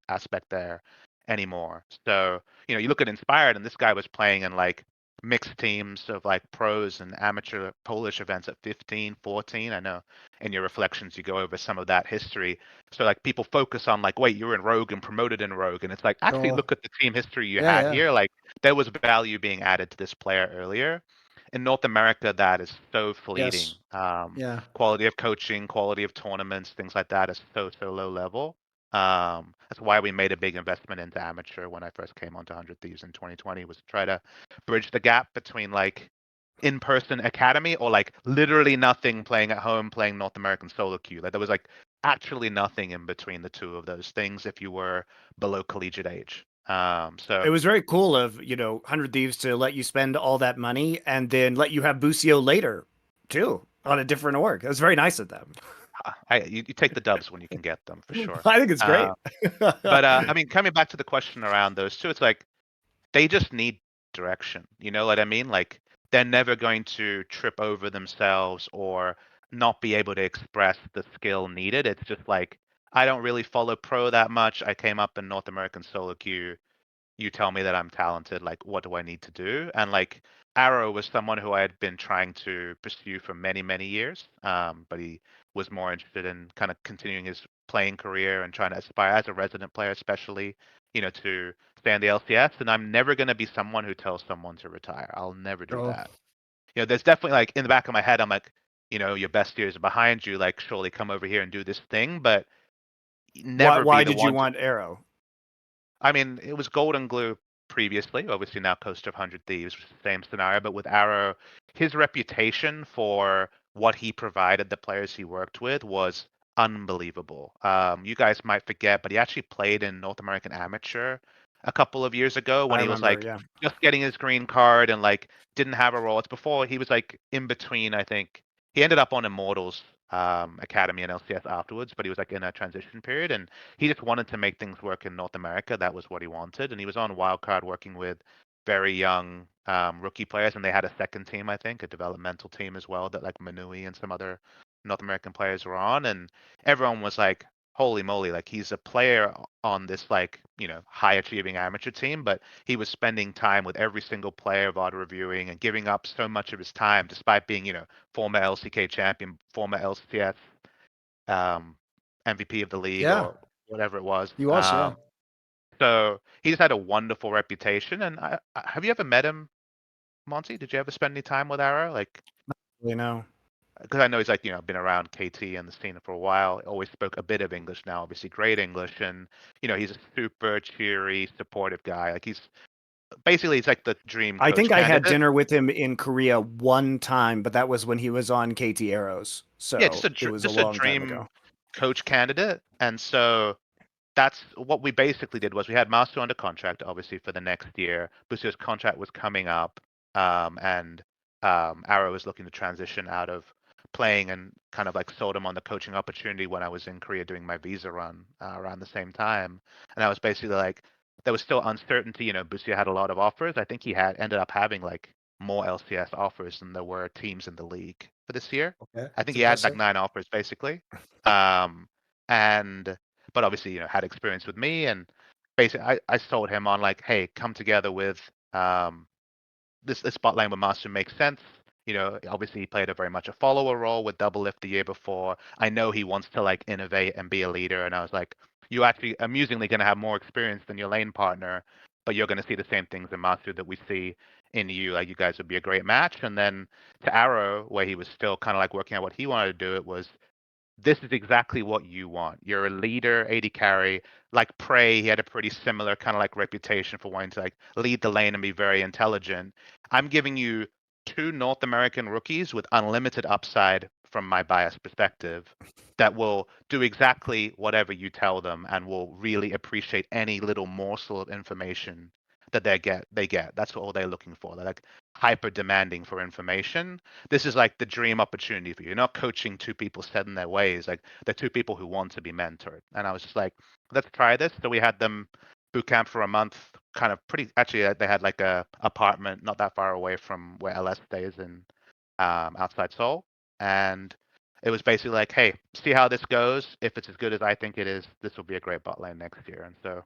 aspect there anymore. So, you look at Inspired, and this guy was playing in like mixed teams of like pros and amateur Polish events at 15, 14. I know in your reflections you go over some of that history. So like people focus on like, wait, you're in Rogue and promoted in Rogue, and it's like actually Sure. look at the team history you Yeah, had yeah. here. Like there was value being added to this player earlier. In North America, that is so fleeting. Yes. Yeah. Quality of coaching, quality of tournaments, things like that is so low level. That's why we made a big investment into amateur when I first came onto 100 Thieves in 2020, was to try to bridge the gap between like in-person academy or like literally nothing playing at home, playing North American solo queue. Like there was like actually nothing in between the two of those things if you were below collegiate age. So It was very cool of 100 Thieves to let you spend all that money and then let you have Busio later too on a different org. It was very nice of them. you take the dubs when you can get them for sure. I think it's great. But I mean, coming back to the question around those two, it's like they just need direction. You know what I mean? Like they're never going to trip over themselves or not be able to express the skill needed. It's just like I don't really follow pro that much. I came up in North American solo queue. You tell me that I'm talented. Like what do I need to do? And like Arrow was someone who I had been trying to pursue for many, many years. But he was more interested in kind of continuing his playing career and trying to aspire as a resident player, especially, to stay in the LCS. And I'm never going to be someone who tells someone to retire. I'll never do Sure. that. There's definitely like in the back of my head, I'm like, your best years are behind you. Like, surely come over here and do this thing, but why never be why the did you one to. want Arrow? I mean, it was Golden Glue previously, obviously now Coast of 100 Thieves, same scenario, but with Arrow, his reputation for what he provided the players he worked with was unbelievable. You guys might forget, but he actually played in North American Amateur a couple of years ago when I he was remember, like yeah. just getting his green card and like didn't have a role. It's before he was like in between, I think. He ended up on Immortals Academy and LCS afterwards, but he was like in a transition period and he just wanted to make things work in North America. That was what he wanted, and he was on Wildcard working with very young rookie players, and they had a second team, I think, a developmental team as well that like Manui and some other North American players were on, and everyone was like, "Holy moly! Like he's a player on this like high achieving amateur team, but he was spending time with every single player VOD reviewing and giving up so much of his time, despite being former LCK champion, former LCS um, MVP of the league Yeah. or whatever it was. He was, yeah. So he just had a wonderful reputation. And have you ever met him, Monty? Did you ever spend any time with Arrow? Like, You know. because I know he's like been around KT and the scene for a while. Always spoke a bit of English now, obviously great English, and he's a super cheery, supportive guy. Like he's like the dream I coach think I had candidate. dinner with him in Korea one time, but that was when he was on KT Arrows. Yeah, So it was a just a long time dream ago. coach candidate, and so that's what we basically did was we had Masu under contract, obviously, for the next year. Busio's contract was coming up, and Arrow was looking to transition out of playing and kind of like sold him on the coaching opportunity when I was in Korea doing my visa run around the same time. And I was basically like, there was still uncertainty. Busio had a lot of offers. I think he had ended up having like more LCS offers than there were teams in the league. for this year. Okay, I think that's he had like impressive. 9 offers basically. And but obviously, had experience with me, and basically I sold him on like, hey, come together with this bot lane with Master makes sense. Obviously he played a very much a follower role with Double Lift the year before. I know he wants to like innovate and be a leader, and I was like, you actually amusingly going to have more experience than your lane partner, but you're going to see the same things in Master that we see in you. Like, you guys would be a great match. And then to Arrow, where he was still kind of like working out what he wanted to do, it was, this is exactly what you want. You're a leader, AD carry. Like Prey, he had a pretty similar kind of like reputation for wanting to like lead the lane and be very intelligent. I'm giving you 2 North American rookies with unlimited upside from my biased perspective that will do exactly whatever you tell them and will really appreciate any little morsel of information that they get. That's all they're looking for. They're like hyper demanding for information. This is like the dream opportunity for you. You're not coaching 2 people set in their ways. Like, they're 2 people who want to be mentored. And I was just like, let's try this. So we had them boot camp for a month, kind of pretty. Actually, they had like a apartment not that far away from where LS stays in outside Seoul, and it was basically like, hey, see how this goes. If it's as good as I think it is, this will be a great bot lane next year. And so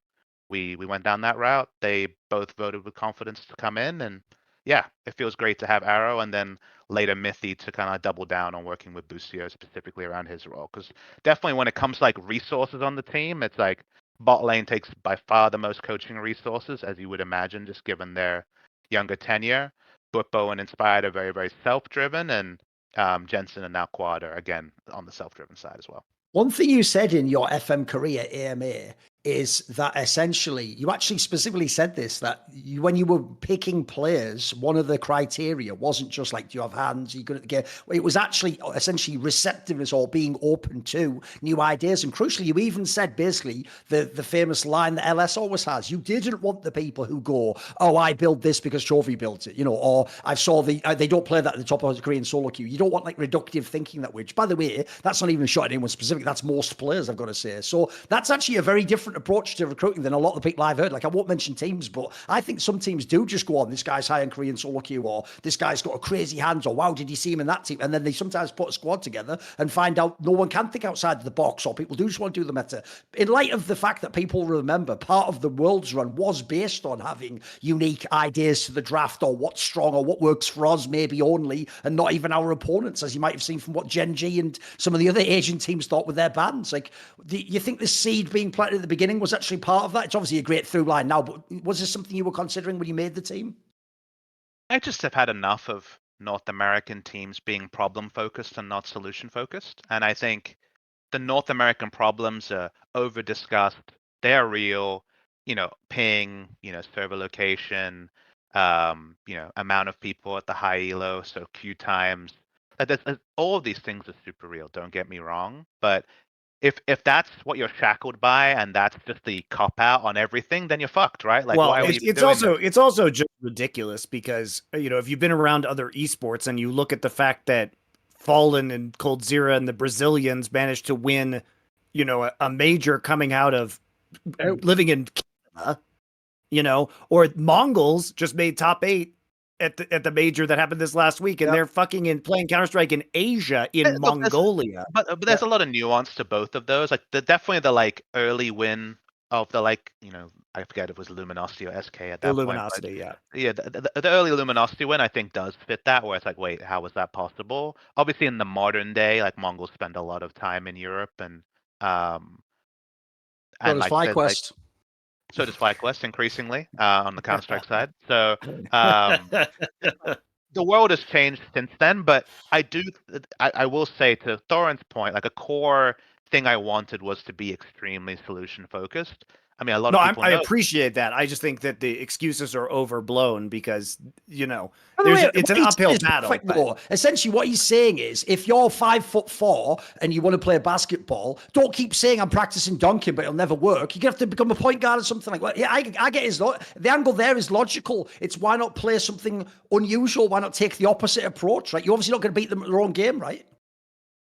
we went down that route. They both voted with confidence to come in, and yeah, it feels great to have Arrow, and then later Mithy to kind of double down on working with Busio specifically around his role. Because definitely when it comes to like resources on the team, it's like bot lane takes by far the most coaching resources, as you would imagine, just given their younger tenure. Butbo and Inspired are very, very self-driven, and Jensen and now Quad are again on the self-driven side as well. One thing you said in your FM career, AMA, is that essentially you actually specifically said this, that when you were picking players, one of the criteria wasn't just like, do you have hands, are you good at the game? It was actually essentially receptiveness or being open to new ideas. And crucially, you even said basically the famous line that LS always has: you didn't want the people who go, oh, I built this because Trophy built it, or I saw they don't play that at the top of the Korean solo queue. You don't want like reductive thinking that way, which, by the way, that's not even a shot at anyone specific. That's most players, I've got to say. So that's actually a very different approach to recruiting than a lot of the people I've heard. Like, I won't mention teams, but I think some teams do just go on, this guy's high in Korean solo queue, or this guy's got a crazy hands, or wow, did you see him in that team? And then they sometimes put a squad together and find out no one can think outside of the box, or people do just want to do the meta. In light of the fact that people remember part of the World's run was based on having unique ideas to the draft, or what's strong, or what works for us maybe only, and not even our opponents, as you might have seen from what Gen G and some of the other Asian teams thought with their bans. Like, do you think the seed being planted at the beginning was actually part of that? It's obviously a great through line now, but was this something you were considering when you made the team? I just have had enough of North American teams being problem focused and not solution focused. And I think the North American problems are over discussed. They're real, ping, server location, amount of people at the high elo, so queue times. All of these things are super real. Don't get me wrong, but if that's what you're shackled by and that's just the cop out on everything, then you're fucked, right? Like, Well, why are we it's doing also this? it's also just ridiculous because if you've been around other esports and you look at the fact that Fallen and Coldzera and the Brazilians managed to win, a major coming out of living in Canada, or Mongols just made top 8 at the major that happened this last week, and Yep. they're fucking in playing Counter-Strike in Asia, in Look, Mongolia. but there's a lot of nuance to both of those. Like, definitely the like early win of the like, I forget if it was Luminosity or SK at that point, but Luminosity, yeah. yeah, the early Luminosity win I think does fit that, where it's like, wait, how was that possible? Obviously, in the modern day, like, Mongols spend a lot of time in Europe, um So and does like there's like, FlyQuest. so does FlyQuest increasingly on the Counter Strike side. So um the world has changed since then, but I will say, to Thorin's point, like, a core thing I wanted was to be extremely solution focused. I mean, a lot No, of people I know. appreciate that. I just think that the excuses are overblown because, By the way, it's what an he's uphill saying is battle. perfect, though. Essentially, what he's saying is, if you're 5'4" and you want to play basketball, don't keep saying I'm practicing dunking, but it'll never work. You're gonna have to become a point guard or something like that. Yeah, I get the angle there is logical. It's, why not play something unusual? Why not take the opposite approach? Right? You're obviously not going to beat them at their own game, right?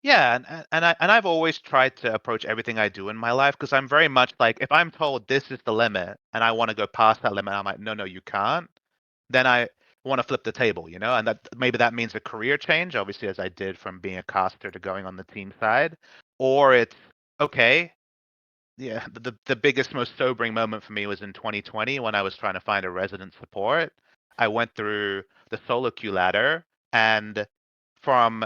Yeah, and I've always tried to approach everything I do in my life, because I'm very much like, if I'm told this is the limit and I want to go past that limit, I'm like, no, you can't. Then want to flip the table, and that maybe that means a career change, obviously, as I did from being a caster to going on the team side, or it's okay. Yeah, the biggest, most sobering moment for me was in 2020 when I was trying to find a resident support. I went through the solo queue ladder, and from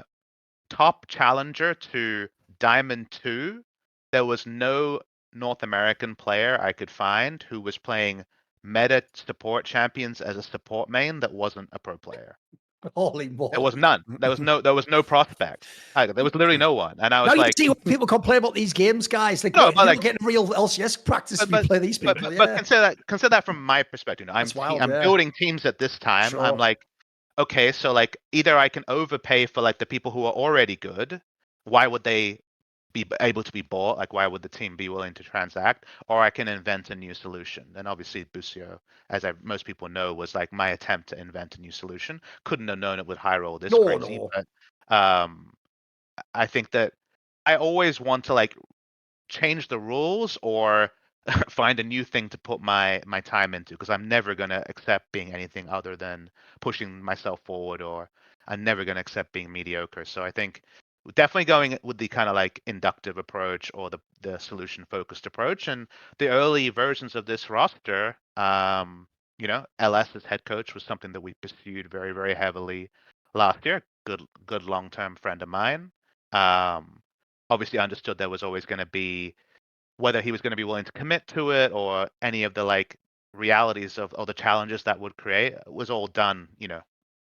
top challenger to Diamond 2, there was no North American player I could find who was playing meta support champions as a support main that wasn't a pro player. Holy There was moly. none. There was no prospect. There was literally no one. And I Now was you like, see what people complain about these games, guys. Like, no, what, but you're like, not getting real LCS practice if you but play these but people. but Yeah, consider that from my perspective. that's wild. I'm Yeah, building teams at this time. I'm sure. like, okay, so like either I can overpay for like the people who are already good. Why would they be able to be bought? Like, why would the team be willing to transact? Or I can invent a new solution. And obviously, Busio, as most people know, was like my attempt to invent a new solution. Couldn't have known it would high roll this No, crazy, no. but I think that I always want to like change the rules or find a new thing to put my time into, because I'm never going to accept being anything other than pushing myself forward, or I'm never going to accept being mediocre. So I think definitely going with the kind of like inductive approach or the solution focused approach. And the early versions of this roster, LS as head coach was something that we pursued very, very heavily last year. Good long-term friend of mine. Um, Obviously understood there was always going to be, whether he was going to be willing to commit to it or any of the like realities of the challenges that would create was all done.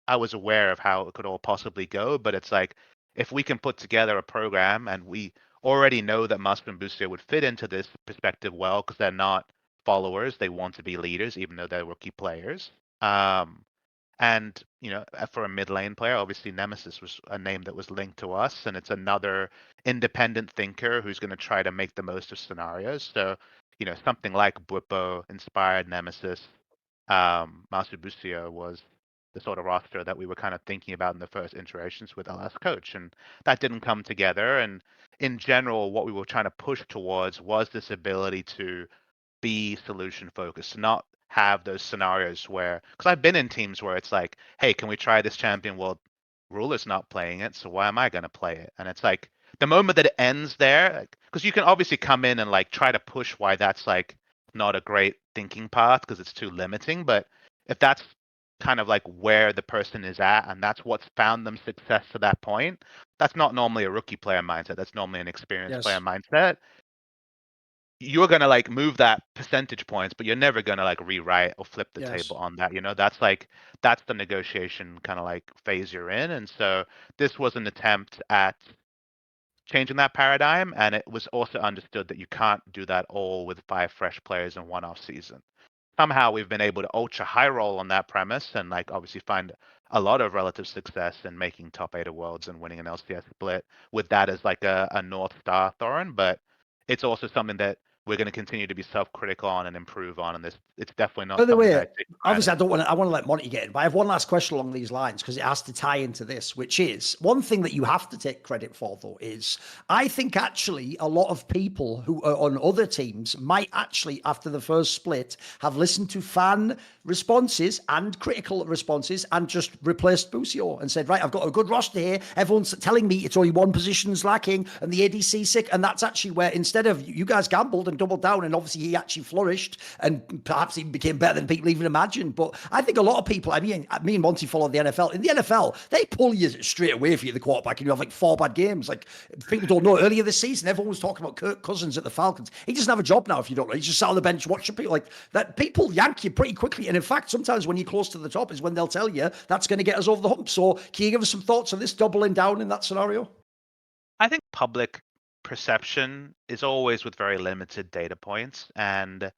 I was aware of how it could all possibly go, but it's like, if we can put together a program, and we already know that Musk and Busio would fit into this perspective well, because they're not followers, they want to be leaders, even though they're rookie players. And for a mid lane player, obviously Nemesis was a name that was linked to us, and it's another independent thinker who's going to try to make the most of scenarios. So, something like Bwipo inspired Nemesis, Master Busio was the sort of roster that we were kind of thinking about in the first iterations with LS Coach, and that didn't come together. And in general, what we were trying to push towards was this ability to be solution focused, not have those scenarios where, because I've been in teams where it's like, hey, can we try this champion? Well, Ruler's not playing it, so why am I going to play it? And it's like, the moment that it ends there, because you can obviously come in and like try to push why that's like not a great thinking path because it's too limiting. But if that's kind of like where the person is at and that's what's found them success to that point, that's not normally a rookie player mindset. That's normally an experienced player Yes, mindset. You're gonna like move that percentage points, but you're never gonna like rewrite or flip the yes. table on that. That's the negotiation kind of like phase you're in. And so this was an attempt at changing that paradigm, and it was also understood that you can't do that all with 5 fresh players in one off season. Somehow we've been able to ultra high roll on that premise, and like obviously find a lot of relative success in making top 8 of worlds and winning an LCS split with that as like a North Star, Thorin. But it's also something that we're going to continue to be self-critical on and improve on, and this it's definitely By not the something that way, I take for obviously, granted. I want to let Monty get in, but I have one last question along these lines because it has to tie into this, which is one thing that you have to take credit for, though, is I think actually a lot of people who are on other teams might actually, after the first split, have listened to fan responses and critical responses and just replaced Busio and said, right, I've got a good roster here. Everyone's telling me it's only one position's lacking and the ADC sick. And that's actually where, instead of you guys gambled and doubled down, and obviously he actually flourished and perhaps even became better than people even imagined. But I think a lot of people, me and Monty follow the NFL. In the NFL, they pull you straight away if you're the quarterback and you have like 4 bad games. Like, people don't know, earlier this season, everyone was talking about Kirk Cousins at the Falcons. He doesn't have a job now, if you don't know. He's just sat on the bench watching people like that. People yank you pretty quickly. And in fact, sometimes when you're close to the top is when they'll tell you that's going to get us over the hump. So can you give us some thoughts on this doubling down in that scenario? I think public perception is always with very limited data points, and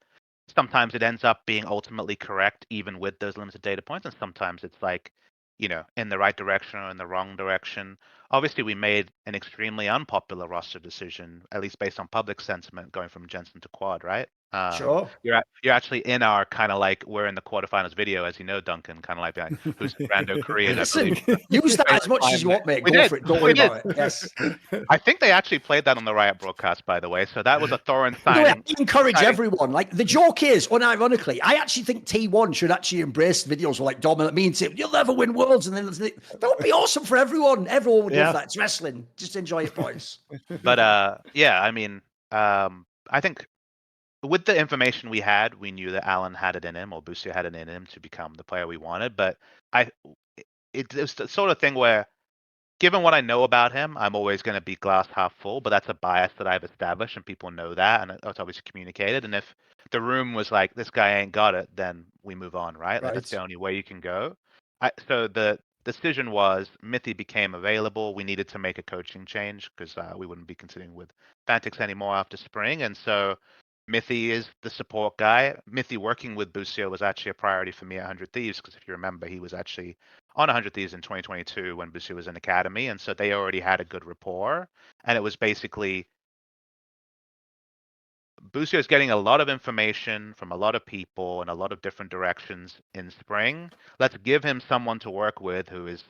sometimes it ends up being ultimately correct even with those limited data points, and sometimes it's like, in the right direction or in the wrong direction. Obviously, we made an extremely unpopular roster decision, at least based on public sentiment, going from Jensen to Quad, right? Sure. You're actually in our kind of like we're in the quarterfinals video, as you know, Duncan, kind of like who's Rando Korean, I Listen, believe. use that as much as you want, mate. Go for it. Don't worry about it. Yes. I think they actually played that on the Riot broadcast, by the way. So that was a Thorin By the way, signing. I encourage everyone. Like, the joke is, unironically, I actually think T1 should actually embrace videos with like dominant. Me and Tim, you'll never win worlds, and then that would be awesome for everyone. Everyone would love that. It's wrestling. Just enjoy it, boys. But yeah, I mean, I think with the information we had, we knew that Alan had it in him, or Busio had it in him to become the player we wanted. But it was the sort of thing where, given what I know about him, I'm always going to be glass half full. But that's a bias that I've established, and people know that, and it's obviously communicated. And if the room was like, "This guy ain't got it," then we move on, right? Like that's the only way you can go. So the decision was Smithy became available. We needed to make a coaching change because we wouldn't be continuing with Fantix anymore after spring, and so Smithy is the support guy. Smithy working with Busio was actually a priority for me at 100 Thieves because if you remember, he was actually on 100 Thieves in 2022 when Busio was in academy, and so they already had a good rapport. And it was basically Busio is getting a lot of information from a lot of people in a lot of different directions in spring. Let's give him someone to work with who is,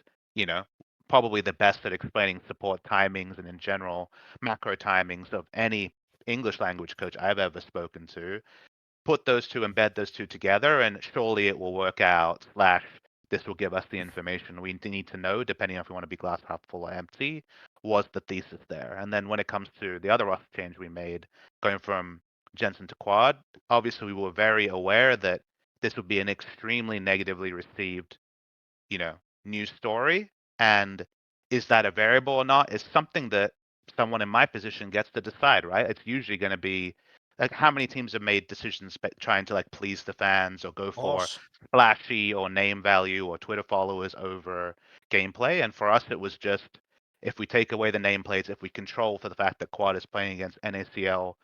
probably the best at explaining support timings and in general macro timings of any English language coach I've ever spoken to. Put those two, embed those two together, and surely it will work out. Slash, this will give us the information we need to know, depending on if we want to be glass half full or empty. Was the thesis there? And then when it comes to the other roster change we made, going from Jensen to Quad, obviously we were very aware that this would be an extremely negatively received, news story. And is that a variable or not? Is something that someone in my position gets to decide, right? It's usually going to be like how many teams have made decisions trying to like please the fans or go for splashy or name value or Twitter followers over gameplay. And for us, it was just if we take away the nameplates, if we control for the fact that Quad is playing against NACL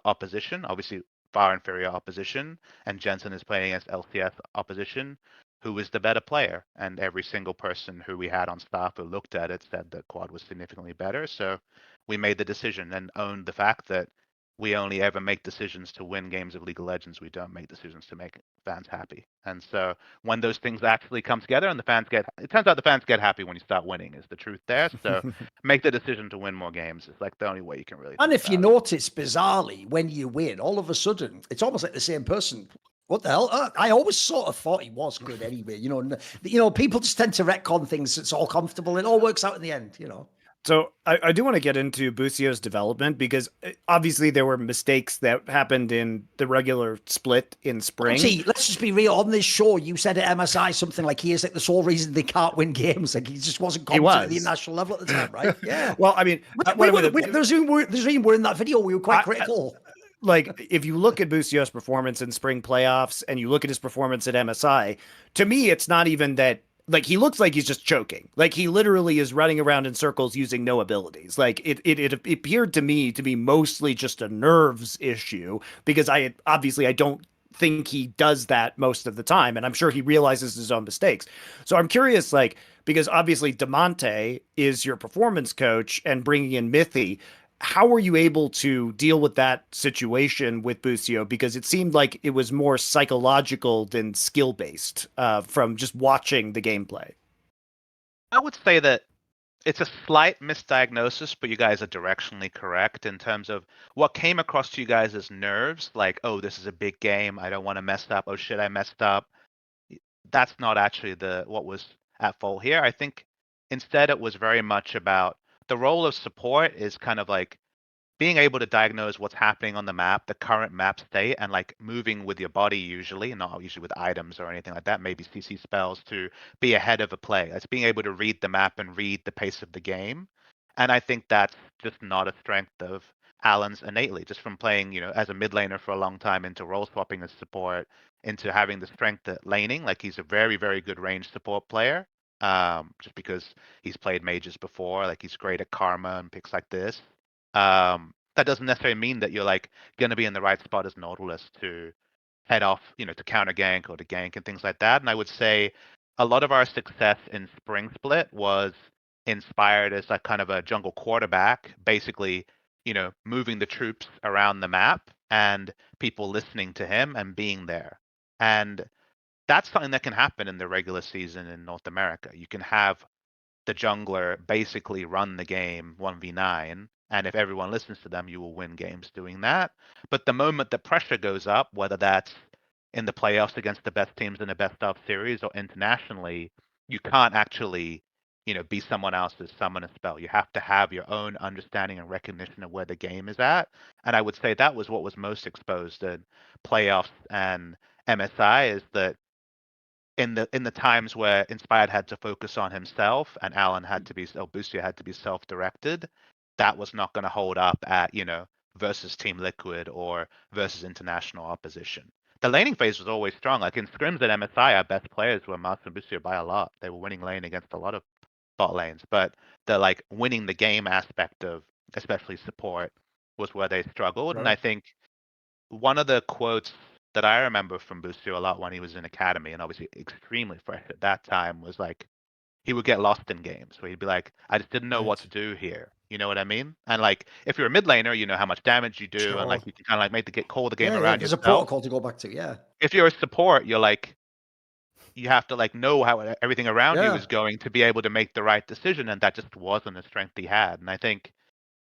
opposition, obviously far inferior opposition, and Jensen is playing against LCS opposition, who was the better player? And every single person who we had on staff who looked at it said that Quad was significantly better. So we made the decision and owned the fact that we only ever make decisions to win games of League of Legends. We don't make decisions to make fans happy. And so when those things actually come together and it turns out the fans get happy when you start winning is the truth there. So make the decision to win more games. It's like the only way you can really. And if you notice, bizarrely, when you win, all of a sudden, it's almost like the same person. What the hell? I always sort of thought he was good anyway. People just tend to retcon things. It's all comfortable. It all works out in the end, So I do want to get into Busio's development because obviously there were mistakes that happened in the regular split in spring. Let's just be real. On this show, you said at MSI something like he is like the sole reason they can't win games. Like he just wasn't competent at the international level at the time, right? Yeah. Well, I mean, there's reason we're in that video. We were quite critical. Like if you look at Busio's performance in spring playoffs and you look at his performance at MSI, to me, it's not even that. Like he looks like he's just choking. Like he literally is running around in circles using no abilities. Like it appeared to me to be mostly just a nerves issue because I don't think he does that most of the time, and I'm sure he realizes his own mistakes. So I'm curious, like because obviously DeMonte is your performance coach and bringing in Smithy. How were you able to deal with that situation with Busio? Because it seemed like it was more psychological than skill based from just watching the gameplay. I would say that it's a slight misdiagnosis, but you guys are directionally correct in terms of what came across to you guys as nerves, like, oh, this is a big game. I don't want to mess up. Oh, shit, I messed up. That's not actually what was at fault here. I think instead it was very much about the role of support is kind of like being able to diagnose what's happening on the map, the current map state, and like moving with your body usually, not usually with items or anything like that, maybe CC spells to be ahead of a play. It's being able to read the map and read the pace of the game. And I think that's just not a strength of Alan's innately, just from playing, as a mid laner for a long time into role swapping as support, into having the strength at laning. Like he's a very, very good range support player. Just because he's played mages before, like he's great at karma and picks like this. That doesn't necessarily mean that you're like going to be in the right spot as Nautilus to head off, to counter gank or to gank and things like that. And I would say a lot of our success in Spring Split was inspired as like kind of a jungle quarterback, basically, moving the troops around the map and people listening to him and being there. And that's something that can happen in the regular season in North America. You can have the jungler basically run the game 1v9, and if everyone listens to them, you will win games doing that. But the moment the pressure goes up, whether that's in the playoffs against the best teams in the best of series or internationally, you can't actually, be someone else's summon a spell. You have to have your own understanding and recognition of where the game is at. And I would say that was what was most exposed in playoffs and MSI, is that in the times where Inspired had to focus on himself and Busio had to be self-directed, that was not going to hold up at, versus Team Liquid or versus international opposition. The laning phase was always strong. Like in scrims at MSI, our best players were Mykles and Busio by a lot. They were winning lane against a lot of bot lanes, but the like winning the game aspect of especially support was where they struggled. And I think one of the quotes that I remember from Busio a lot when he was in academy, and obviously extremely fresh at that time, was like he would get lost in games where he'd be like, I just didn't know what to do here. You know what I mean? And like if you're a mid laner, you know how much damage you do, and Sure. like you can kind of like call the game Yeah, around there's a yourself. protocol to go back to, yeah. If you're a support, you're like you have to like know how everything around you Yeah. is going to be able to make the right decision, and that just wasn't a strength he had. And I think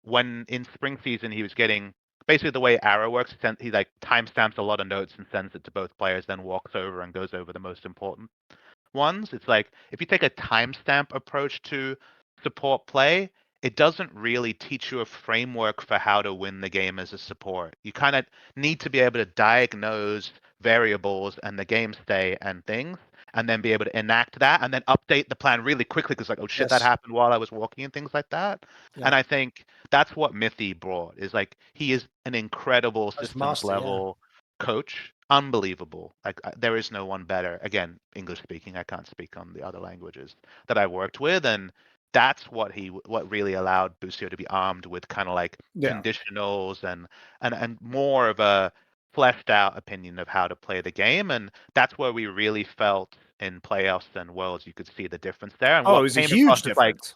when in spring season he was getting basically the way Arrow works, he like timestamps a lot of notes and sends it to both players, then walks over and goes over the most important ones. It's like if you take a timestamp approach to support play, it doesn't really teach you a framework for how to win the game as a support. You kind of need to be able to diagnose variables and the game state and things, and then be able to enact that and then update the plan really quickly because like, oh shit, that Yes. happened while I was walking and things like that. Yeah. And I think that's what Mithy brought, is like he is an incredible That's systems master, yeah. level coach. Unbelievable. Like there is no one better. Again, English speaking, I can't speak on the other languages that I worked with, and that's what really allowed Busio to be armed with kind of like conditionals and more of a fleshed out opinion of how to play the game. And that's where we really felt in playoffs and worlds you could see the difference there. And Oh, it what was a came across huge is like difference.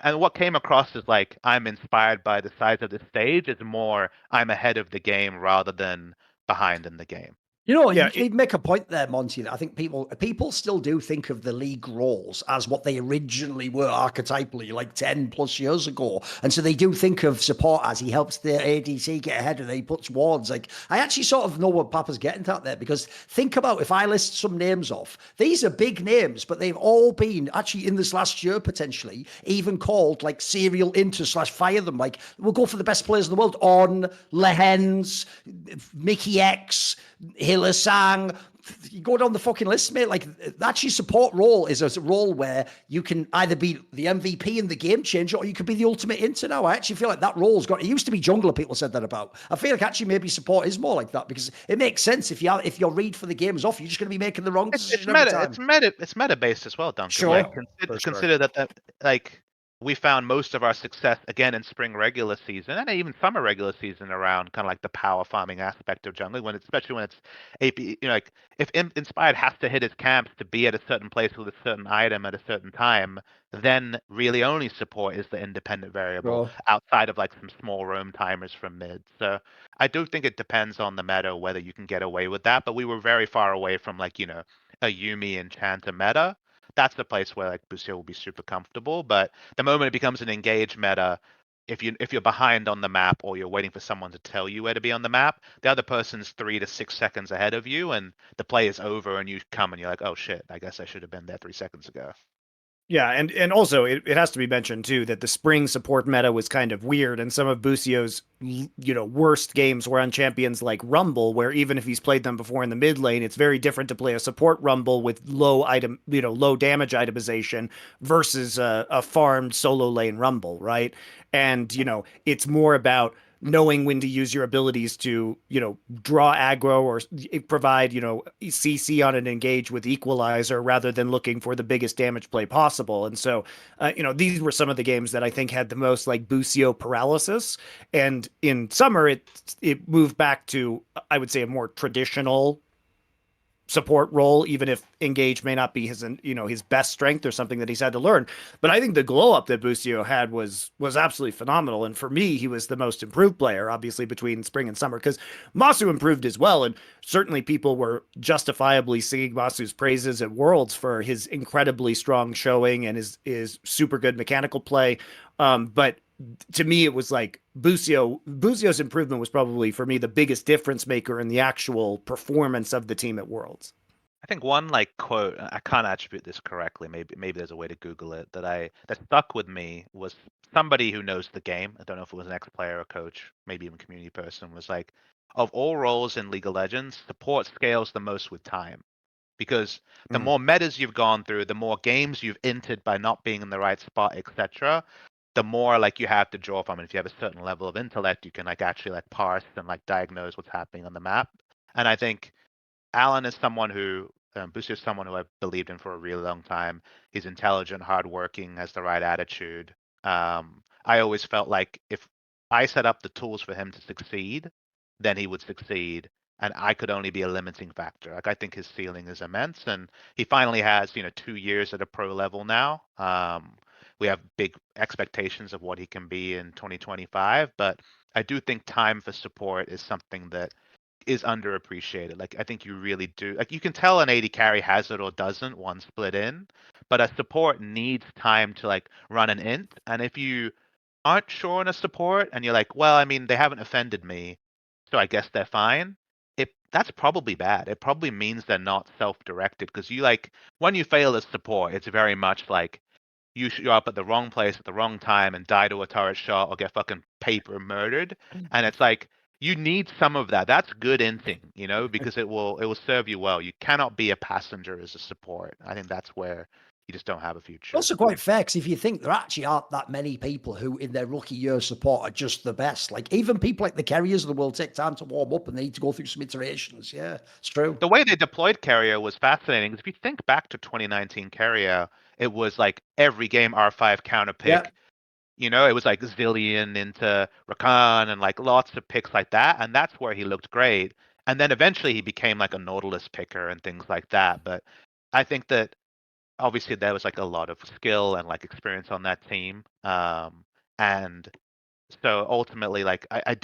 and what came across is like I'm inspired by the size of the stage is more I'm ahead of the game rather than behind in the game. You know, Yeah, you make a point there, Monty, that I think people still do think of the league roles as what they originally were archetypally, like 10 plus years ago. And so they do think of support as he helps the ADC get ahead and he puts wards. Like, I actually sort of know what Papa's getting at there, because think about if I list some names off, these are big names, but they've all been actually in this last year potentially even called like serial inter / fire them. Like, we'll go for the best players in the world on Lehens, Mickey X, Sang. You go down the fucking list, mate. Like, actually, support role is a role where you can either be the MVP and the game changer, or you could be the ultimate inter now. I actually feel like that role's got. It used to be jungler. People said that about. I feel like actually maybe support is more like that, because it makes sense. If your read for the game is off, you're just going to be making the wrong It's decision every meta. time. It's meta based as well, Duncan. Sure. Like for sure. consider that like we found most of our success again in spring regular season and even summer regular season around kind of like the power farming aspect of jungling, when especially when it's AP. Like if Inspired has to hit his camps to be at a certain place with a certain item at a certain time, then really only support is the independent variable Sure. outside of like some small roam timers from mid. So I do think it depends on the meta whether you can get away with that. But we were very far away from like a Yumi enchanter meta. That's the place where like Busio will be super comfortable. But the moment it becomes an engaged meta, if you're behind on the map or you're waiting for someone to tell you where to be on the map, the other person's 3 to 6 seconds ahead of you, and the play is over, and you come and you're like, oh shit, I guess I should have been there 3 seconds ago. Yeah, and also it has to be mentioned too that the spring support meta was kind of weird, and some of Busio's worst games were on champions like Rumble, where even if he's played them before in the mid lane, it's very different to play a support Rumble with low damage itemization versus a farmed solo lane Rumble, right? And it's more about knowing when to use your abilities to, draw aggro or provide, CC on an engage with equalizer rather than looking for the biggest damage play possible. And so, these were some of the games that I think had the most like Busio paralysis. And in summer, it moved back to, I would say, a more traditional support role, even if engage may not be his, his best strength or something that he's had to learn. But I think the glow up that Busio had was absolutely phenomenal. And for me, he was the most improved player, obviously, between spring and summer, because Masu improved as well. And certainly people were justifiably singing Masu's praises at Worlds for his incredibly strong showing and his super good mechanical play. But to me, it was like Busio's improvement was probably, for me, the biggest difference maker in the actual performance of the team at Worlds. I think one like quote, I can't attribute this correctly. Maybe there's a way to Google it that stuck with me was somebody who knows the game. I don't know if it was an ex-player or coach, maybe even community person, was like, of all roles in League of Legends, support scales the most with time. Because the more metas you've gone through, the more games you've entered by not being in the right spot, etc., the more like you have to draw from. And if you have a certain level of intellect, you can like actually like parse and like diagnose what's happening on the map. And I think Alan is someone who Busio is someone who I've believed in for a really long time. He's intelligent, hardworking, has the right attitude. I always felt like if I set up the tools for him to succeed, then he would succeed, and I could only be a limiting factor. Like I think his ceiling is immense, and he finally has 2 years at a pro level now. We have big expectations of what he can be in 2025, but I do think time for support is something that is underappreciated. Like I think you really do. Like you can tell an 80 carry has it or doesn't one split in, but a support needs time to like run an int. And if you aren't sure on a support and you're like, well, I mean, they haven't offended me, so I guess they're fine. That's probably bad. It probably means they're not self-directed because you like when you fail as support, it's very much like you show up at the wrong place at the wrong time and die to a turret shot or get fucking paper murdered. And it's like you need some of that. That's good inting, because it will serve you well. You cannot be a passenger as a support. I think that's where you just don't have a future. Also quite fair, because if you think there actually aren't that many people who in their rookie year support are just the best. Like even people like the carriers of the world take time to warm up and they need to go through some iterations. Yeah, it's true. The way they deployed Carrier was fascinating. 'Cause if you think back to 2019 Carrier, it was like every game R5 counter pick. Yeah. It was like Zillion into Rakan and like lots of picks like that. And that's where he looked great. And then eventually he became like a Nautilus picker and things like that. But I think that obviously there was like a lot of skill and like experience on that team. And so ultimately, like I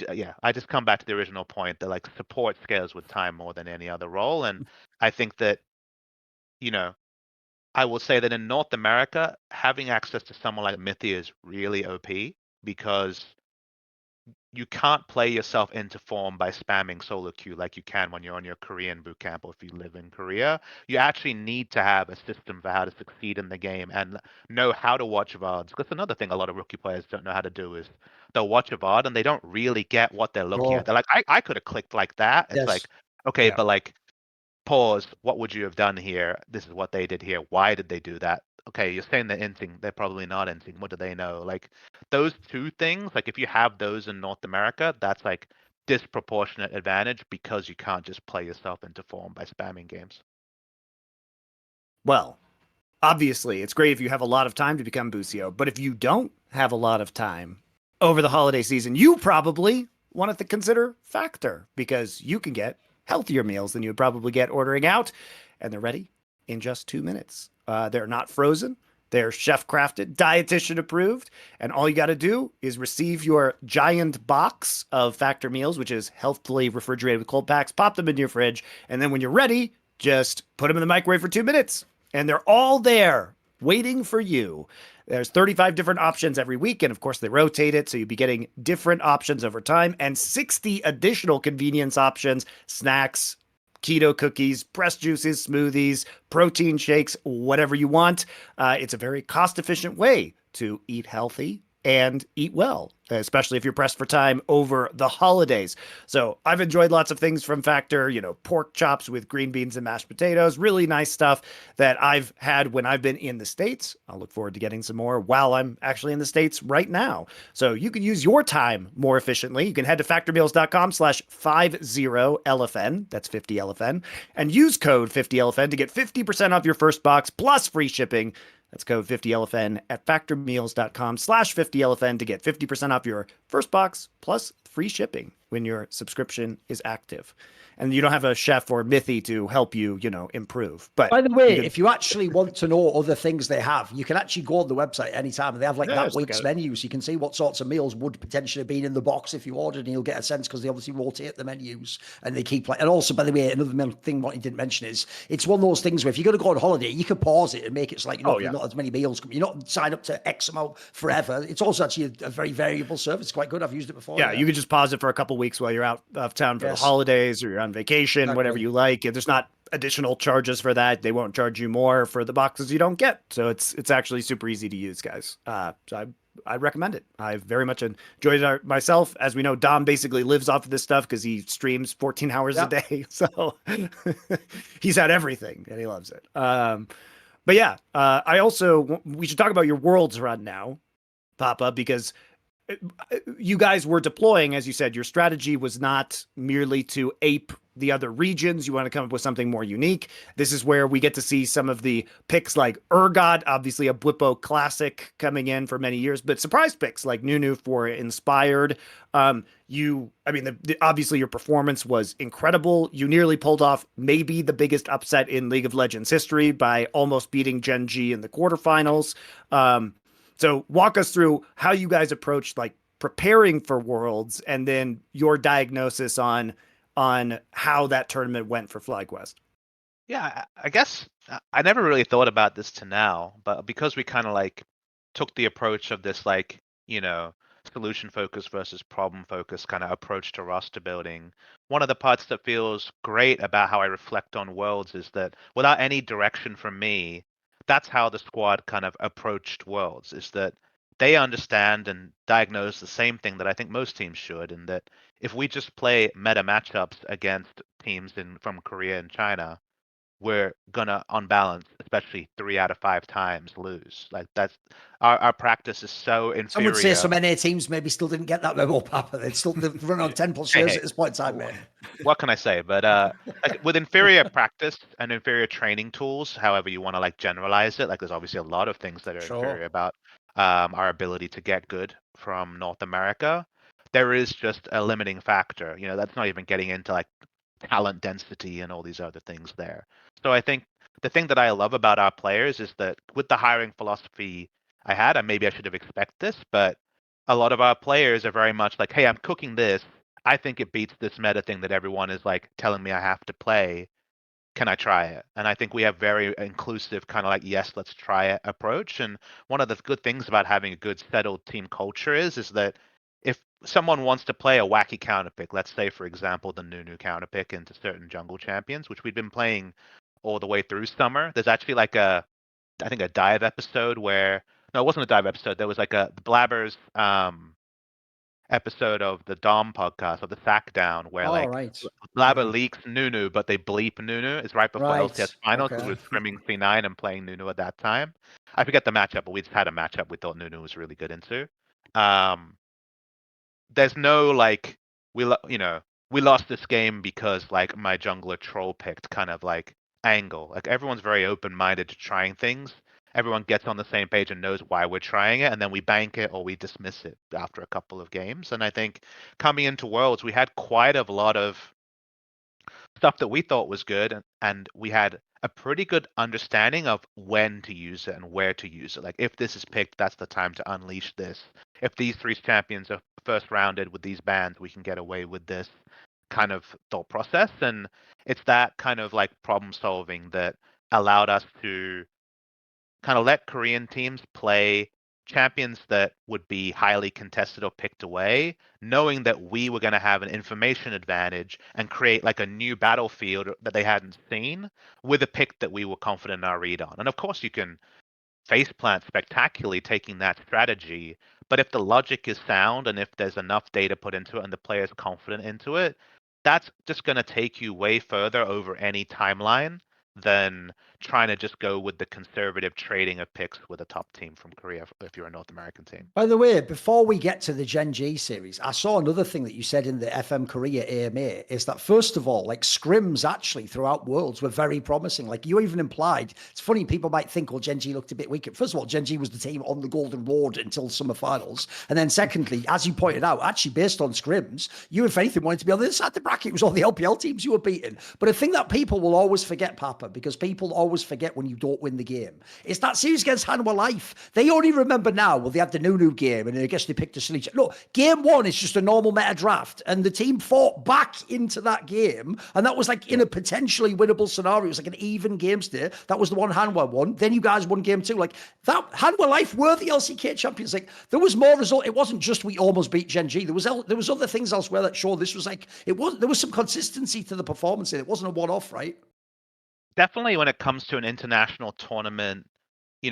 just come back to the original point that like support scales with time more than any other role. And I think that, you know, I will say that in North America, having access to someone like Smithy is really OP because you can't play yourself into form by spamming solo queue like you can when you're on your Korean boot camp or if you live in Korea. You actually need to have a system for how to succeed in the game and know how to watch VODs. That's another thing a lot of rookie players don't know how to do is they'll watch a VOD and they don't really get what they're looking at. Oh, They're like, I could have clicked like that. It's yes. like, okay, Yeah. but like pause, what would you have done here? This is what they did here. Why did they do that? Okay, you're saying they're inting. They're probably not inting. What do they know? Like those two things, like if you have those in North America, that's like disproportionate advantage because you can't just play yourself into form by spamming games. Well, obviously, it's great if you have a lot of time to become Busio, but if you don't have a lot of time over the holiday season, you probably want to consider Factor because you can get healthier meals than you would probably get ordering out, and they're ready in just 2 minutes. They're not frozen. They're chef crafted, dietitian approved, and all you got to do is receive your giant box of Factor meals, which is healthfully refrigerated with cold packs, pop them in your fridge, and then when you're ready, just put them in the microwave for 2 minutes. And they're all there waiting for you. There's 35 different options every week, and of course they rotate it, so you'll be getting different options over time, and 60 additional convenience options, snacks, keto cookies, pressed juices, smoothies, protein shakes, whatever you want. It's a very cost-efficient way to eat healthy and eat well, especially if you're pressed for time over the holidays. So I've enjoyed lots of things from Factor, pork chops with green beans and mashed potatoes, really nice stuff that I've had when I've been in the States. I'll look forward to getting some more while I'm actually in the States right now. So you can use your time more efficiently. You can head to factormeals.com/50LFN, that's 50LFN, and use code 50LFN to get 50% off your first box plus free shipping. That's code 50LFN at factormeals.com/50LFN to get 50% off your first box plus free shipping. when your subscription is active. And you don't have a chef or Mithy to help you, improve. But by the way, if you actually want to know other things they have, you can actually go on the website anytime. They have like that week's menu, so you can see what sorts of meals would potentially have been in the box if you ordered, and you'll get a sense because they obviously rotate the menus and they keep like. And also, by the way, another thing what you didn't mention is it's one of those things where if you're going to go on holiday, you can pause it and make it so like you're not as many meals. You're not signed up to X amount forever. It's also actually a very variable service. It's quite good. I've used it before. Yeah, you could just pause it for a couple of weeks while you're out of town for the holidays or you're on vacation, whatever you like. There's not additional charges for that. They won't charge you more for the boxes you don't get. So it's actually super easy to use, guys. So I recommend it. I very much enjoyed it myself. As we know, Dom basically lives off of this stuff because he streams 14 hours a day. So he's had everything and he loves it. But yeah, we should talk about your worlds run now, Papa, because you guys were deploying, as you said, your strategy was not merely to ape the other regions. You want to come up with something more unique. This is where we get to see some of the picks like Urgot, obviously a Blippo classic coming in for many years, but surprise picks like Nunu for Inspired. Obviously your performance was incredible. You nearly pulled off maybe the biggest upset in League of Legends history by almost beating Gen G in the quarterfinals. So walk us through how you guys approached like preparing for Worlds and then your diagnosis on how that tournament went for FlyQuest. Yeah, I guess I never really thought about this to now, but because we kind of like took the approach of this like, solution focus versus problem focus kind of approach to roster building, one of the parts that feels great about how I reflect on Worlds is that without any direction from me, that's how the squad kind of approached Worlds, is that they understand and diagnose the same thing that I think most teams should, and that if we just play meta matchups against teams from Korea and China, we're gonna, on balance, especially 3 out of 5 times, lose. Like that's our practice is so inferior. Some would say some NA teams maybe still didn't get that memo, Papa. They'd still run on 10 plus years at this point in time, mate. What can I say? But like with inferior practice and inferior training tools, however you want to like generalize it, like there's obviously a lot of things that are inferior about our ability to get good from North America. There is just a limiting factor. That's not even getting into like talent density and all these other things there. So I think the thing that I love about our players is that with the hiring philosophy I had, and maybe I should have expected this, but a lot of our players are very much like, hey, I'm cooking this. I think it beats this meta thing that everyone is like telling me I have to play. Can I try it? And I think we have very inclusive kind of like, yes, let's try it approach. And one of the good things about having a good settled team culture is that if someone wants to play a wacky counter pick, let's say, for example, the Nunu counter pick into certain jungle champions, which we've been playing all the way through summer, there's actually like I think a dive episode where, no, it wasn't a dive episode. There was like the Blabbers episode of the Dom podcast of the Sack Down where Blabber leaks Nunu, but they bleep Nunu. It's right before LCS finals because we were scrimming C9 and playing Nunu at that time. I forget the matchup, but we just had a matchup we thought Nunu was really good into. There's no like we lost this game because like my jungler troll picked kind of like angle. Like everyone's very open-minded to trying things. Everyone gets on the same page and knows why we're trying it, and then we bank it or we dismiss it after a couple of games. And I think coming into Worlds, we had quite a lot of stuff that we thought was good, and we had a pretty good understanding of when to use it and where to use it. Like if this is picked, that's the time to unleash this. If these 3 champions are first rounded with these bans, we can get away with this kind of thought process. And it's that kind of like problem solving that allowed us to kind of let Korean teams play champions that would be highly contested or picked away, knowing that we were going to have an information advantage and create like a new battlefield that they hadn't seen with a pick that we were confident in our read on. And of course, you can faceplant spectacularly taking that strategy, but if the logic is sound and if there's enough data put into it and the player's confident into it, that's just going to take you way further over any timeline than trying to just go with the conservative trading of picks with a top team from Korea if you're a North American team. By the way, before we get to the Gen G series, I saw another thing that you said in the FM Korea AMA is that, first of all, like scrims actually throughout Worlds were very promising. Like you even implied, it's funny, people might think, well, Gen G looked a bit weaker. First of all, Gen G was the team on the Golden Ward until summer finals. And then secondly, as you pointed out, actually based on scrims, you, if anything, wanted to be on the other side of the bracket. It was all the LPL teams you were beating. But a thing that people will always forget, Papa, because people always forget when you don't win the game, is that series against Hanwha Life. They only remember now, well, they had the new game, and I guess they picked a silly. No, game one is just a normal meta draft, and the team fought back into that game, and that was like in a potentially winnable scenario. It was like an even game state. That was the one Hanwha won. Then you guys won game two. Like that, Hanwha Life were the LCK champions. Like there was more result. It wasn't just we almost beat Gen G. There was other things elsewhere that showed this was like it was. There was some consistency to the performance. It wasn't a one-off, right? Definitely, when it comes to an international tournament,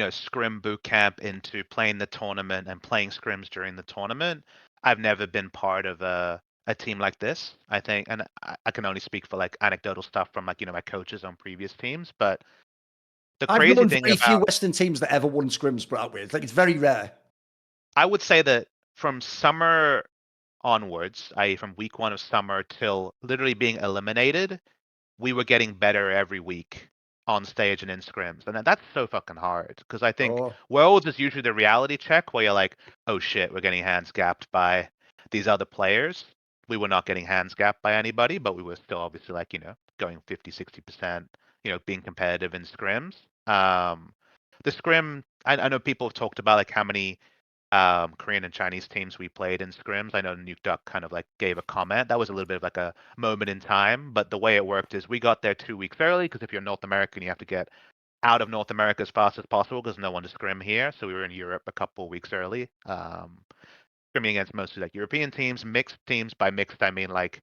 scrim boot camp into playing the tournament and playing scrims during the tournament, I've never been part of a team like this, I think. And I can only speak for like anecdotal stuff from like, my coaches on previous teams. But the crazy I've known thing very few about, Western teams that ever won scrims, but out with like it's very rare. I would say that from summer onwards, i.e. from week 1 of summer till literally being eliminated, we were getting better every week on stage and in scrims. And that's so fucking hard because I think Worlds is usually the reality check where you're like, oh shit, we're getting hands gapped by these other players. We were not getting hands gapped by anybody, but we were still obviously like, going 50, 60%, being competitive in scrims. The scrim, I know people have talked about like how many Korean and Chinese teams we played in scrims. I know Nuke Duck kind of like gave a comment. That was a little bit of like a moment in time, but the way it worked is we got there 2 weeks early because if you're North American, you have to get out of North America as fast as possible because no one to scrim here. So we were in Europe a couple of weeks early, scrimming against mostly like European teams, mixed teams. By mixed, I mean like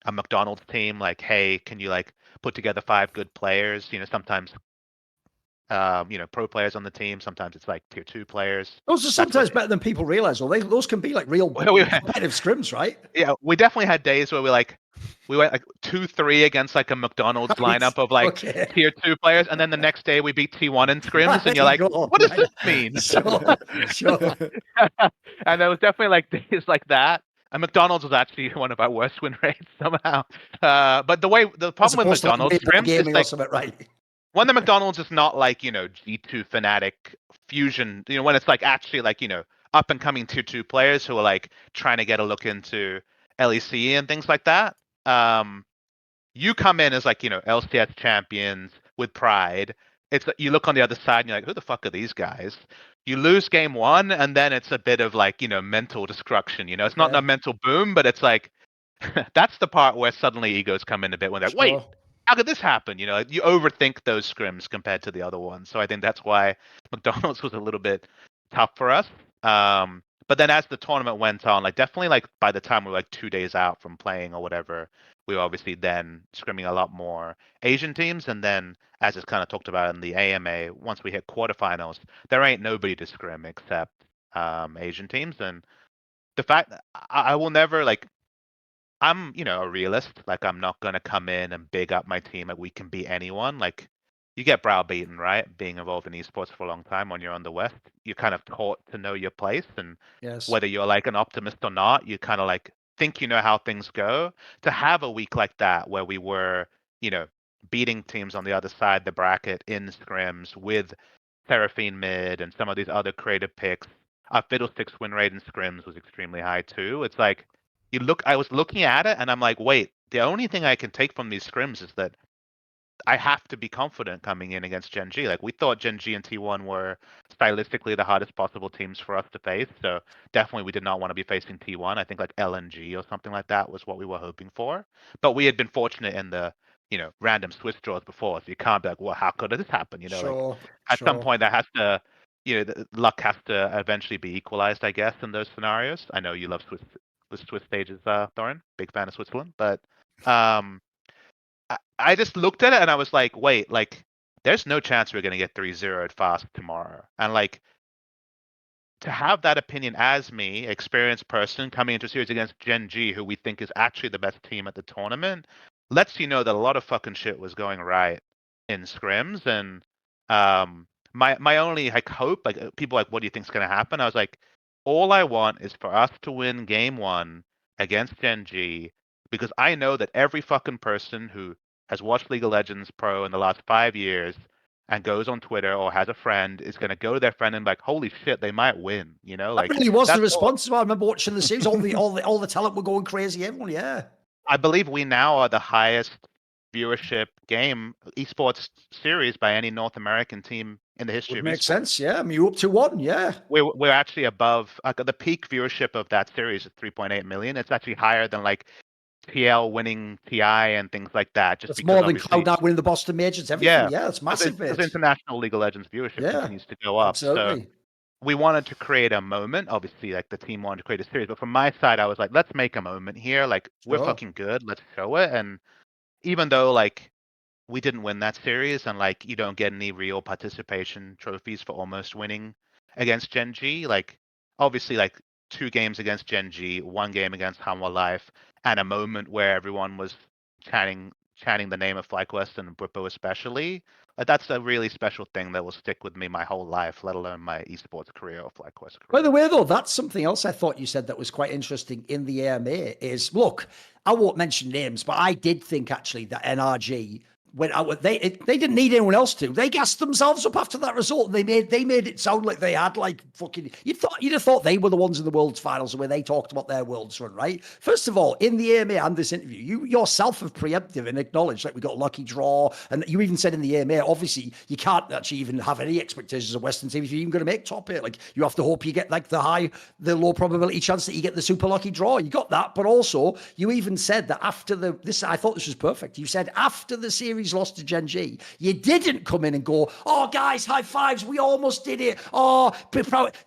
a McDonald's team. Like, hey, can you like put together 5 good players? Sometimes pro players on the team. Sometimes it's like tier 2 players. Those are sometimes better than people realize. Or those can be like real competitive scrims, right? Yeah, we definitely had days where we went like 2-3 against like a McDonald's lineup of like tier 2 players, and then the next day we beat T1 in scrims, and you're like, what does this mean? Sure. And there was definitely like days like that. And McDonald's was actually one of our worst win rates somehow. But the problem with McDonald's scrims is like, right? when the McDonald's is not like, G2 Fnatic Fusion, when it's like actually like, up and coming tier 2 players who are like trying to get a look into LEC and things like that. You come in as like, LCS champions with pride. It's you look on the other side and you're like, who the fuck are these guys? You lose game 1 and then it's a bit of like, mental destruction. It's not a mental boom, but it's like that's the part where suddenly egos come in a bit when they're like, wait, how could this happen? You overthink those scrims compared to the other ones. So I think that's why McDonald's was a little bit tough for us. But then as the tournament went on, like definitely like by the time we were like 2 days out from playing or whatever, we were obviously then scrimming a lot more Asian teams. And then as it's kind of talked about in the AMA, once we hit quarterfinals, there ain't nobody to scrim except Asian teams. And the fact that I will never like, I'm, a realist. Like, I'm not gonna come in and big up my team like we can beat anyone. Like, you get browbeaten, right? Being involved in esports for a long time when you're on the West, you're kind of taught to know your place, and whether you're like an optimist or not, you kind of like think you know how things go. To have a week like that where we were, beating teams on the other side of the bracket in scrims with Seraphine mid and some of these other creative picks. Our Fiddlesticks win rate in scrims was extremely high too. It's like I was looking at it and I'm like, wait, the only thing I can take from these scrims is that I have to be confident coming in against Gen G. Like we thought Gen G and T1 were stylistically the hardest possible teams for us to face. So definitely we did not want to be facing T1. I think like LNG or something like that was what we were hoping for. But we had been fortunate in the, random Swiss draws before. So you can't be like, well, how could this happen? At some point that has to, the luck has to eventually be equalized, I guess, in those scenarios. I know you love the Swiss stages, Thorin. Big fan of Switzerland. But I just looked at it and I was like, wait, like, there's no chance we're going to get 3-0 fast tomorrow. And like, to have that opinion as me, experienced person, coming into a series against Gen G, who we think is actually the best team at the tournament, lets you know that a lot of fucking shit was going right in scrims, and my only like hope, like people like, what do you think's gonna happen? I was like, all I want is for us to win game 1 against Gen G, because I know that every fucking person who has watched League of Legends Pro in the last 5 years and goes on Twitter or has a friend is gonna go to their friend and be like, holy shit, they might win, you know? That Like really was the that's all. response. I remember watching the series. All the talent were going crazy. Everyone, yeah. I believe we now are the highest viewership game esports series by any North American team in the history Would of make esports. sense. Yeah. I mean, you up to one. Yeah. We're actually above the peak viewership of that series is 3.8 million. It's actually higher than like TL winning TI and things like that, just That's because more than obviously, Cloud9 winning the Boston Majors. Everything. yeah, Yeah. That's massive, because mate. international League of Legends viewership Yeah. continues to go up. So Absolutely. we wanted to create a moment. Obviously, like the team wanted to create a series, but from my side, I was like, let's make a moment here. Like we're Sure. fucking good. Let's show it. And even though like we didn't win that series, and like you don't get any real participation trophies for almost winning against Gen G. Like obviously, like 2 games against Gen G, 1 game against Hanwha Life, and a moment where everyone was chanting the name of FlyQuest and Bwipo especially. Like that's a really special thing that will stick with me my whole life, let alone my esports career or FlyQuest By the career. way, though, that's something else I thought you said that was quite interesting in the AMA is, look, I won't mention names, but I did think actually that NRG went out. They didn't need anyone else to. They gassed themselves up after that result. They made it sound like they had like fucking. You'd have thought they were the ones in the world's finals where they talked about their world's run, right? First of all, in the AMA and this interview, you yourself have preemptive and acknowledged like we got a lucky draw, and you even said in the AMA, obviously you can't actually even have any expectations of Western team if you're even going to make top 8. Like you have to hope you get like the low probability chance that you get the super lucky draw. You got that, but also you even said that after I thought this was perfect. You said after the series lost to Gen G, you didn't come in and go, "Oh, guys, high fives, we almost did it." Oh,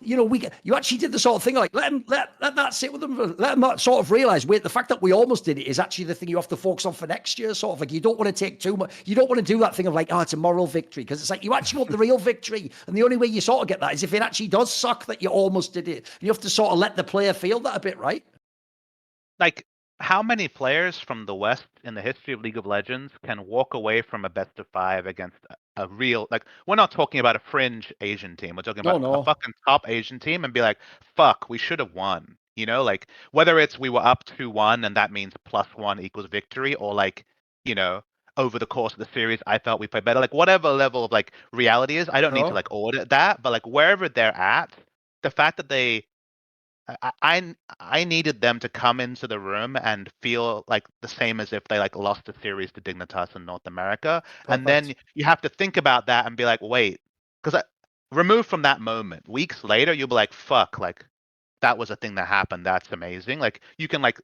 you actually did the sort of thing like let that sit with them, let them sort of realize, wait, the fact that we almost did it is actually the thing you have to focus on for next year. Sort of like you don't want to take too much, you don't want to do that thing of like, oh, it's a moral victory, because it's like you actually want the real victory, and the only way you sort of get that is if it actually does suck that you almost did it. And you have to sort of let the player feel that a bit, right? Like how many players from the West in the history of League of Legends can walk away from a best of 5 against a real, like we're not talking about a fringe Asian team. We're talking No, about a no. fucking top Asian team and be like, fuck, we should have won. You know, like whether it's we were up 2-1 and that means +1 equals victory, or like, you know, over the course of the series, I felt we played better. Like whatever level of like reality is, I don't need to Sure. like audit that, but like wherever they're at, the fact that I needed them to come into the room and feel like the same as if they like lost a series to Dignitas in North America, and Perfect. then you have to think about that and be like, wait, because removed from that moment, weeks later, you'll be like, fuck, like that was a thing that happened. That's amazing. Like you can like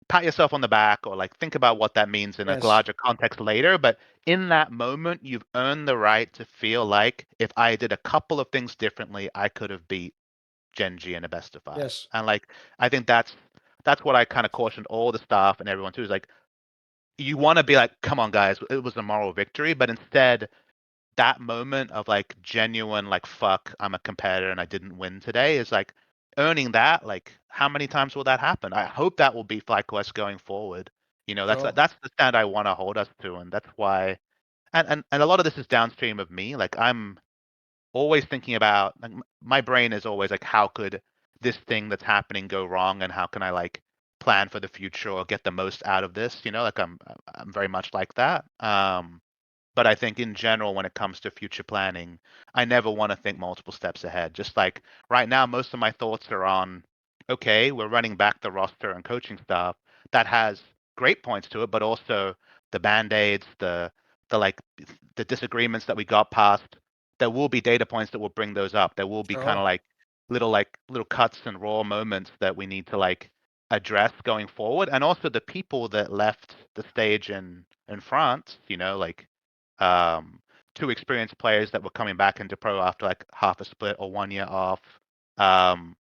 pat yourself on the back or like think about what that means in a Yes. larger context later, but in that moment, you've earned the right to feel like if I did a couple of things differently, I could have beat Gen G in a best of 5. Yes. And like I think that's what I kind of cautioned all the staff and everyone too, is like you want to be like, come on guys, it was a moral victory, but instead that moment of like genuine like fuck, I'm a competitor and I didn't win today is like earning that. Like how many times will that happen? I hope that will be FlyQuest going forward. You know, Sure. that's the stand I want to hold us to, and that's why and a lot of this is downstream of me. Like I'm always thinking about like my brain is always like how could this thing that's happening go wrong, and how can I like plan for the future or get the most out of this, you know, like I'm very much like that. But I think in general when it comes to future planning, I never want to think multiple steps ahead. Just like right now most of my thoughts are on, okay, we're running back the roster and coaching staff that has great points to it, but also the band-aids, the like the disagreements that we got past. There will be data points that will bring those up. There will be kind Sure. of like little cuts and raw moments that we need to like address going forward. And also the people that left the stage in France, you know, like um, 2 experienced players that were coming back into pro after like half a split or 1 year off, um,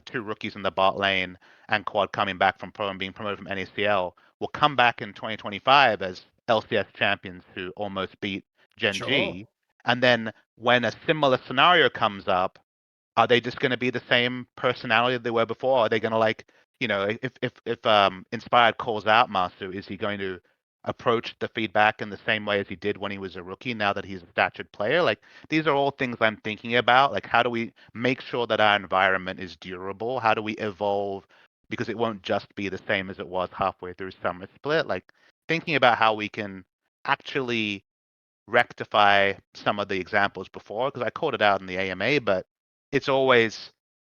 2 rookies in the bot lane, and Quad coming back from pro and being promoted from NACL will come back in 2025 as LCS champions who almost beat Gen Sure. G. And then when a similar scenario comes up, are they just going to be the same personality that they were before? Are they going to like, you know, if Inspired calls out Masu, is he going to approach the feedback in the same way as he did when he was a rookie, now that he's a statured player. Like, these are all things I'm thinking about. Like, how do we make sure that our environment is durable? How do we evolve? Because it won't just be the same as it was halfway through Summer Split. Like, thinking about how we can actually rectify some of the examples before, because I called it out in the AMA, but it's always,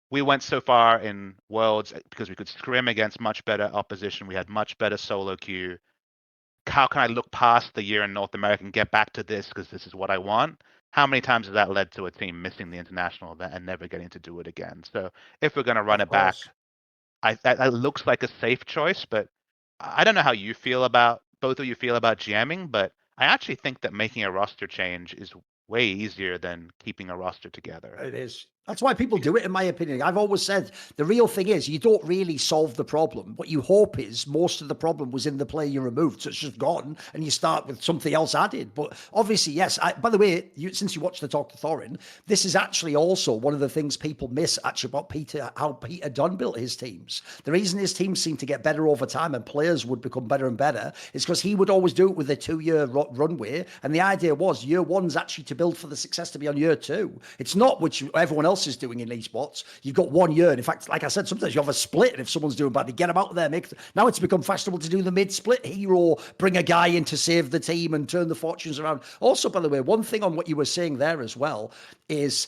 we went so far in Worlds because we could scrim against much better opposition. We had much better solo queue. How can I look past the year in North America and get back to this because this is what I want? How many times has that led to a team missing the international event and never getting to do it again? So if we're going to run it back, that looks like a safe choice, but I don't know how you feel about, both of you feel about GMing, but I actually think that making a roster change is way easier than keeping a roster together. It is. That's why people do it, in my opinion. I've always said the real thing is you don't really solve the problem. What you hope is most of the problem was in the player you removed, so it's just gone, and you start with something else added. But obviously, yes. By the way, since you watched the Talk to Thorin, this is actually also one of the things people miss actually about Peter, how Peter Dunn built his teams. The reason his teams seem to get better over time and players would become better and better is because he would always do it with a 2-year runway, and the idea was year one's actually to build for the success to be on year two. It's not which everyone else is doing in esports. You've got 1 year. And in fact, like I said, sometimes you have a split, and if someone's doing badly, get them out there. Now it's become fashionable to do the mid-split hero, bring a guy in to save the team and turn the fortunes around. Also, by the way, one thing on what you were saying there as well is,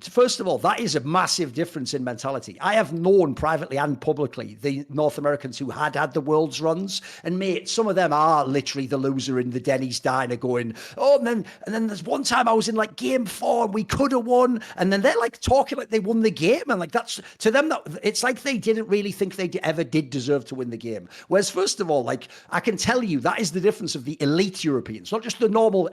first of all, that is a massive difference in mentality. I have known privately and publicly the North Americans who had the Worlds runs, and mate, some of them are literally the loser in the Denny's diner going, oh, and then there's one time I was in like game 4 and we could have won, and then they're like talking like they won the game, and like that's to them, that it's like they didn't really think they ever did deserve to win the game. Whereas, first of all, like I can tell you that is the difference of the elite Europeans, not just the normal,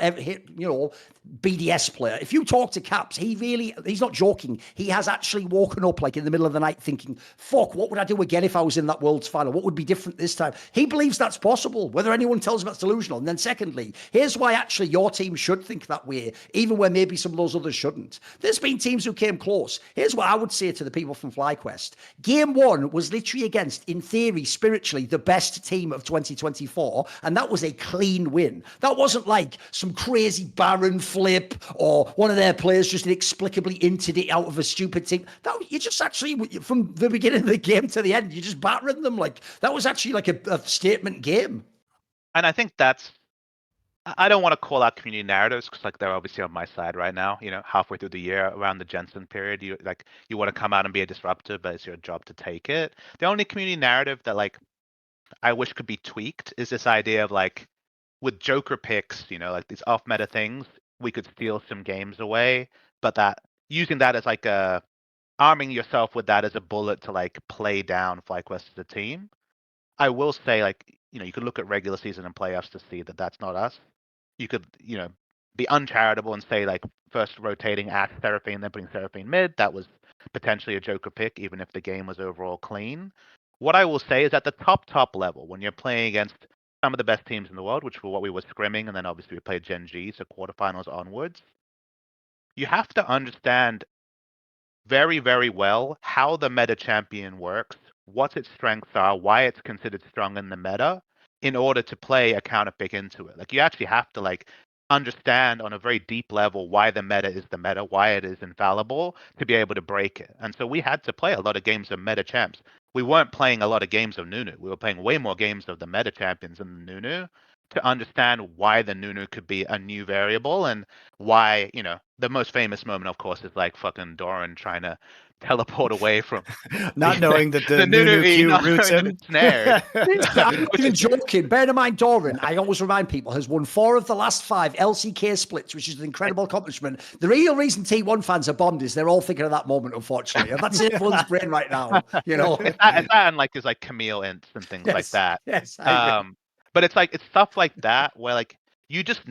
BDS player. If you talk to Caps, he's not joking. He has actually woken up like in the middle of the night thinking, fuck, what would I do again if I was in that World's final? What would be different this time? He believes that's possible, whether anyone tells him that's delusional. And then secondly, here's why actually your team should think that way, even where maybe some of those others shouldn't. There's been teams who came close. Here's what I would say to the people from FlyQuest. Game 1 was literally against, in theory, spiritually, the best team of 2024, and that was a clean win. That wasn't like some crazy Baron flip or one of their players just inexplicably inted it out of a stupid team. That you just actually, from the beginning of the game to the end, you just battering them. Like that was actually like a statement game. And I think I don't want to call out community narratives because like they're obviously on my side right now. Halfway through the year around the Jensen period, you want to come out and be a disruptor, but it's your job to take it. The only community narrative that like I wish could be tweaked is this idea of like with Joker picks, like these off meta things, we could steal some games away, but that using that as like arming yourself with that as a bullet to like play down FlyQuest as a team. I will say, like, you could look at regular season and playoffs to see that that's not us. You could, be uncharitable and say, like, first rotating at Seraphine, then putting Seraphine mid. That was potentially a Joker pick, even if the game was overall clean. What I will say is at the top level, when you're playing against some of the best teams in the world, which were what we were scrimming, and then obviously we played Gen G, so quarterfinals onwards, you have to understand very, very well how the meta champion works, what its strengths are, why it's considered strong in the meta, in order to play a counter pick into it. Like you actually have to like understand on a very deep level why the meta is the meta, why it is infallible to be able to break it. And so we had to play a lot of games of meta champs. We weren't playing a lot of games of Nunu. We were playing way more games of the meta champions than the Nunu to understand why the Nunu could be a new variable and why, the most famous moment, of course, is like fucking Thorin trying to teleport away from not knowing that the Nunu Nunu Q not roots knowing that him. it's snared. I'm not even joking. Bear in mind, Thorin, I always remind people, has won 4 of the last 5 LCK splits, which is an incredible accomplishment. The real reason T1 fans are bombed is they're all thinking of that moment, unfortunately. And that's in everyone's brain right now, It's that and like his like Camille ints and things like that. Yes, I agree. But it's stuff like that where like you just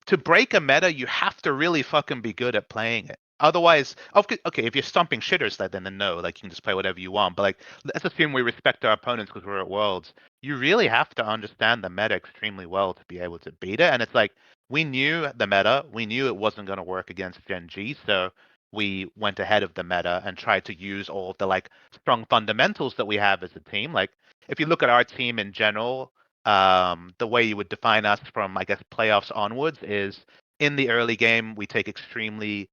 to break a meta, you have to really fucking be good at playing it. Otherwise, okay, if you're stomping shitters, then no, like you can just play whatever you want. But like, let's assume we respect our opponents because we're at Worlds. You really have to understand the meta extremely well to be able to beat it. And it's like we knew the meta, we knew it wasn't going to work against Gen G, so we went ahead of the meta and tried to use all of the like strong fundamentals that we have as a team. Like if you look at our team in general, the way you would define us from, I guess, playoffs onwards is in the early game, we take extremely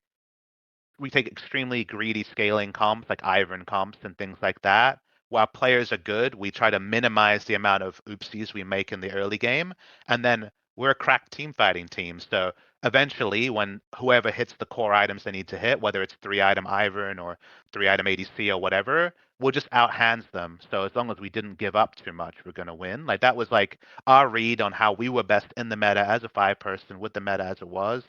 greedy scaling comps like Iron comps and things like that. While players are good, we try to minimize the amount of oopsies we make in the early game. And then we're a crack team fighting team. So eventually, when whoever hits the core items they need to hit, whether it's 3-item Iron or 3-item ADC or whatever, we'll just outhands them. So as long as we didn't give up too much, we're going to win. Like that was like our read on how we were best in the meta as a 5-person with the meta as it was,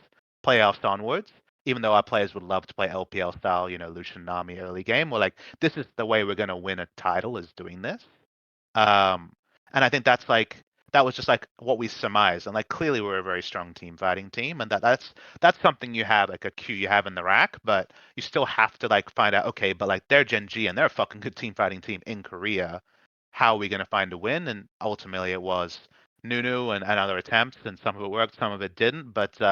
playoffs onwards. Even though our players would love to play LPL style, Lucian Nami early game, we're like, this is the way we're going to win a title, is doing this. And I think that was just like what we surmised. And like clearly we're a very strong team fighting team, and that's something you have, like a Q you have in the rack, but you still have to like find out, okay, but like they're Gen G and they're a fucking good team fighting team in Korea. How are we going to find a win? And ultimately it was Nunu and other attempts, and some of it worked, some of it didn't. But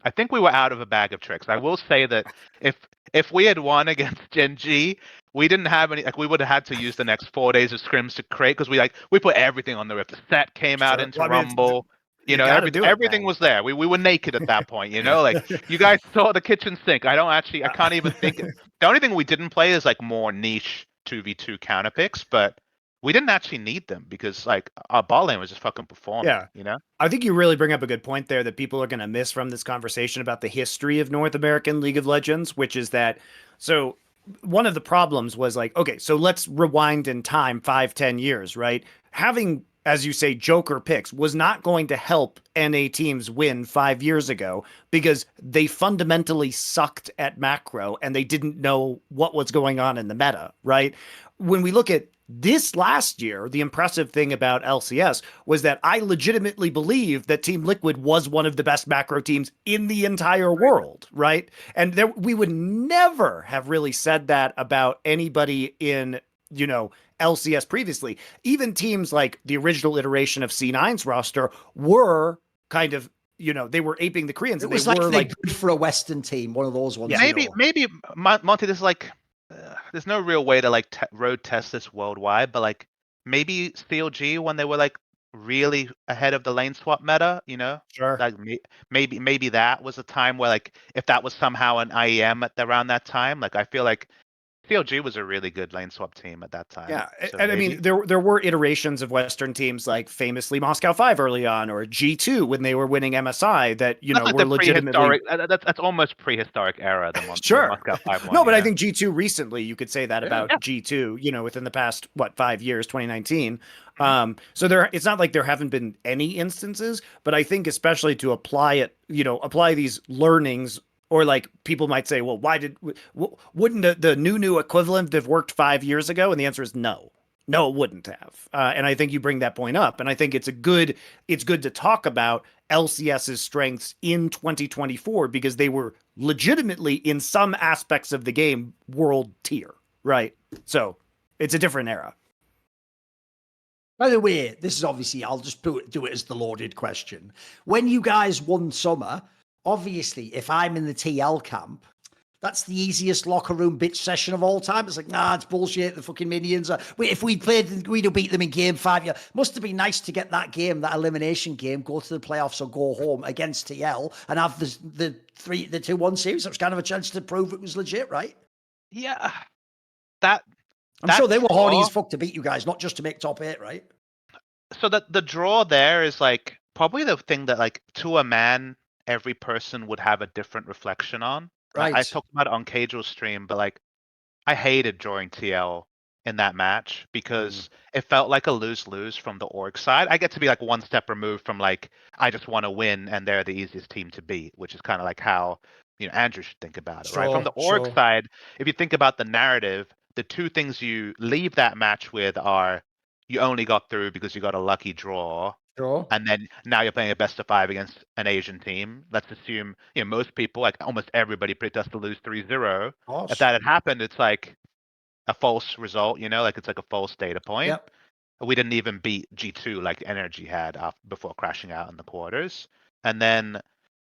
I think we were out of a bag of tricks. I will say that if we had won against Gen G, we didn't have any. Like we would have had to use the next 4 days of scrims to create, because we put everything on the Rift. The set came out into Rumble. Everything was there. We were naked at that point. Like you guys saw the kitchen sink. I can't even think. The only thing we didn't play is like more niche 2v2 counter picks, but we didn't actually need them because like our ball lane was just fucking performing. Yeah. I think you really bring up a good point there that people are going to miss from this conversation about the history of North American League of Legends, which is that, so one of the problems was like, okay, so let's rewind in time 5-10 years, right? Having, as you say, Joker picks was not going to help NA teams win 5 years ago because they fundamentally sucked at macro and they didn't know what was going on in the meta, right? When we look at this last year, the impressive thing about LCS was that I legitimately believe that Team Liquid was one of the best macro teams in the entire world, right? And we would never have really said that about anybody in, LCS previously. Even teams like the original iteration of C9's roster were kind of, they were aping the Koreans. It was like good for a Western team, one of those ones. Yeah, maybe Monty, this is like, there's no real way to like road test this worldwide, but like maybe CLG when they were like really ahead of the lane swap meta, Sure. like maybe that was a time where like if that was somehow an IEM around that time, like I feel like CLG was a really good lane swap team at that time. Yeah, So and I mean, there were iterations of Western teams, like famously Moscow 5 early on, or G2 when they were winning MSI, that like were legitimately. That's almost prehistoric era. The Sure. Moscow 5 one. No, but I think G2 recently, you could say that about G2. Within the past 5 years, 2019. So it's not like there haven't been any instances, but I think especially to apply these learnings. Or like people might say, well, wouldn't the new equivalent have worked 5 years ago? And the answer is no. No, it wouldn't have. And I think you bring that point up. And I think it's good to talk about LCS's strengths in 2024 because they were legitimately in some aspects of the game world tier, right? So it's a different era. By the way, this is obviously, I'll just do it as the loaded question. When you guys won Summer, obviously, if I'm in the TL camp, that's the easiest locker room bitch session of all time. It's like, nah, it's bullshit. The fucking minions are. If we played, we'd have beat them in game 5. Yeah, must have been nice to get that game, that elimination game, go to the playoffs or go home against TL and have the 2-1 series. That was kind of a chance to prove it was legit, right? Yeah, I'm sure they were horny as fuck to beat you guys, not just to make top 8, right? So the draw there is like probably the thing that like to a man, every person would have a different reflection on. Right. I talked about it on Cagel's stream, but like I hated drawing TL in that match because it felt like a lose-lose from the org side. I get to be like one step removed from like I just want to win and they're the easiest team to beat, which is kind of like how Andrew should think about it, right? From the org side, if you think about the narrative, the two things you leave that match with are you only got through because you got a lucky draw. Sure. And then now you're playing a best of 5 against an Asian team. Let's assume, most people, like almost everybody, picked us to lose 3-0. If that had happened, it's like a false result, like it's like a false data point. Yep. We didn't even beat G2 like Energy had before crashing out in the quarters. And then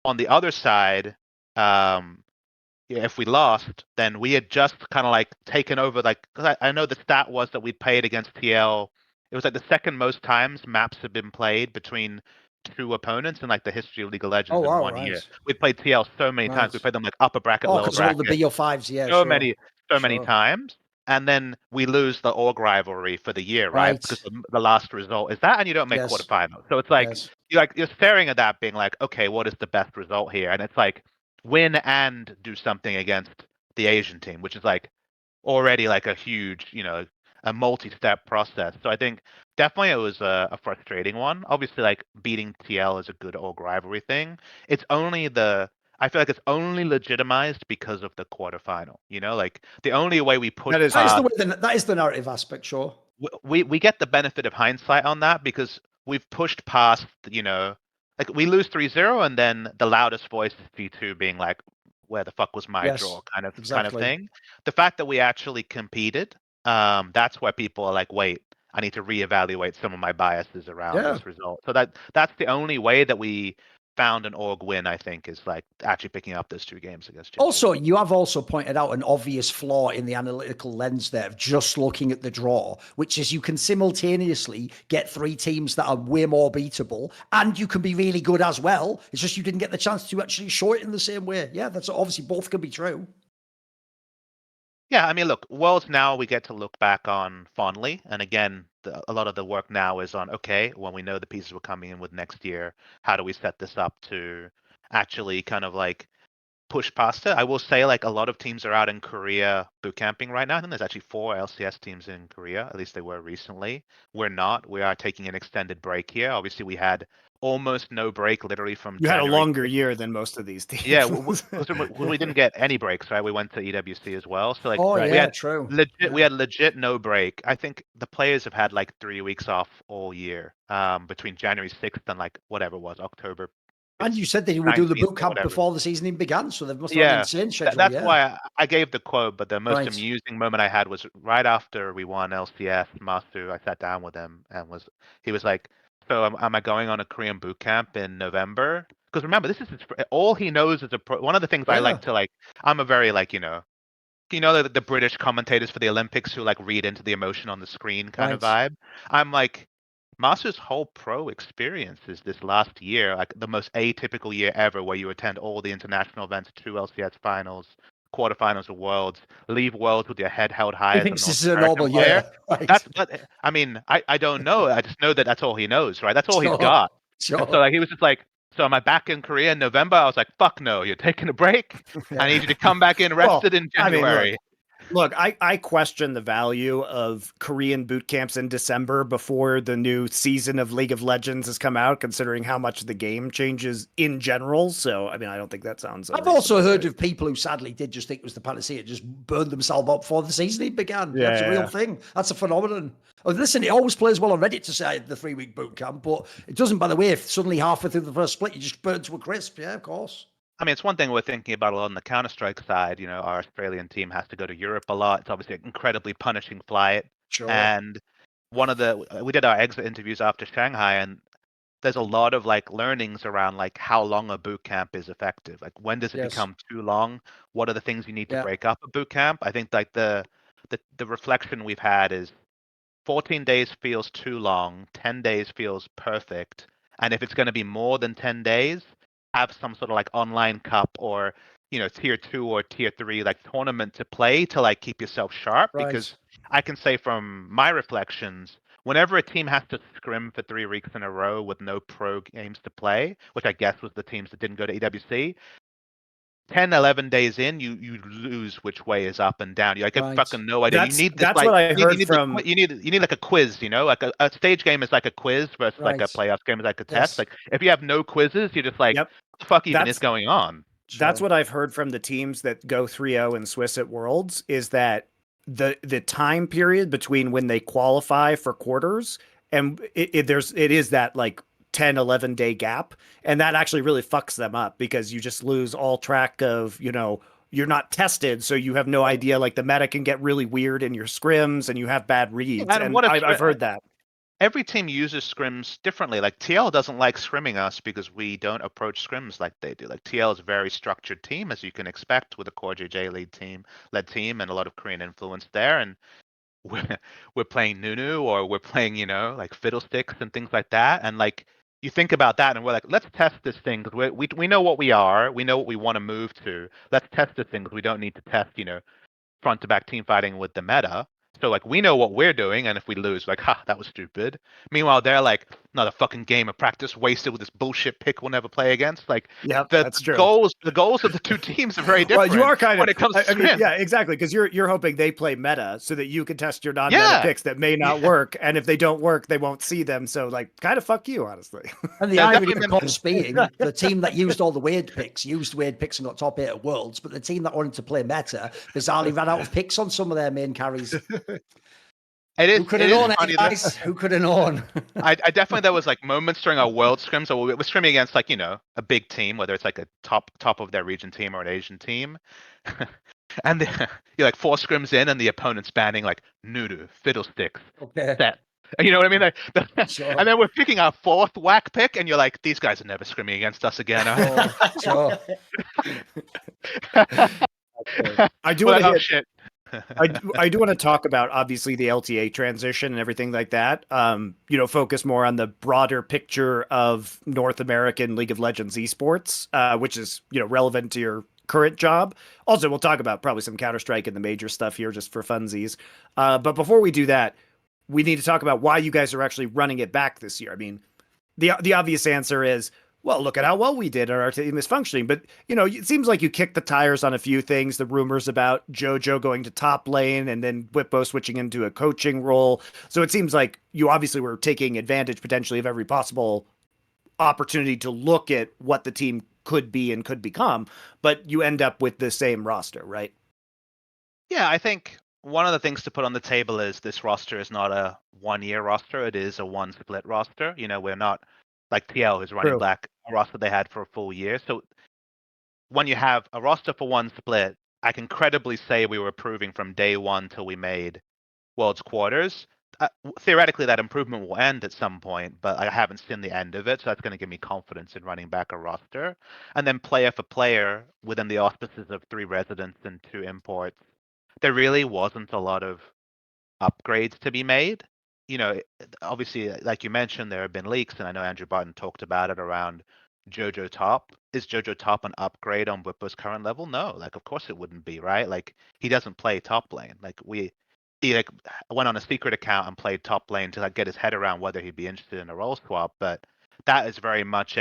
on the other side, if we lost, then we had just kind of like taken over, like, because I know the stat was that we played against TL it was like the second most times maps have been played between two opponents in like the history of League of Oh, Legends in wow, 1 year. right. We played TL so many times. We Right. played them like upper bracket, Oh, lower because of all the bracket, BO5s, yeah, so sure. many times. And then we lose the org rivalry for the year, right? Right. Because the last result is that, and you don't make Yes. quarterfinals. So it's like Yes. you're staring at that, being like, okay, what is the best result here? And it's like win and do something against the Asian team, which is like already like a huge, a multi-step process. So I think definitely it was a frustrating one. Obviously, like beating TL is a good org rivalry thing. I feel like it's only legitimized because of the quarterfinal. Like the only way we push That is That is past, that is the narrative aspect, sure. we get the benefit of hindsight on that because we've pushed past, like we lose 3-0 and then the loudest voice is G2 being like, where the fuck was my draw Yes, kind of exactly. thing. The fact that we actually competed, that's where people are like, wait, I need to reevaluate some of my biases around Yeah. this result. So that's the only way that we found an org win, I think, is like actually picking up those 2 games against G2. Also, you have also pointed out an obvious flaw in the analytical lens there of just looking at the draw, which is you can simultaneously get 3 teams that are way more beatable, and you can be really good as well. It's just you didn't get the chance to actually show it in the same way. Yeah, that's obviously both can be true. Yeah, I mean, look, Worlds now we get to look back on fondly, and again, a lot of the work now is on, okay, when we know the pieces we're coming in with next year, how do we set this up to actually kind of like push past it? I will say, like, a lot of teams are out in Korea boot camping right now. I think there's actually 4 LCS teams in Korea, at least they were recently. We're not. We are taking an extended break here. Obviously, we had almost no break, literally from you had a January. longer year than most of these teams. Yeah, we didn't get any breaks, right? We went to EWC as well, so like Oh, Right. we yeah, had true. we had legit no break. I think the players have had like 3 weeks off all year, between January 6th and like whatever it was, October And you said that you would do the 19th boot or camp whatever. before the season even began, so they must have had an Yeah, insane schedule, that's yeah. why I gave the quote. But the most Right. amusing moment I had was right after we won LCS. Masu, I sat down with him and he was like, "So am I going on a Korean boot camp in November?" Because remember, this is all he knows is one of the things I Yeah. like to like. I'm a very like the British commentators for the Olympics who like read into the emotion on the screen kind of Right. vibe. I'm like, Masu's whole pro experience is this last year, like the most atypical year ever, where you attend all the international events, 2 LCS finals, quarterfinals of Worlds, leave Worlds with your head held high He as a thinks North this is a American normal player. year. Right. I mean, I don't know. I just know that that's all he knows, right? That's all he's Sure. got. And so Sure. like he was just like, so am I back in Korea in November? I was like, fuck no, you're taking a break. I need you to come back in Well, rested in I mean, January. look, I question the value of Korean boot camps in December before the new season of League of Legends has come out, considering how much the game changes in general. So, I mean, I don't think that sounds I've also unreasonable, heard right? of people who sadly did just think it was the panacea, just burned themselves up before the season even began. Yeah, That's a yeah, real yeah. thing. That's a phenomenon. Oh, listen, it always plays well on Reddit to say the 3-week boot camp, but it doesn't, by the way, if suddenly halfway through the first split, you just burn to a crisp. Yeah, of course. I mean, it's one thing we're thinking about a lot on the Counter-Strike side. Our Australian team has to go to Europe a lot. It's obviously an incredibly punishing flight. Sure. And we did our exit interviews after Shanghai, and there's a lot of like learnings around like how long a boot camp is effective. Like when does it Yes. become too long? What are the things you need to Yeah. break up a boot camp? I think like the reflection we've had is 14 days feels too long, 10 days feels perfect. And if it's going to be more than 10 days, have some sort of like online cup or, tier 2 or tier 3 like tournament to play to like keep yourself sharp. Right. Because I can say from my reflections, whenever a team has to scrim for 3 weeks in a row with no pro games to play, which I guess was the teams that didn't go to EWC, 10, 11 days in, you lose which way is up and down. You like have Right. fucking no idea. You That's need this that's like what I you heard need the from. you need like a quiz, like a stage game is like a quiz versus like a Right. playoff game is like a test. Yes. Like if you have no quizzes, you're just like, Yep, what the fuck even is that's going on? that's Sure. what I've heard from the teams that go 3-0 in Swiss at Worlds is that the time period between when they qualify for quarters and it is that like 10-11 day gap, and that actually really fucks them up because you just lose all track of, you're not tested, so you have no Sure. idea. Like the meta can get really weird in your scrims and you have bad reads, And and what if I've heard that. every team uses scrims differently? Like TL doesn't like scrimming us because we don't approach scrims like they do. Like TL is a very structured team, as you can expect, with a core JJ led team and a lot of Korean influence there. And we're playing Nunu or we're playing, like Fiddlesticks and things like that. And like you think about that and we're like, let's test this thing because we know what we are, we know what we want to move to. Let's test this thing because we don't need to test, front to back team fighting with the meta. So like we know what we're doing, and if we lose, like, ha, that was stupid. Meanwhile, they're like, another fucking game of practice wasted with this bullshit pick we'll never play against. Like Yep, the that's true. goals of the two teams are very different. Well, you are kind of when it comes to I mean, scrim. yeah, exactly, because you're hoping they play meta so that you can test your non-meta Yeah. picks that may not work, and if they don't work, they won't see them. So like, kind of fuck you, honestly. And the Yeah, irony, definitely of meant- course, being the team that used all the weird picks and got top 8 at Worlds, but the team that wanted to play meta bizarrely ran out of picks on some of their main carries. Who could have known it, funny guys? Who could have known? I definitely there was like moments during our world scrims, so we're scrimming against like a big team, whether it's like a top of their region team or an Asian team, and you're like 4 scrims in, and the opponent's banning like Nudu, Fiddlesticks, Okay. Set. You know what I mean? Like, Sure. And then we're picking our 4th whack pick, and you're like, these guys are never scrimming against us again. Sure. I do We're want like, to oh shit. I do want to talk about obviously the LTA transition and everything like that. Focus more on the broader picture of North American League of Legends esports, which is relevant to your current job. Also, we'll talk about probably some Counter-Strike and the major stuff here just for funsies. But before we do that, we need to talk about why you guys are actually running it back this year. I mean, the obvious answer is, well, look at how well we did and our team is functioning. But, it seems like you kicked the tires on a few things. The rumors about JoJo going to top lane and then Whippo switching into a coaching role. So it seems like you obviously were taking advantage potentially of every possible opportunity to look at what the team could be and could become. But you end up with the same roster, right? Yeah, I think one of the things to put on the table is this roster is not a 1-year roster. It is a 1 split roster. We're not like TL who's running True. back a roster they had for a full year. So when you have a roster for 1 split, I can credibly say we were improving from day 1 till we made World's Quarters. Theoretically, that improvement will end at some point, but I haven't seen the end of it, so that's going to give me confidence in running back a roster. And then player for player, within the auspices of 3 residents and 2 imports, there really wasn't a lot of upgrades to be made. Obviously, like you mentioned, there have been leaks, and I know Andrew Barton talked about it around JoJo Top. Is JoJo Top an upgrade on Whippo's current level? No, like of course it wouldn't be, right? Like he doesn't play top lane. He like went on a secret account and played top lane to like get his head around whether he'd be interested in a role swap. But that is very much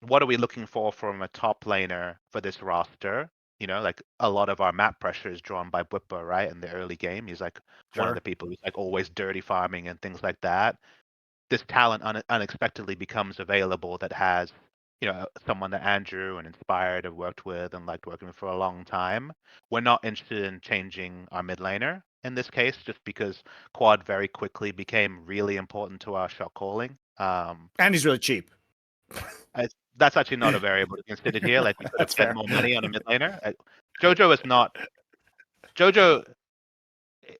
what are we looking for from a top laner for this roster? Like a lot of our map pressure is drawn by Whippo, right? In the early game, he's like one of the people who's like always dirty farming and things like that. This talent unexpectedly becomes available that has, someone that Andrew and Inspired have worked with and liked working with for a long time. We're not interested in changing our mid laner in this case, just because Quad very quickly became really important to our shot calling. And he's really cheap. That's actually not a variable to consider here. Like we could have spent fair. more money on a mid laner. JoJo is not JoJo.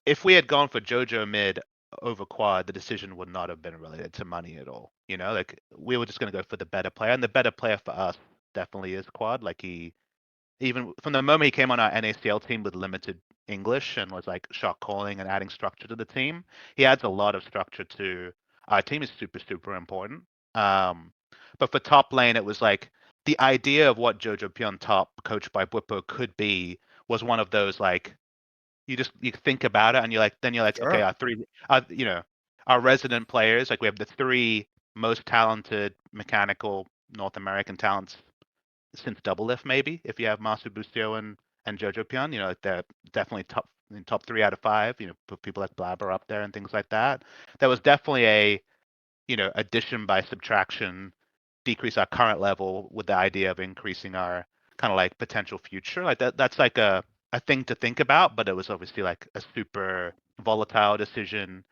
If we had gone for JoJo mid over Quad, the decision would not have been related to money at all. Like we were just going to go for the better player, and the better player for us definitely is Quad. Like even from the moment he came on our NACL team with limited English and was like shot calling and adding structure to the team, he adds a lot of structure to our team. Is super super important. But for top lane, it was like the idea of what Jojo Pion top, coached by Bwipo, could be was one of those like you think about it and you're like Sure. okay, our resident players, like we have the 3 most talented mechanical North American talents since Double Lift, maybe if you have Masu Busio and Jojo Pion, like they're definitely top 3 out of 5. Put people like Blabber up there and things like that. There was definitely a addition by subtraction, decrease our current level with the idea of increasing our kind of like potential future. Like that's like a thing to think about, but it was obviously like a super volatile decision.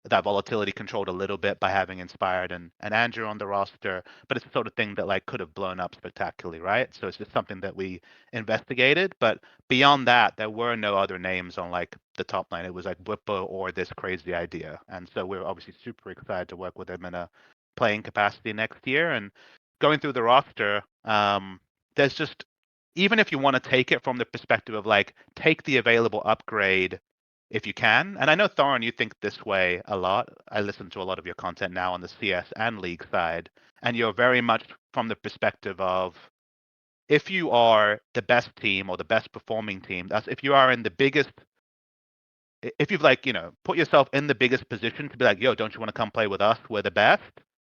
That volatility controlled a little bit by having Inspired and Andrew on the roster, but it's the sort of thing that like could have blown up spectacularly, right? So it's just something that we investigated. But beyond that, there were no other names on like the top line. It was like Whippo or this crazy idea. And so we're obviously super excited to work with him in a playing capacity next year. And going through the roster, there's just, even if you want to take it from the perspective of like take the available upgrade if you can. And I know, Thorin, you think this way a lot. I listen to a lot of your content now on the CS and League side, and you're very much from the perspective of, if you are the best team or the best performing team, that's if you are in the biggest, if you've like, put yourself in the biggest position to be like, yo, don't you want to come play with us? We're the best.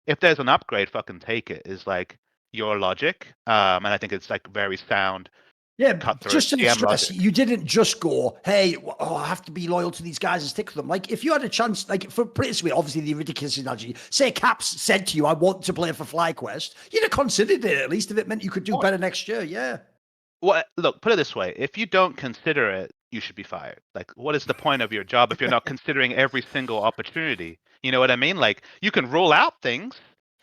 If there's an upgrade, fucking take it, is like your logic. And I think it's like very sound. Yeah, Cutthroat just to TM stress, logic. you didn't just go, hey, I have to be loyal to these guys and stick with them. Like, if you had a chance, like, for pretty obviously the ridiculous analogy, say Caps said to you, I want to play for FlyQuest, you'd have considered it, at least if it meant you could do better next year, yeah. Well, look, put it this way. If you don't consider it, you should be fired. Like, what is the point of your job if you're not considering every single opportunity? You know what I mean? Like, you can rule out things,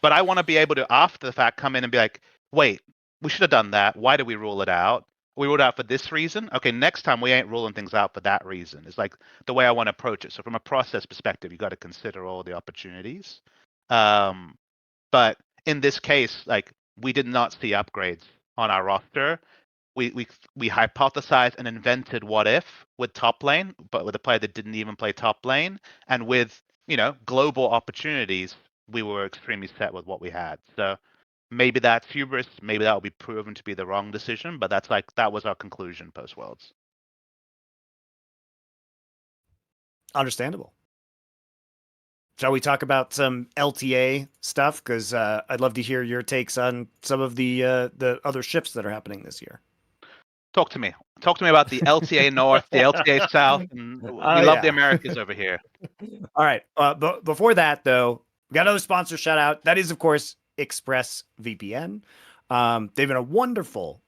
but I want to be able to, after the fact, come in and be like, wait, we should have done that. Why did we rule it out? We ruled it out for this reason. Okay, next time we ain't ruling things out for that reason. It's like the way I want to approach it. So from a process perspective, you got to consider all the opportunities. But in this case, like, we did not see upgrades on our roster. We hypothesized and invented what if with top lane, but with a player that didn't even play top lane, and with global opportunities, we were extremely set with what we had. So maybe that's hubris, maybe that will be proven to be the wrong decision, but that was our conclusion post Worlds. Understandable. Shall we talk about some LTA stuff? Because I'd love to hear your takes on some of the other ships that are happening this year. Talk to me. Talk to me about the LTA North, the LTA South, and we love the Americas over here. All right. Before that, though, we got another sponsor shout out. That is, of course, ExpressVPN. They've been a wonderful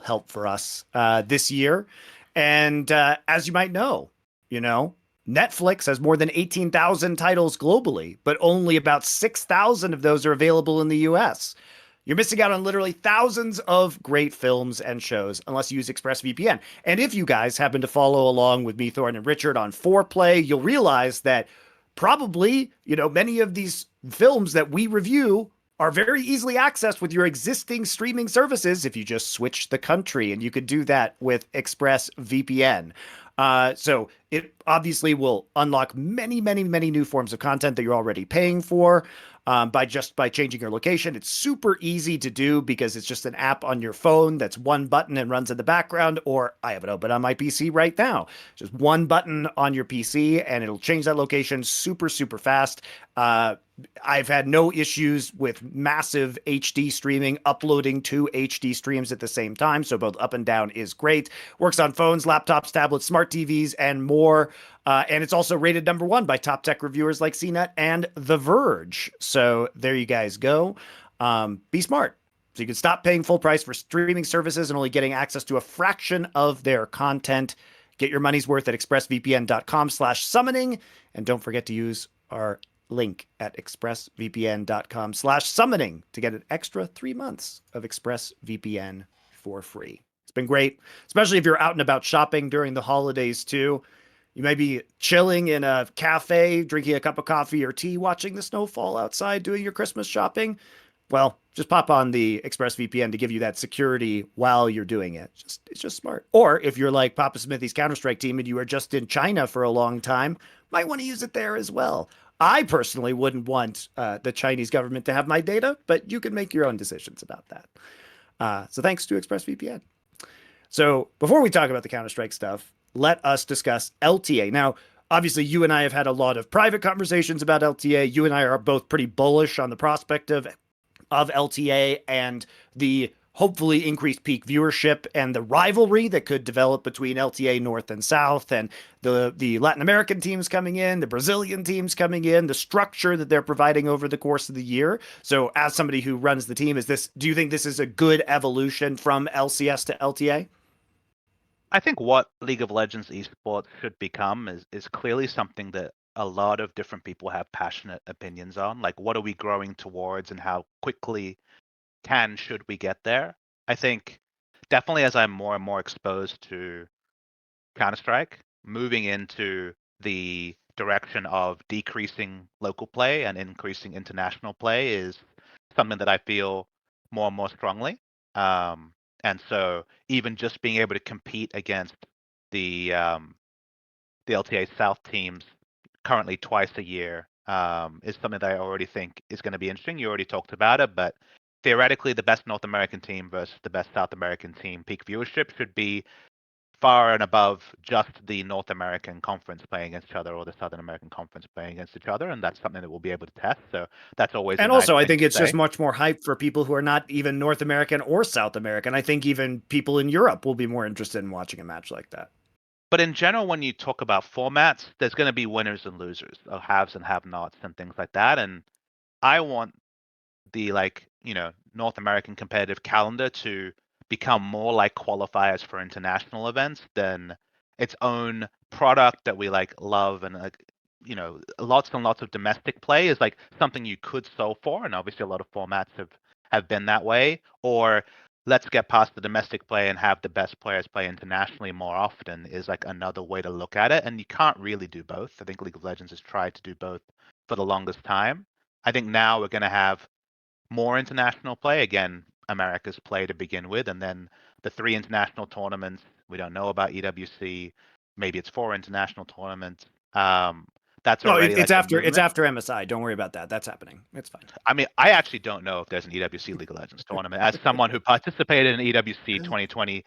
help for us this year. And as you might know, Netflix has more than 18,000 titles globally, but only about 6,000 of those are available in the US. You're missing out on literally thousands of great films and shows unless you use ExpressVPN. And if you guys happen to follow along with me, Thorin, and Richard on 4Play, you'll realize that probably, many of these films that we review are very easily accessed with your existing streaming services if you just switch the country, and you could do that with ExpressVPN. So it obviously will unlock many, many, many new forms of content that you're already paying for. By changing your location. It's super easy to do because it's just an app on your phone that's one button and runs in the background, or I have it open on my PC right now. Just one button on your PC and it'll change that location super, super fast. I've had no issues with massive HD streaming, uploading 2 HD streams at the same time. So both up and down is great. Works on phones, laptops, tablets, smart TVs, and more. And it's also rated #1 by top tech reviewers like CNET and The Verge. So there you guys go. Be smart. So you can stop paying full price for streaming services and only getting access to a fraction of their content. Get your money's worth at expressvpn.com/summoning. And don't forget to use our link at expressvpn.com/summoning to get an extra 3 months of ExpressVPN for free. It's been great, especially if you're out and about shopping during the holidays too. You may be chilling in a cafe, drinking a cup of coffee or tea, watching the snow fall outside, doing your Christmas shopping. Well, just pop on the ExpressVPN to give you that security while you're doing it. It's just smart. Or if you're like PapaSmithy's Counter-Strike team and you are just in China for a long time, might want to use it there as well. I personally wouldn't want the Chinese government to have my data, but you can make your own decisions about that. So thanks to ExpressVPN. So before we talk about the Counter-Strike stuff, let us discuss LTA. Now, obviously, you and I have had a lot of private conversations about LTA. You and I are both pretty bullish on the prospect of LTA and the hopefully increased peak viewership and the rivalry that could develop between LTA North and South, and the Latin American teams coming in, the Brazilian teams coming in, the structure that they're providing over the course of the year. So as somebody who runs the team, do you think this is a good evolution from LCS to LTA? I think what League of Legends esports should become is clearly something that a lot of different people have passionate opinions on. Like, what are we growing towards and how quickly should we get there? I think definitely as I'm more and more exposed to Counter-Strike, moving into the direction of decreasing local play and increasing international play is something that I feel more and more strongly. And so even just being able to compete against the the LTA South teams currently twice a year is something that I already think is going to be interesting. You already talked about it, but theoretically, the best North American team versus the best South American team peak viewership should be far and above just the North American conference playing against each other or the Southern American conference playing against each other, and that's something that we'll be able to test. So that's always And a also, nice I thing think to it's just say. much more hype for people who are not even North American or South American. I think even people in Europe will be more interested in watching a match like that. But in general, when you talk about formats, there's going to be winners and losers, or haves and have-nots, and things like that. And I want the North American competitive calendar to become more like qualifiers for international events than its own product that we love, and lots and lots of domestic play is like something you could solve for, and obviously a lot of formats have been that way. Or let's get past the domestic play and have the best players play internationally more often is like another way to look at it. And you can't really do both. I think League of Legends has tried to do both for the longest time. I think now we're going to have more international play. Again, America's play to begin with, and then the 3 international tournaments. We don't know about EWC. Maybe it's 4 international tournaments. That's No, already it's like a after movement. MSI. Don't worry about that. That's happening. It's fine. I mean, I actually don't know if there's an EWC League of Legends tournament. As someone who participated in EWC 2024,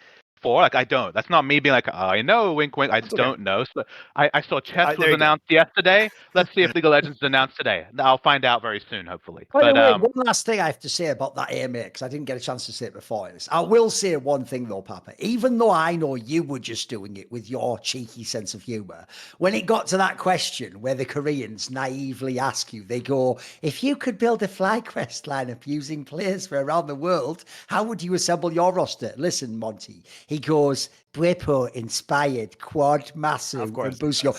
like I don't. That's not me being like, oh, I know, wink, wink. I just okay. don't know. So I saw chess There was you go. announced yesterday. Let's see if League of Legends is announced today. I'll find out very soon, hopefully. By the But way, one last thing I have to say about that AMA, because I didn't get a chance to say it before this. I will say one thing though, Papa. Even though I know you were just doing it with your cheeky sense of humor, when it got to that question where the Koreans naively ask you, they go, if you could build a FlyQuest lineup using players from around the world, how would you assemble your roster? Listen, Monty, he goes, Brepo inspired Quad Masu Of course. and Busio.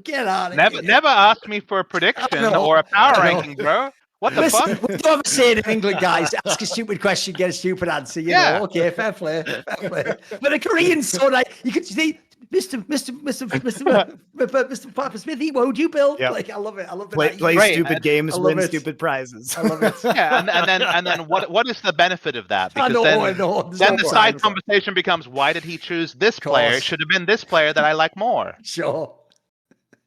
Get out of here. never ask me for a prediction know, or a power I know. ranking, bro. What the Listen, fuck? we don't ever say it in England, guys. Ask a stupid question, get a stupid answer. You know, Yeah. okay, fair play, fair play. But the Koreans, so like, you could see, Mr. PapaSmithy, what would you build? Yep. Like, I love it. I love it. Play Right. stupid games, I love win it. stupid prizes. I love it. Yeah, and then what is the benefit of that? I Because know. then There's the no side point. conversation becomes, why did he choose this player? It Course. should have been this player that I like more. Sure.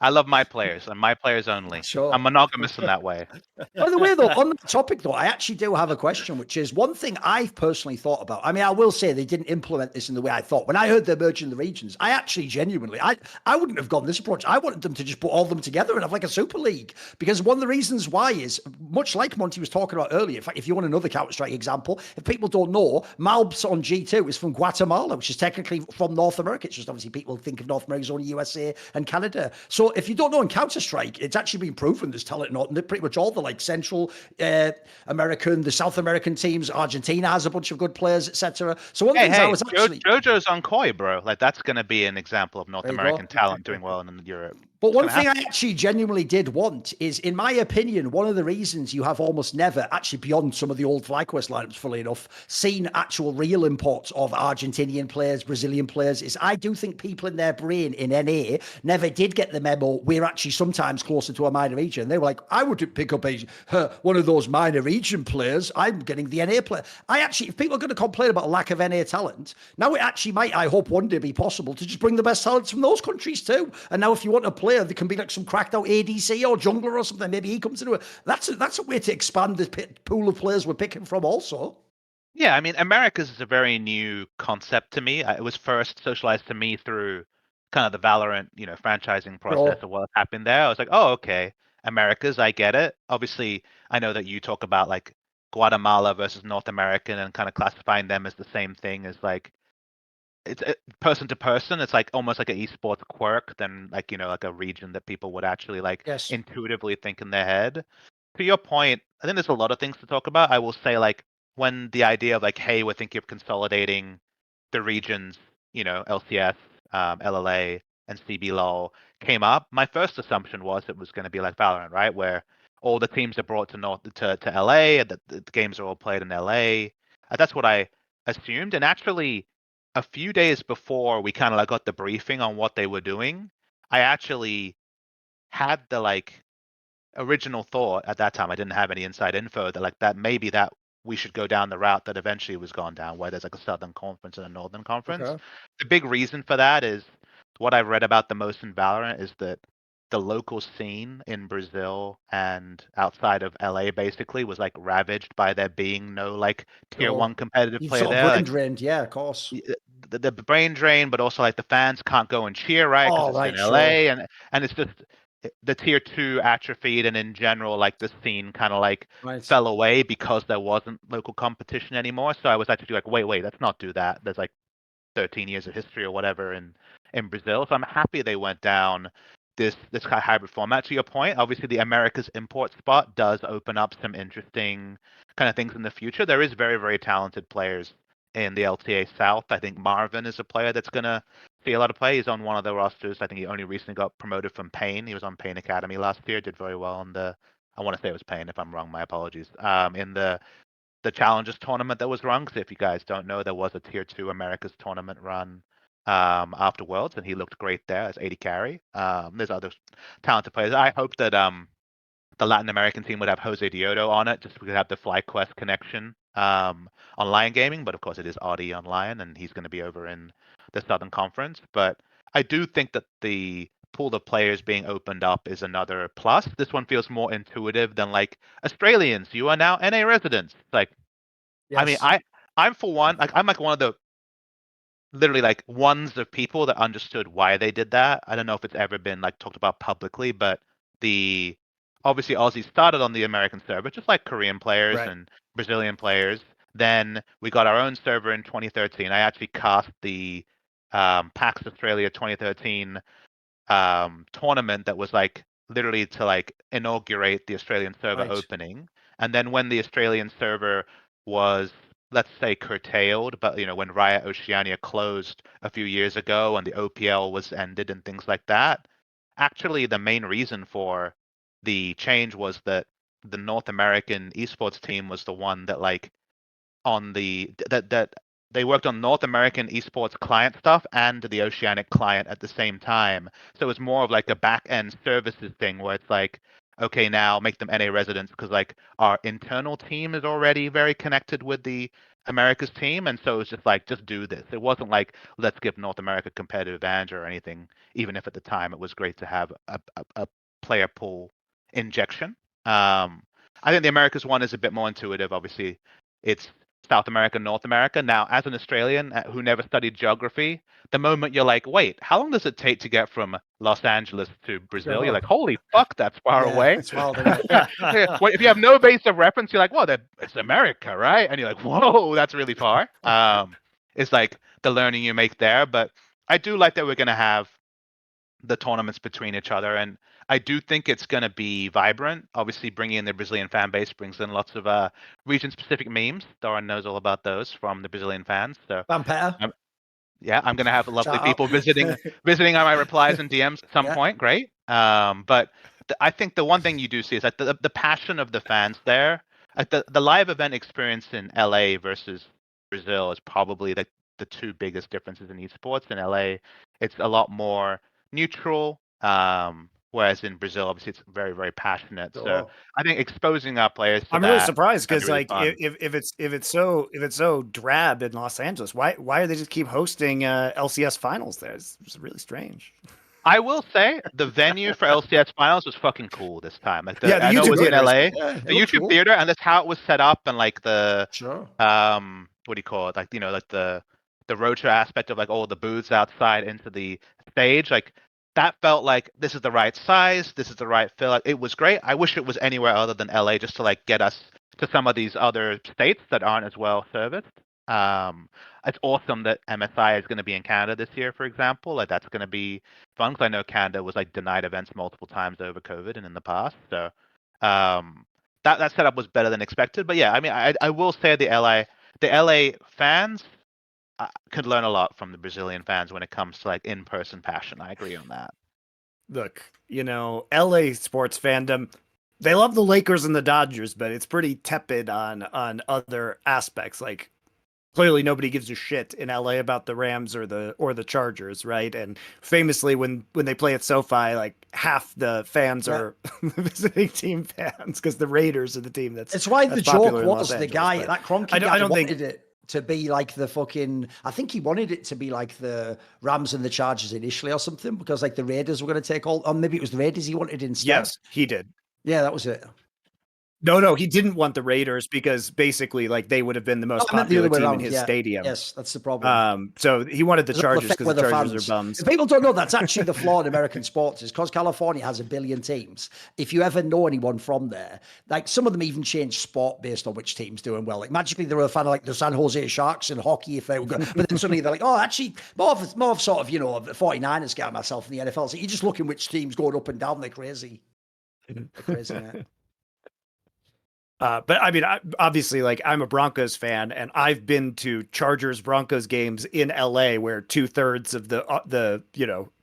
I love my players and my players only. Sure. I'm monogamous in that way. By the way, though, on that topic, though, I actually do have a question, which is one thing I've personally thought about. I mean, I will say they didn't implement this in the way I thought. When I heard they're merging the regions, I actually genuinely, I wouldn't have gone this approach. I wanted them to just put all of them together and have like a super league. Because one of the reasons why is, much like Monty was talking about earlier, in fact, if you want another Counter-Strike example, if people don't know, Malbs on G2 is from Guatemala, which is technically from North America. It's just obviously people think of North America as only USA and Canada. So if you don't know in Counter-Strike, it's actually been proven there's talent in pretty much all the like Central American, the South American teams. Argentina has a bunch of good players, etc. So one of the things I was actually JoJo's on Koi, bro. Like that's gonna be an example of North There you American go. talent doing well in Europe. But It's one gonna thing happen. I actually genuinely did want is, in my opinion, one of the reasons you have almost never, actually beyond some of the old FlyQuest lineups, fully enough, seen actual real imports of Argentinian players, Brazilian players, is I do think people in their brain in NA never did get the memo. We're actually sometimes closer to a minor region. They were like, I would pick up one of those minor region players. I'm getting the NA player. I actually, if people are going to complain about a lack of NA talent, now it actually might, I hope one day be possible to just bring the best talents from those countries too. And now if you want a player that can be like some cracked out ADC or jungler or something, maybe he comes into it. That's a way to expand the pool of players we're picking from also. Yeah, I mean, Americas is a very new concept to me. It was first socialized to me through kind of the Valorant, franchising process of what happened there. I was like, oh, okay, Americas, I get it. Obviously, I know that you talk about like Guatemala versus North American and kind of classifying them as the same thing as like it's person to person. It's like almost like an esports quirk than like like a region that people would actually like Yes. intuitively think in their head. To your point, I think there's a lot of things to talk about. I will say like when the idea of like, hey, we're thinking of consolidating the regions, LCS, LLA, and CBLOL came up, my first assumption was it was going to be like Valorant, right, where all the teams are brought to LA, and the games are all played in LA. That's what I assumed, and actually a few days before we kind of like got the briefing on what they were doing, I actually had the like original thought at that time. I didn't have any inside info that like that maybe that we should go down the route that eventually was gone down, where there's like a Southern Conference and a Northern Conference. Okay. The big reason for that is what I've read about the most in Valorant is that the local scene in Brazil and outside of LA basically was like ravaged by there being no like tier So one competitive you've player sort of there. brain Like, drained, yeah, of course. the brain drain, but also like the fans can't go and cheer, right? Because Oh, it's right, in sure. LA, and it's just the tier two atrophied, and in general, like the scene kind of like Right. fell away because there wasn't local competition anymore. So I was actually like, wait, let's not do that. There's like 13 years of history or whatever in Brazil. So I'm happy they went down this kind of hybrid format. To your point, obviously the America's import spot does open up some interesting kind of things in the future. There is very, very talented players in the LTA South. I think Marvin is a player that's gonna see a lot of play. He's on one of the rosters. I think he only recently got promoted from Pain. He was on Pain Academy last year, did very well in the I want to say it was Pain. If I'm wrong, my apologies. In the Challengers tournament that was run. Because if you guys don't know, there was a Tier 2 Americas tournament run after Worlds, and he looked great there as 80 carry. There's other talented players. I hope that the Latin American team would have Jose Diodo on it, just so we could have the FlyQuest connection online gaming. But of course, it is Audi online, and he's going to be over in the Southern Conference. But I do think that the pool of players being opened up is another plus. This one feels more intuitive than like Australians. You are now NA residents. Like, I mean, Yes. I'm for one, like I'm like one of the literally like ones of people that understood why they did that. I don't know if it's ever been like talked about publicly, but the obviously Aussie started on the American server, just like Korean players Right. and Brazilian players. Then we got our own server in 2013. I actually cast the PAX Australia 2013 tournament that was like literally to like inaugurate the Australian server Right. opening. And then when the Australian server was, let's say, curtailed, but you know, when Riot Oceania closed a few years ago and the OPL was ended and things like that, actually the main reason for the change was that the North American esports team was the one that like on that they worked on North American esports client stuff and the Oceanic client at the same time. So it's more of like a back end services thing where it's like, okay, now make them NA residents because like our internal team is already very connected with the America's team, and so it's just like just do this. It wasn't like let's give North America competitive advantage or anything, even if at the time it was great to have a player pool injection. I think the Americas one is a bit more intuitive. Obviously, it's South America, North America. Now, as an Australian who never studied geography, the moment you're like, wait, how long does it take to get from Los Angeles to Brazil? You're Sure. like, holy fuck, that's far Yeah, away. it's wild, isn't it? Yeah. Well, if you have no base of reference, you're like, well, it's America, right? And you're like, whoa, that's really far. It's like the learning you make there. But I do like that we're going to have the tournaments between each other. And I do think it's going to be vibrant. Obviously, bringing in the Brazilian fan base brings in lots of region-specific memes. Thorin knows all about those from the Brazilian fans. So, Vampire. yeah, I'm going to have lovely Shout out. people visiting on my replies and DMs at some Yeah. point. Great. But I think the one thing you do see is that the passion of the fans there, like the live event experience in LA versus Brazil is probably the two biggest differences in esports. In LA, it's a lot more neutral. Whereas in Brazil, obviously, it's very, very passionate. So Sure. I think exposing our players to I'm really that surprised can be because really like fun. if it's so drab in Los Angeles, why do they just keep hosting LCS finals there? It's really strange. I will say the venue for LCS finals was fucking cool this time. Like Yeah, the I know it YouTube was in theater is LA, cool. Yeah, it the looked YouTube cool. theater, and that's how it was set up, and like the Sure. what do you call it? Like like the roadshow aspect of like all the booths outside into the stage, like that felt like this is the right size, this is the right feel. Like, it was great. I wish it was anywhere other than LA just to like get us to some of these other states that aren't as well serviced. Um, it's awesome that MSI is going to be in Canada this year, for example. Like that's going to be fun because I know Canada was like denied events multiple times over COVID and in the past. So that setup was better than expected. But yeah, I mean, I will say the LA fans could learn a lot from the Brazilian fans when it comes to like in-person passion. I agree on that. Look, LA sports fandom, they love the Lakers and the Dodgers, but it's pretty tepid on other aspects. Like clearly nobody gives a shit in LA about the Rams or the Chargers, right? And famously when they play at SoFi, like half the fans are visiting team fans because the Raiders are the team that's. It's why that's the joke popular in Los was the Angeles, guy, but that Cronky I guy don't think wanted it to be like the fucking, I think he wanted it to be like the Rams and the Chargers initially or something, because like the Raiders were going to take all, or maybe it was the Raiders he wanted instead. Yes, he did. Yeah, that was it. No, he didn't want the Raiders because basically, like, they would have been the most I meant the popular other way team in around. his Yeah. stadium. Yes, that's the problem. So he wanted the There's all Chargers fair because the weather Chargers fans. are bums. If people don't know, that's actually the flaw in American sports, is because California has a billion teams. If you ever know anyone from there, like some of them even change sport based on which team's doing well. Like magically they're a fan of like the San Jose Sharks in hockey if they were good. But then suddenly they're like, oh, actually more of sort of, you know, the 49ers guy myself in the NFL. So you just look in which team's going up and down. They're crazy. They're crazy, man. But I mean, obviously, like, I'm a Broncos fan, and I've been to Chargers Broncos games in LA where 2/3 of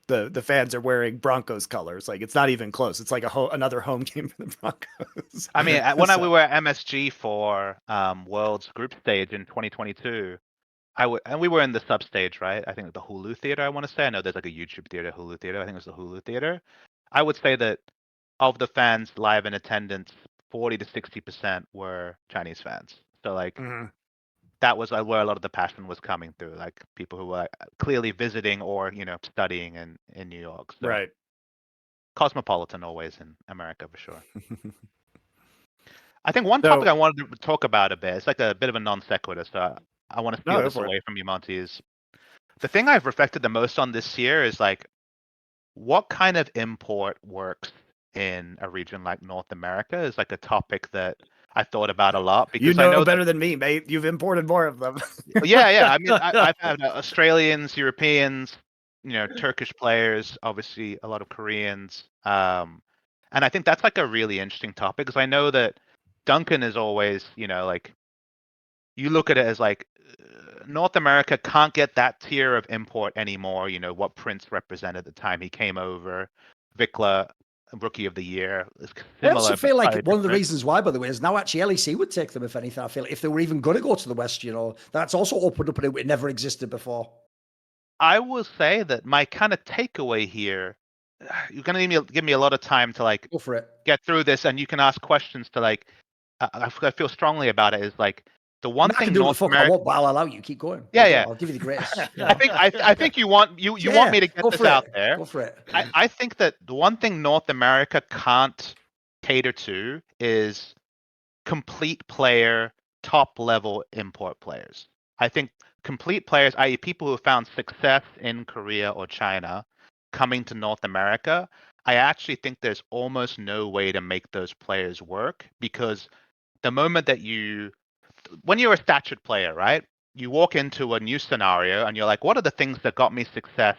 the fans are wearing Broncos colors. Like, it's not even close. It's like another home game for the Broncos. I mean, we were at MSG for World's group stage in 2022, and we were in the sub stage, right? I think the Hulu Theater, I want to say. I know there's like a YouTube theater, Hulu Theater. I think it was the Hulu Theater. I would say that of the fans live in attendance, 40 to 60% were Chinese fans. So like that was where a lot of the passion was coming through, like people who were clearly visiting or, you know, studying in New York. So Right. Cosmopolitan always in America for sure. I think one topic I wanted to talk about a bit, it's like a bit of a non sequitur, so I want to steal this away from you, Monty, is the thing I've reflected the most on this year is like what kind of import works in a region like North America is like a topic that I thought about a lot because you know I know better than me, mate. You've imported more of them. yeah. I mean, I've had Australians, Europeans, you know, Turkish players, obviously a lot of Koreans, and I think that's like a really interesting topic because I know that Duncan is always, you know, like you look at it as like North America can't get that tier of import anymore. You know what Prince represented at the time he came over, Vikla, Rookie of the Year. I also feel like one of the reasons why, by the way, is now actually LEC would take them if anything. I feel like if they were even going to go to the West, you know, that's also opened up and it never existed before. I will say that my kind of takeaway here, you're going to give me a lot of time to like go for it, get through this, and you can ask questions to like. I feel strongly about it. Is like the one thing. I can do North America, I won't, but I'll allow you. Keep going. Yeah. I'll give you the grace. Yeah. I think you want me to get this out there. Go for it. I think that the one thing North America can't cater to is complete player, top level import players. I think complete players, i.e., people who have found success in Korea or China, coming to North America, I actually think there's almost no way to make those players work because the moment that when you're a statured player, right? You walk into a new scenario and you're like, what are the things that got me success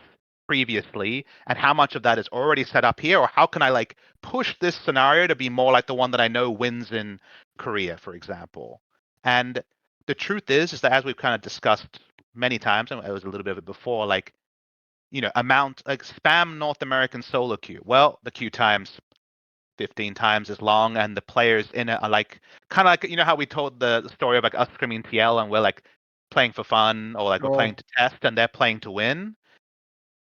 previously and how much of that is already set up here, or how can I like push this scenario to be more like the one that I know wins in Korea, for example. And the truth is that as we've kind of discussed many times, and it was a little bit of it before, like, you know, spam North American solo queue. Well, the queue times 15 times as long, and the players in it are like kind of like, you know how we told the story of like us screaming TL and we're like playing for fun or like we're playing to test and they're playing to win.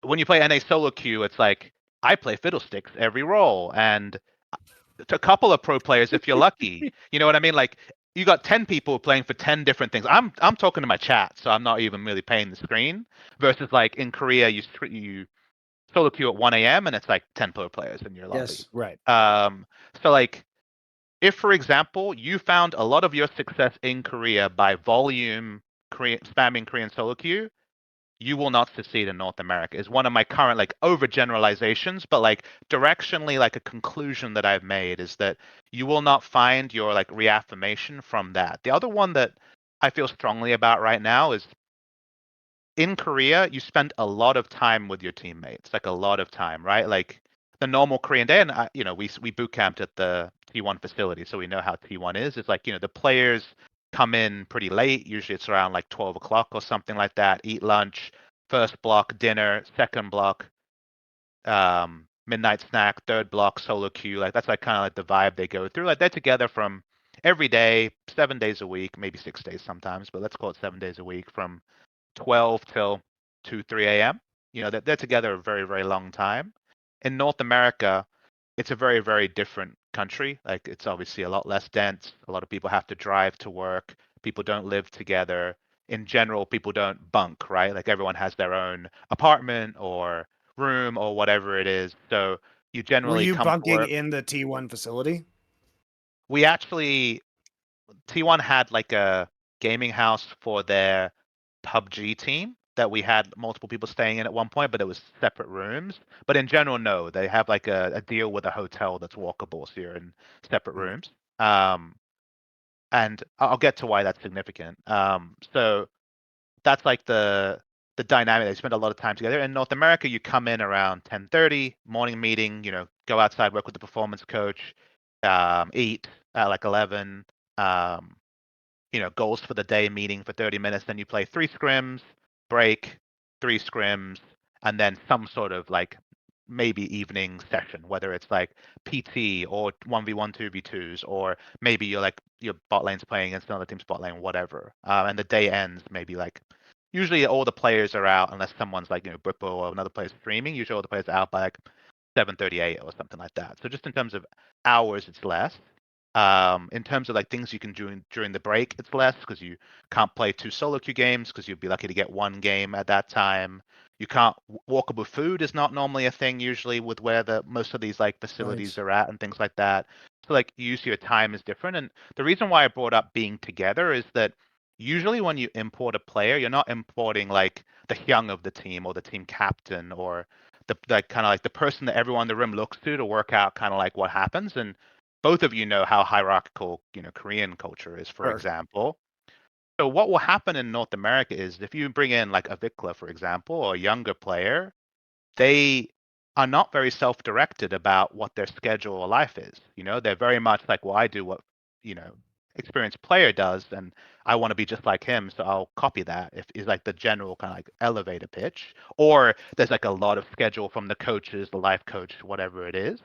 When you play NA solo queue, it's like I play fiddlesticks every role, and a couple of pro players if you're lucky. You know what I mean? Like you got 10 people playing for 10 different things. I'm talking to my chat, so I'm not even really paying the screen. Versus like in Korea, you solo queue at 1 a.m. and it's like 10 pro players in your lobby. Yes, right. So like if, for example, you found a lot of your success in Korea by volume spamming Korean solo queue, you will not succeed in North America is one of my current like overgeneralizations, but like directionally, like a conclusion that I've made is that you will not find your like reaffirmation from that. The other one that I feel strongly about right now is in Korea, you spend a lot of time with your teammates, like a lot of time, right? Like the normal Korean day, and you know, we boot camped at the T1 facility, so we know how T1 is. It's like, you know, the players come in pretty late. Usually it's around like 12 o'clock or something like that. Eat lunch, first block dinner, second block midnight snack, third block solo queue. Like that's like kind of like the vibe they go through. Like they're together from every day, 7 days a week, maybe 6 days sometimes, but let's call it 7 days a week from 12 till 2, 3 a.m. You know, they're together a very, very long time. in North America, it's a very, very different country. Like it's obviously a lot less dense. A lot of people have to drive to work. People don't live together. In general, people don't bunk, right? Like everyone has their own apartment or room or whatever it is. So you Were generally you come to bunking work. in the T1 facility? We actually T1 had like a gaming house for their PUBG team that we had multiple people staying in at one point, but it was separate rooms. But in general, no, they have like a deal with a hotel that's walkable, so you're in separate Okay. rooms. And I'll get to why that's significant. So that's like the dynamic. They spend a lot of time together. In North America, you come in around 10:30, morning meeting, go outside, work with the performance coach, eat at like 11, um, goals for the day meeting for 30 minutes. Then you play 3 scrims, break, 3 scrims, and then some sort of like maybe evening session, whether it's like PT or 1v1, 2v2s, or maybe your bot lane's playing against another team's bot lane, whatever. And the day ends maybe like usually all the players are out unless someone's like, Bippo or another player's streaming. Usually all the players are out by like 7:38 or something like that. So just in terms of hours, it's less. In terms of like things you can do during the break, it's less because you can't play 2 solo queue games because you'd be lucky to get 1 game at that time. You can't walkable food is not normally a thing usually with where the most of these like facilities Right. are at and things like that. So like usually your time is different. And the reason why I brought up being together is that usually when you import a player, you're not importing like the young of the team or the team captain or the kind of like the person that everyone in the room looks to work out kind of like what happens. And both of you know how hierarchical, Korean culture is, for Sure. example. So what will happen in North America is if you bring in like a Vikla, for example, or a younger player, they are not very self-directed about what their schedule or life is. They're very much like, well, I do what, you know, experienced player does, and I want to be just like him, so I'll copy that. If is like the general kind of like elevator pitch, or there's like a lot of schedule from the coaches, the life coach, whatever it is.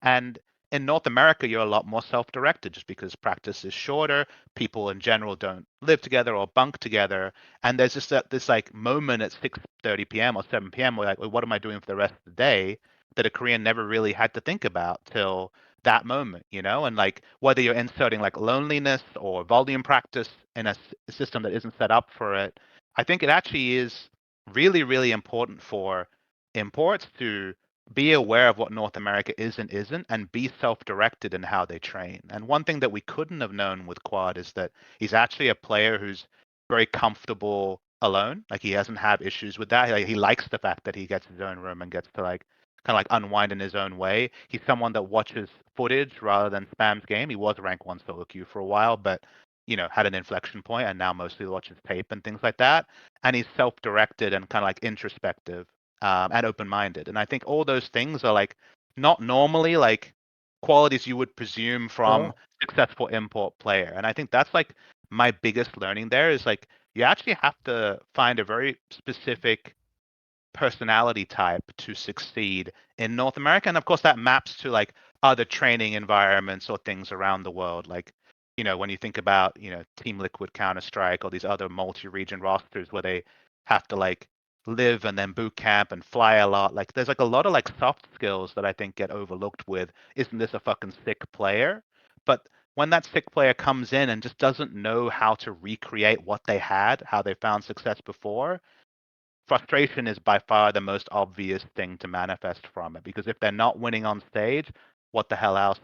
And in North America, you're a lot more self-directed just because practice is shorter. People in general don't live together or bunk together, and there's just this like moment at 6:30 p.m. or 7 p.m. where like, well, what am I doing for the rest of the day that a Korean never really had to think about till that moment, and like whether you're inserting like loneliness or volume practice in a system that isn't set up for it, I think it actually is really, really important for imports to be aware of what North America is and isn't, and be self-directed in how they train. And one thing that we couldn't have known with Quad is that he's actually a player who's very comfortable alone. Like he doesn't have issues with that. Like, he likes the fact that he gets his own room and gets to like kind of like unwind in his own way. He's someone that watches footage rather than spams game. He was rank 1 solo queue for a while, but had an inflection point and now mostly watches tape and things like that. And he's self-directed and kind of like introspective, and open-minded. And I think all those things are like not normally like qualities you would presume from Sure. successful import player. And I think that's like my biggest learning there is like you actually have to find a very specific personality type to succeed in North America. And of course, that maps to like other training environments or things around the world. Like, when you think about, Team Liquid, Counter-Strike, or these other multi-region rosters where they have to like live and then boot camp and fly a lot. Like, there's like a lot of like soft skills that I think get overlooked with, isn't this a fucking sick player? But when that sick player comes in and just doesn't know how to recreate what they had, how they found success before, frustration is by far the most obvious thing to manifest from it, because if they're not winning on stage, what the hell else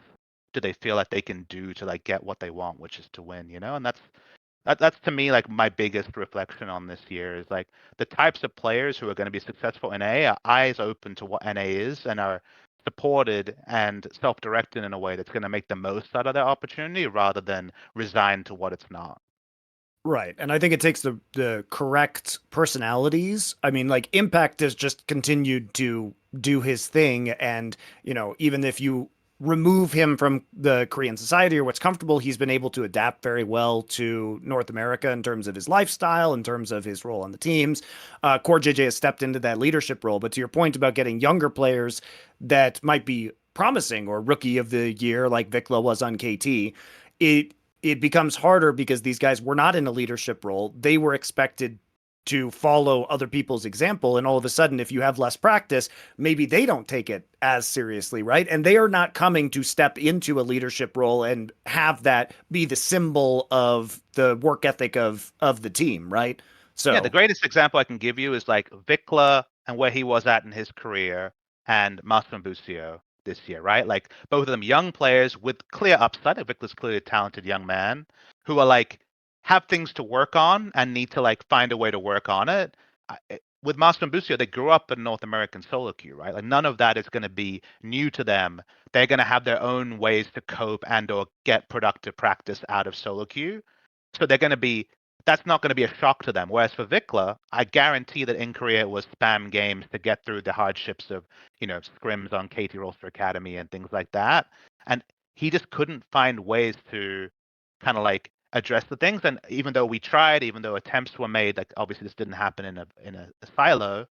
do they feel like they can do to like get what they want, which is to win, and that's to me like my biggest reflection on this year is like the types of players who are going to be successful in A are eyes open to what NA is and are supported and self-directed in a way that's going to make the most out of their opportunity rather than resigned to what it's not. Right. And I think it takes the correct personalities. I mean, like Impact has just continued to do his thing. And, even if you remove him from the Korean society or what's comfortable, he's been able to adapt very well to North America in terms of his lifestyle, in terms of his role on the teams. Core JJ has stepped into that leadership role. But to your point about getting younger players that might be promising or rookie of the year, like Vikla was on KT, it becomes harder because these guys were not in a leadership role. They were expected to follow other people's example. And all of a sudden, if you have less practice, maybe they don't take it as seriously, right? And they are not coming to step into a leadership role and have that be the symbol of the work ethic of the team, right? So yeah, the greatest example I can give you is like Vikla and where he was at in his career, and Busio this year, right? Like both of them young players with clear upside. Vikla's clearly a talented young man who are like have things to work on and need to like find a way to work on it. With Master and Busio, they grew up in North American solo queue, right? Like none of that is going to be new to them. They're going to have their own ways to cope and or get productive practice out of solo queue. So they're going to be that's not going to be a shock to them. Whereas for Vikla, I guarantee that in Korea it was spam games to get through the hardships of, scrims on KT Rolster Academy and things like that. And he just couldn't find ways to kind of like address the things. And even though we tried, even though attempts were made, like obviously this didn't happen in a silo.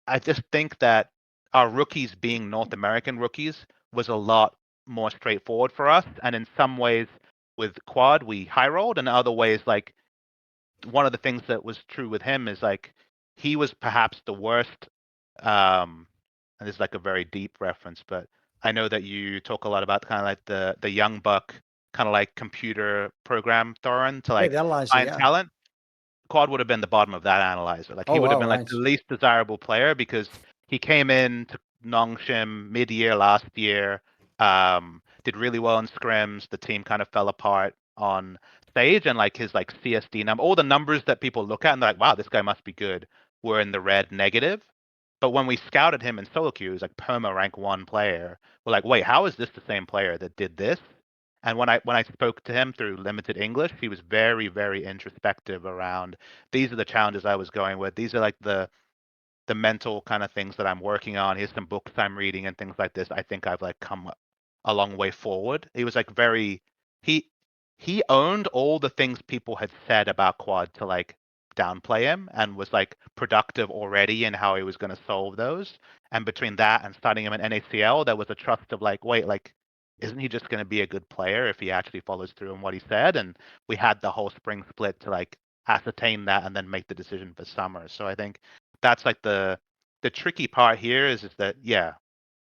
I just think that our rookies being North American rookies was a lot more straightforward for us. And in some ways, with Quad, we high rolled, and in other ways, like one of the things that was true with him is like he was perhaps the worst. And this is like a very deep reference, but I know that you talk a lot about kind of like the young buck kind of like computer program Thorin to like the analyzer, find yeah. talent. Quad would have been the bottom of that analyzer. Like he Oh, would have wow, been like right. the least desirable player because he came in to Nongshim mid-year last year, did really well in scrims. The team kind of fell apart on stage, and like his like CSD number, all the numbers that people look at and they're like, wow, this guy must be good, were in the red negative. But when we scouted him in solo queue, he was like perma rank 1 player. We're like, wait, how is this the same player that did this? And when I spoke to him through limited English, he was very, very introspective around these are the challenges I was going with. These are like the mental kind of things that I'm working on. Here's some books I'm reading and things like this. I think I've like come a long way forward. He was like very he owned all the things people had said about Quad to like downplay him, and was like productive already in how he was going to solve those. And between that and starting him in NACL, there was a trust of like, wait, like isn't he just going to be a good player if he actually follows through on what he said? And we had the whole spring split to like ascertain that and then make the decision for summer. So I think that's like the tricky part here is that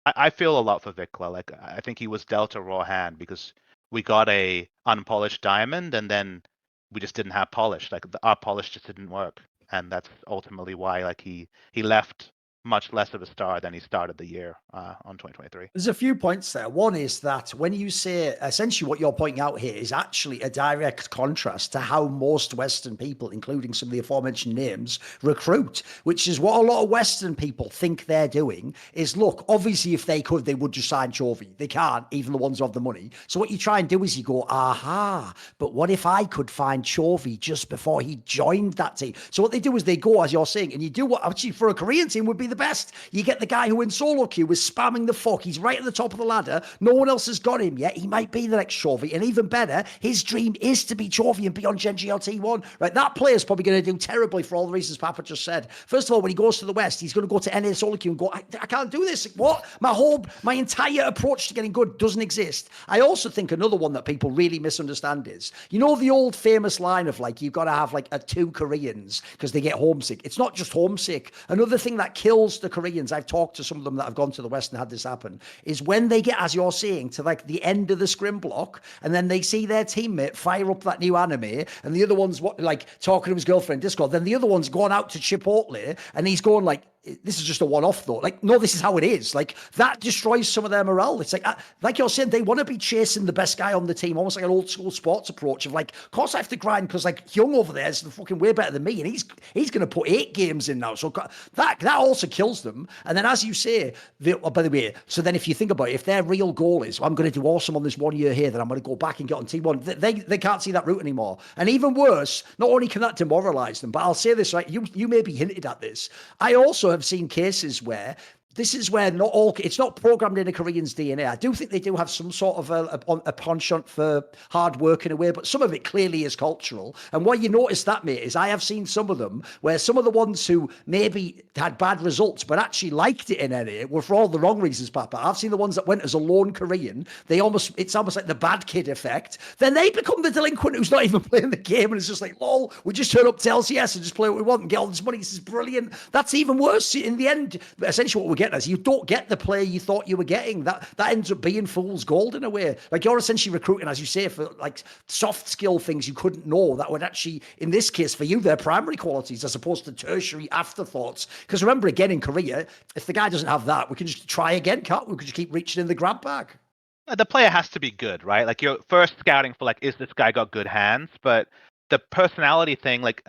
I feel a lot for Vikla. Like I think he was dealt a raw hand because we got a unpolished diamond and then we just didn't have polish. Like our polish just didn't work, and that's ultimately why like he left much less of a star than he started the year on 2023. There's a few points there. One is that when you say essentially what you're pointing out here is actually a direct contrast to how most Western people, including some of the aforementioned names, recruit, which is what a lot of Western people think they're doing is look, obviously if they could, they would just sign Chovy. They can't, even the ones who have the money. So what you try and do is you go, aha, but what if I could find Chovy just before he joined that team? So what they do is they go, as you're saying, and you do what actually for a Korean team would be the best. You get the guy who in solo queue was spamming the fuck. He's right at the top of the ladder. No one else has got him yet. He might be the next Chovy. And even better, his dream is to be Chovy and be on Gen GLT1. Right? That player's probably going to do terribly for all the reasons Papa just said. First of all, when he goes to the West, he's going to go to NA solo queue and go, I can't do this. What? My entire approach to getting good doesn't exist. I also think another one that people really misunderstand is, you know, the old famous line of like, you've got to have like two Koreans because they get homesick. It's not just homesick. Another thing that kills the Koreans, I've talked to some of them that have gone to the West and had this happen, is when they get, as you're saying, to like the end of the scrim block and then they see their teammate fire up that new anime and the other one's like talking to his girlfriend in Discord, then the other one's going out to Chipotle and he's going like, this is just a one-off though. Like, no, this is how it is. Like, that destroys some of their morale. It's like you're saying, they want to be chasing the best guy on the team, almost like an old school sports approach of like, of course I have to grind because like Young over there is fucking way better than me and he's going to put 8 games in now. So that also kills them. And then as you say, by the way, so then if you think about it, if their real goal is, I'm going to do awesome on this 1 year here, then I'm going to go back and get on T1, they can't see that route anymore. And even worse, not only can that demoralize them, but I'll say this, right? You may be hinted at this. I also have seen cases where this is where not all, it's not programmed in a Korean's DNA. I do think they do have some sort of a penchant for hard work in a way, but some of it clearly is cultural. And what you notice that, mate, is I have seen some of them where some of the ones who maybe had bad results but actually liked it in NA were for all the wrong reasons, Papa. I've seen the ones that went as a lone Korean. It's almost like the bad kid effect. Then they become the delinquent who's not even playing the game, and it's just like, lol, we just turn up to LCS and just play what we want and get all this money. This is brilliant. That's even worse in the end. Essentially what we're getting is you don't get the player you thought you were getting. That ends up being fool's gold in a way. Like, you're essentially recruiting, as you say, for like soft skill things you couldn't know that would actually, in this case for you, they're primary qualities as opposed to tertiary afterthoughts. Because remember, again, in Korea, if the guy doesn't have that, we can just try again, can't we? We can just keep reaching in the grab bag. The player has to be good, right? Like, you're first scouting for, like, is this guy got good hands? But the personality thing, like,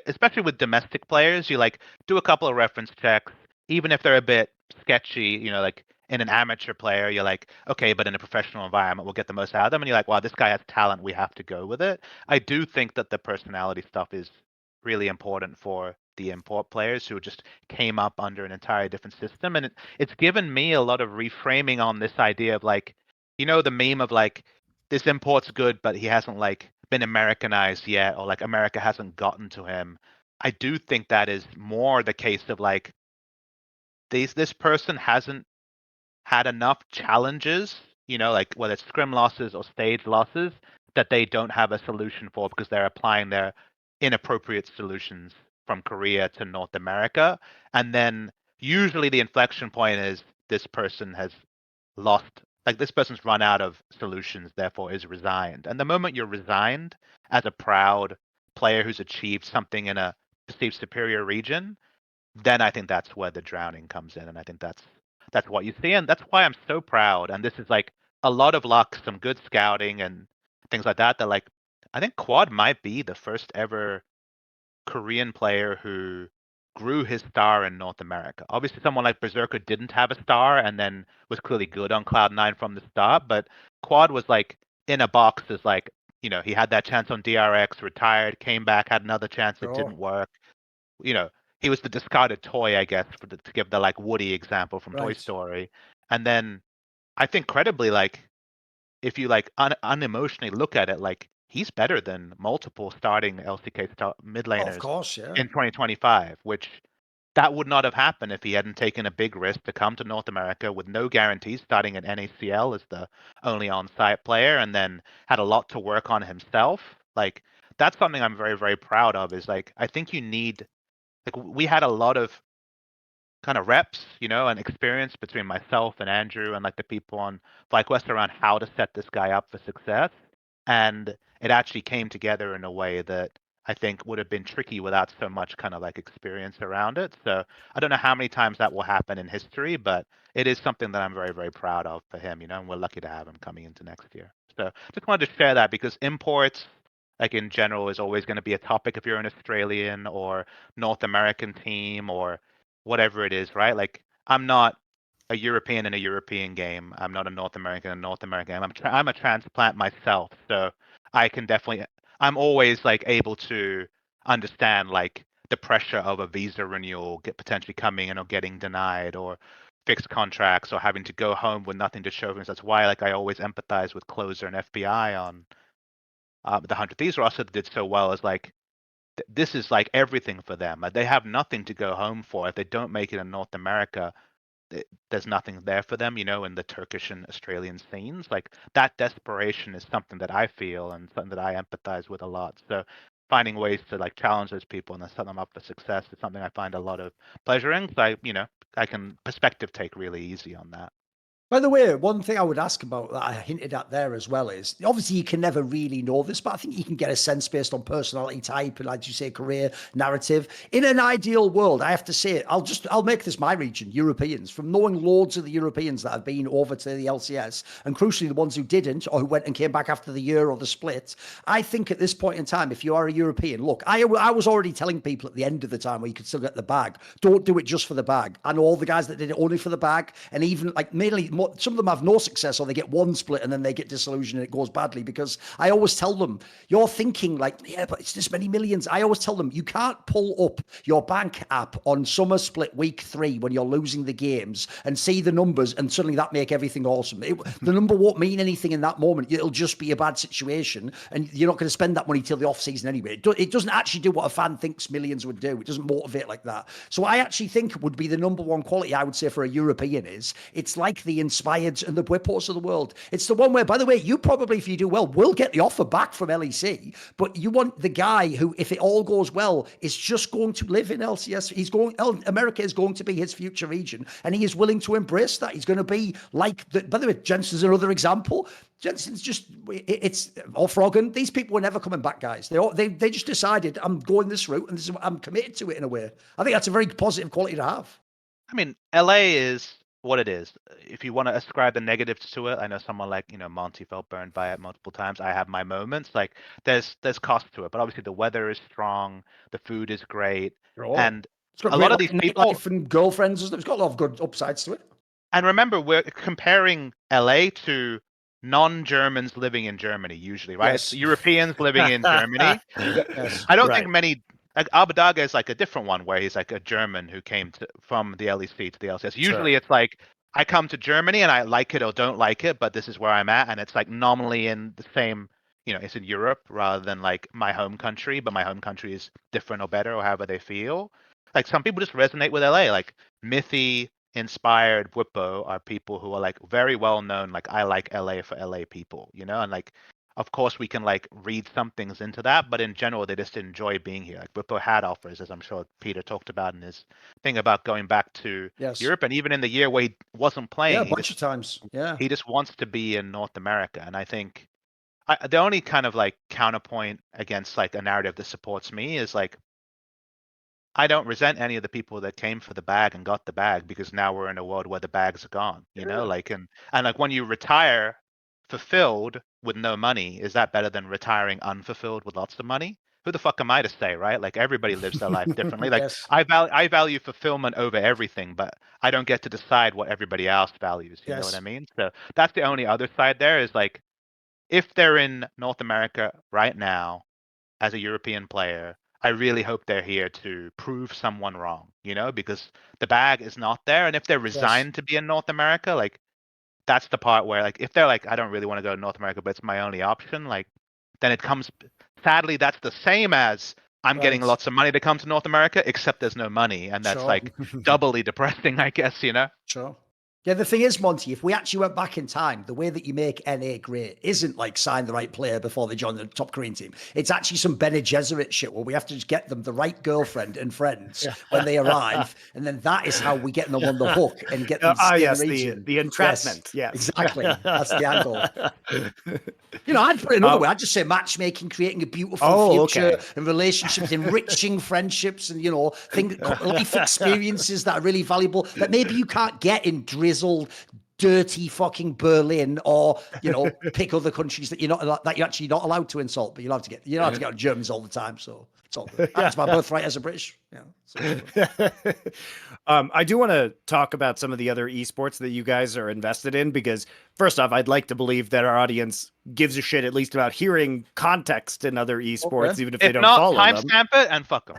especially with domestic players, you like do a couple of reference checks, even if they're a bit sketchy, you know, like in an amateur player, you're like, okay, but in a professional environment, we'll get the most out of them. And you're like, wow, this guy has talent. We have to go with it. I do think that the personality stuff is really important for the import players who just came up under an entirely different system. And it's given me a lot of reframing on this idea of, like, you know, the meme of like, this import's good, but he hasn't like been Americanized yet, or like America hasn't gotten to him. I do think that is more the case of like, this person hasn't had enough challenges, you know, like whether it's scrim losses or stage losses, that they don't have a solution for because they're applying their inappropriate solutions from Korea to North America. And then usually the inflection point is this person has lost, like this person's run out of solutions, therefore is resigned. And the moment you're resigned as a proud player who's achieved something in a perceived superior region, then I think that's where the drowning comes in. And I think that's what you see. And that's why I'm so proud. And this is like a lot of luck, some good scouting and things like that. That like, I think Quad might be the first ever Korean player who grew his star in North America. Obviously, someone like Berserker didn't have a star and then was clearly good on Cloud9 from the start. But Quad was like in a box as like, you know, he had that chance on DRX, retired, came back, had another chance, it didn't work. You know, he was the discarded toy, I guess, to give the like Woody example from Toy Story. And then I think credibly, like, if you like unemotionally look at it, like he's better than multiple starting LCK mid laners Of course, yeah. in 2025, which that would not have happened if he hadn't taken a big risk to come to North America with no guarantees, starting at NACL as the only on-site player, and then had a lot to work on himself. Like, that's something I'm very, very proud of, is like, I think you need, like, we had a lot of kind of reps, you know, and experience between myself and Andrew and like the people on FlyQuest around how to set this guy up for success. And it actually came together in a way that I think would have been tricky without so much kind of like experience around it. So I don't know how many times that will happen in history, but it is something that I'm very, very proud of for him, you know, and we're lucky to have him coming into next year. So just wanted to share that because imports, like in general, is always going to be a topic if you're an Australian or North American team or whatever it is, right? Like, I'm not a European in a European game. I'm not a North American in a North American game. I'm a transplant myself, so I can definitely. I'm always like able to understand like the pressure of a visa renewal potentially coming in or getting denied, or fixed contracts, or having to go home with nothing to show. That's why like I always empathize with Closer and FBI on the 100 Thieves roster that did so well. Is like, this is like everything for them. They have nothing to go home for. If they don't make it in North America, there's nothing there for them, you know, in the Turkish and Australian scenes. Like, that desperation is something that I feel and something that I empathize with a lot. So finding ways to like challenge those people and then set them up for success is something I find a lot of pleasure in. So I can perspective take really easy on that. By the way, one thing I would ask about that I hinted at there as well is, obviously you can never really know this, but I think you can get a sense based on personality type and, like you say, career narrative. In an ideal world, I have to say, I'll make this my region, Europeans, from knowing loads of the Europeans that have been over to the LCS, and crucially the ones who didn't, or who went and came back after the year or the split. I think at this point in time, if you are a European, look, I was already telling people at the end of the time where you could still get the bag, don't do it just for the bag. I know all the guys that did it only for the bag, and even like mainly some of them have no success, or they get one split and then they get disillusioned and it goes badly. Because I always tell them, you're thinking like, yeah, but it's this many millions. I always tell them, you can't pull up your bank app on Summer Split week 3 when you're losing the games and see the numbers and suddenly that make everything awesome. The number won't mean anything in that moment. It'll just be a bad situation, and you're not going to spend that money till the off season anyway. It doesn't actually do what a fan thinks millions would do. It doesn't motivate like that. So I actually think it would be the number one quality, I would say, for a European is it's like the Inspired and the Whippos of the world. It's the one where, by the way, you probably, if you do well, will get the offer back from LEC, but you want the guy who, if it all goes well, is just going to live in LCS. America is going to be his future region, and he is willing to embrace that. He's going to be like, by the way, Jensen's another example. Jensen's just, it's all Froggen. These people were never coming back, guys. They just decided, I'm going this route, and this is I'm committed to it in a way. I think that's a very positive quality to have. I mean, LA is what it is. If you want to ascribe the negatives to it, I know someone like, Monty felt burned by it multiple times. I have my moments. Like there's cost to it, but obviously the weather is strong, the food is great, and it's got a lot of these people, life and girlfriends. It's got a lot of good upsides to it. And remember, we're comparing LA to non-Germans living in Germany usually, right? Yes. It's Europeans living in Germany. Yes. I don't think many. Like Abadaga is like a different one where he's like a German who came from the LEC to the LCS. Usually it's like I come to Germany and I like it or don't like it, but this is where I'm at, and it's like nominally in the same, it's in Europe rather than like my home country, but my home country is different or better or however they feel. Like some people just resonate with LA, like Smithy, Inspired, Whippo are people who are like very well known. Like I like LA for LA people, and like of course we can like read some things into that, but in general they just enjoy being here. Like Whippo had offers, as I'm sure Peter talked about in his thing about going back to Europe, and even in the year where he wasn't playing, a bunch of times. Yeah, he just wants to be in North America. And I think the only kind of like counterpoint against like a narrative that supports me is like, I don't resent any of the people that came for the bag and got the bag, because now we're in a world where the bags are gone, like, and like when you retire fulfilled with no money, is that better than retiring unfulfilled with lots of money? Who the fuck am I to say, right? Like everybody lives their life differently. Like yes. I value fulfillment over everything, but I don't get to decide what everybody else values. You know what I mean? So that's the only other side there is like, if they're in North America right now as a European player, I really hope they're here to prove someone wrong, because the bag is not there. And if they're resigned to be in North America, like that's the part where like, if they're like, I don't really want to go to North America, but it's my only option, like then it comes, sadly, that's the same as I'm getting lots of money to come to North America, except there's no money. And that's like doubly depressing, I guess, Sure. Yeah, the thing is, Monty, if we actually went back in time, the way that you make NA great isn't like sign the right player before they join the top Korean team. It's actually some Bene Gesserit shit where we have to just get them the right girlfriend and friends when they arrive. And then that is how we get them on the hook and get them to stay in the region. The entrapment. Yes, exactly. That's the angle. I'd put it another way. I'd just say matchmaking, creating a beautiful future and relationships, enriching friendships and, life experiences that are really valuable that maybe you can't get in drizzled, dirty fucking Berlin, or pick other countries that you're actually not allowed to insult, but you'll have to get on Germans all the time. So it's all good. That's my birthright as a British. I do want to talk about some of the other esports that you guys are invested in, because first off, I'd like to believe that our audience gives a shit at least about hearing context in other esports, even if they don't follow them. If not, timestamp it and fuck them.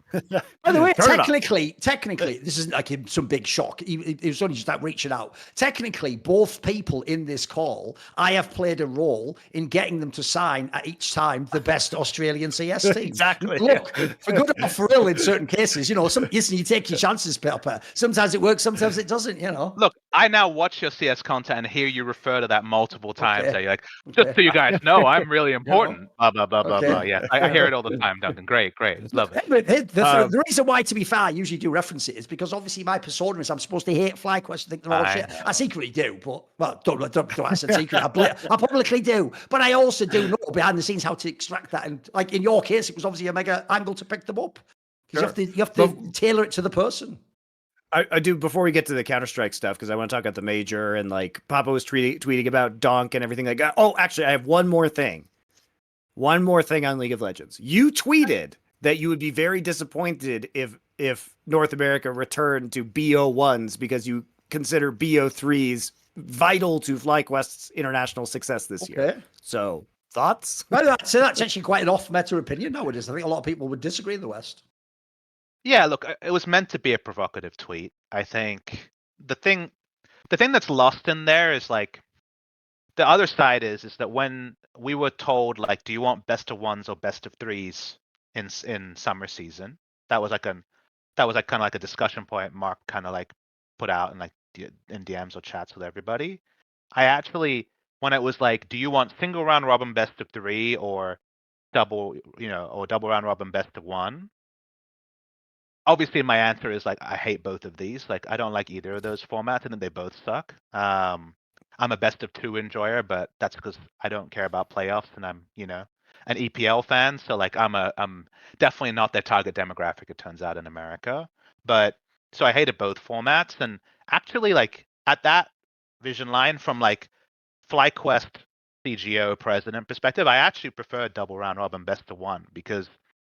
By the way, technically, this isn't like some big shock. It was only just that reaching out. Technically, both people in this call, I have played a role in getting them to sign at each time the best Australian CS team. Exactly. Look, for good or for ill in certain cases, you take your chances, Pepper. Sometimes it works, sometimes it doesn't, Look, I now watch your CS content and hear you refer to that multiple times. You're like, just so you guys know, I'm really important. Blah, blah, blah, blah, blah. Yeah, I hear it all the time, Duncan. Great. Love it. The reason why, to be fair, I usually do reference it is because obviously my persona is I'm supposed to hate FlyQuest and think they're all shit. I secretly do, but, well, don't I said secret. I publicly do. But I also do know behind the scenes how to extract that. And like in your case, it was obviously a mega angle to pick them up. Because you have to tailor it to the person. I do, before we get to the Counter-Strike stuff, because I want to talk about the major, and like Papa was tweeting about Donk and everything like that. Oh, actually, I have one more thing. One more thing on League of Legends. You tweeted that you would be very disappointed if North America returned to BO1s because you consider BO3s vital to FlyQuest's international success this year. So, thoughts? Well, that's actually quite an off-meta opinion nowadays. I think a lot of people would disagree in the West. Yeah, look, it was meant to be a provocative tweet. I think the thing that's lost in there is like the other side is that when we were told like, do you want best of ones or best of threes in summer season? That was like kind of like a discussion point Mark kind of like put out in DMs or chats with everybody. I actually, when it was like, do you want single round robin best of three or double round robin best of one? Obviously, my answer is like I hate both of these. Like I don't like either of those formats, and then they both suck. I'm a best of two enjoyer, but that's because I don't care about playoffs, and I'm an EPL fan. So like I'm definitely not their target demographic. It turns out in America, but so I hated both formats, and actually like at that vision line from like FlyQuest CGO president perspective, I actually prefer double round robin best of one because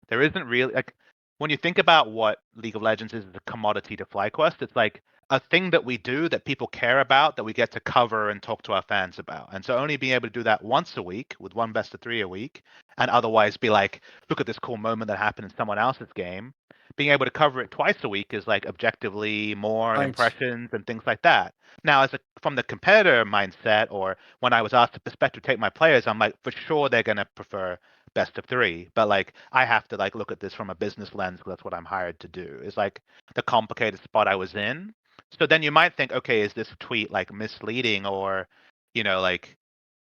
there isn't really like when you think about what League of Legends is as a commodity to FlyQuest, it's like a thing that we do that people care about that we get to cover and talk to our fans about. And so only being able to do that once a week with one best of three a week and otherwise be like, look at this cool moment that happened in someone else's game. Being able to cover it twice a week is like objectively more impressions and things like that. Now, from the competitor mindset, or when I was asked to perspective take my players, I'm like, for sure they're gonna prefer best of three, but like I have to like look at this from a business lens because that's what I'm hired to do. Is like the complicated spot I was in. So then you might think, okay, is this tweet like misleading or, like,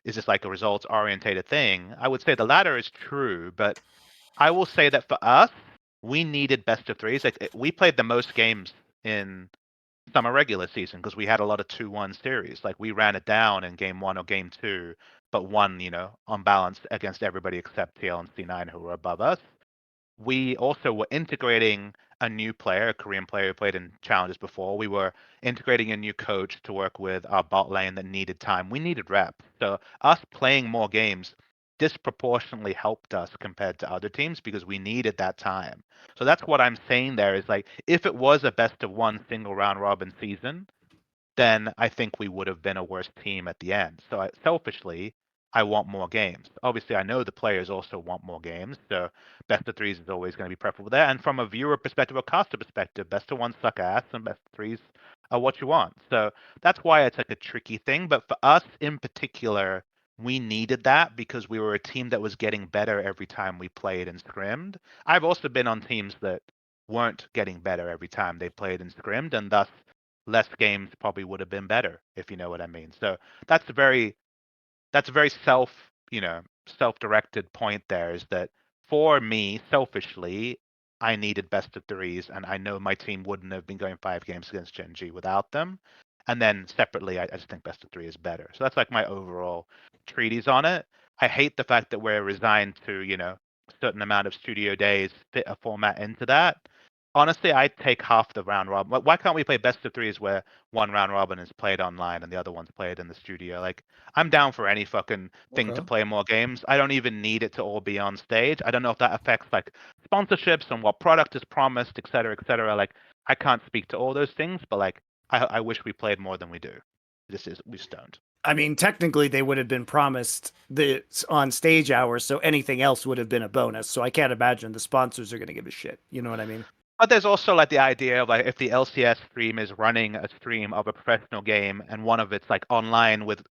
is this like a results orientated thing? I would say the latter is true, but I will say that for us, we needed best of threes. Like we played the most games in summer regular season because we had a lot of 2-1 series. Like we ran it down in game one or game two, but won, on balance against everybody except TL and C9 who were above us. We also were integrating a new player, a Korean player who played in challenges before. We were integrating a new coach to work with our bot lane that needed time. We needed reps. So us playing more games disproportionately helped us compared to other teams because we needed that time. So that's what I'm saying there is like if it was a best of one single round robin season, then I think we would have been a worse team at the end. So selfishly, I want more games. Obviously, I know the players also want more games. So best of threes is always going to be preferable there. And from a viewer perspective or caster perspective, best of ones suck ass and best of threes are what you want. So that's why it's like a tricky thing. But for us in particular, we needed that because we were a team that was getting better every time we played and scrimmed. I've also been on teams that weren't getting better every time they played and scrimmed, and thus less games probably would have been better, if you know what I mean. So that's a very self-directed point there is that for me, selfishly, I needed best of threes, and I know my team wouldn't have been going 5 games against Gen G without them. And then separately, I just think best of three is better. So that's like my overall treatise on it. I hate the fact that we're resigned to, a certain amount of studio days, fit a format into that. Honestly, I'd take half the round robin. Why can't we play best of threes where one round robin is played online and the other one's played in the studio? Like, I'm down for any fucking thing to play more games. I don't even need it to all be on stage. I don't know if that affects like sponsorships and what product is promised, et cetera, et cetera. Like, I can't speak to all those things, but like, I wish we played more than we do. We just don't. I mean, technically, they would have been promised the on stage hours, so anything else would have been a bonus. So I can't imagine the sponsors are going to give a shit. You know what I mean? But there's also like the idea of like if the LCS stream is running a stream of a professional game and one of it's like online with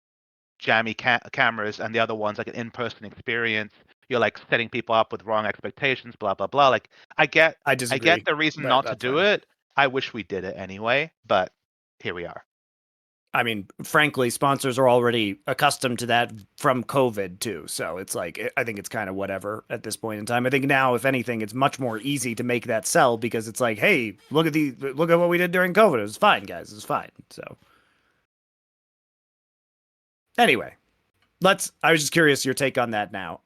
jammy cameras and the other one's like an in-person experience, you're like setting people up with wrong expectations, blah blah blah. Like I get the reason not to do it. I wish we did it anyway, but here we are. I mean, frankly, sponsors are already accustomed to that from COVID too. So it's like, I think it's kind of whatever at this point in time. I think now, if anything, it's much more easy to make that sell because it's like, hey, look at what we did during COVID. It was fine, guys. It was fine. So anyway, I was just curious your take on that now.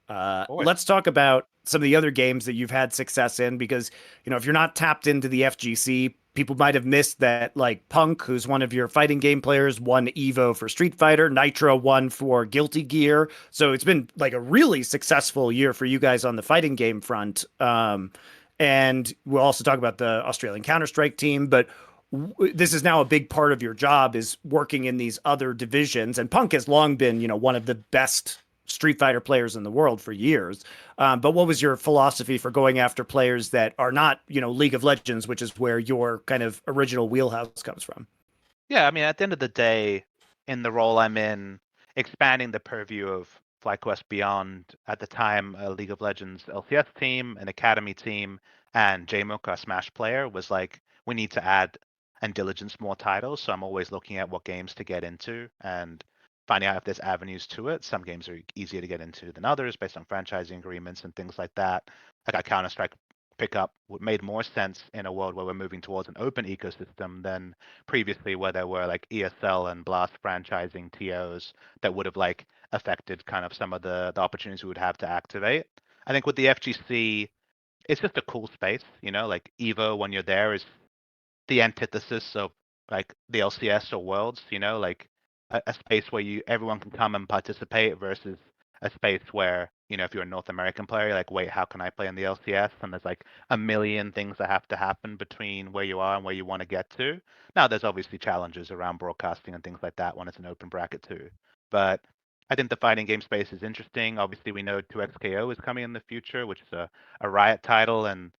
Let's talk about some of the other games that you've had success in because, if you're not tapped into the FGC, people might have missed that, like Punk, who's one of your fighting game players, won Evo for Street Fighter. Nitro won for Guilty Gear. So it's been like a really successful year for you guys on the fighting game front. And we'll also talk about the Australian Counter-Strike team. But this is now a big part of your job, is working in these other divisions. And Punk has long been, one of the best Street Fighter players in the world for years. But what was your philosophy for going after players that are not, League of Legends, which is where your kind of original wheelhouse comes from? Yeah, I mean, at the end of the day, in the role I'm in, expanding the purview of FlyQuest beyond, at the time, a League of Legends LCS team, an Academy team, and JMook, a Smash player, was like, we need to add and diligence more titles. So I'm always looking at what games to get into and finding out if there's avenues to it. Some games are easier to get into than others based on franchising agreements and things like that. Like a Counter-Strike pickup made more sense in a world where we're moving towards an open ecosystem than previously, where there were like ESL and Blast franchising TOs that would have like affected kind of some of the opportunities we would have to activate. I think with the FGC, it's just a cool space, like Evo when you're there is the antithesis of like the LCS or Worlds, like a space where everyone can come and participate versus a space where, if you're a North American player, you're like, wait, how can I play in the LCS? And there's like a million things that have to happen between where you are and where you want to get to. Now, there's obviously challenges around broadcasting and things like that when it's an open bracket too. But I think the fighting game space is interesting. Obviously, we know 2XKO is coming in the future, which is a Riot title, and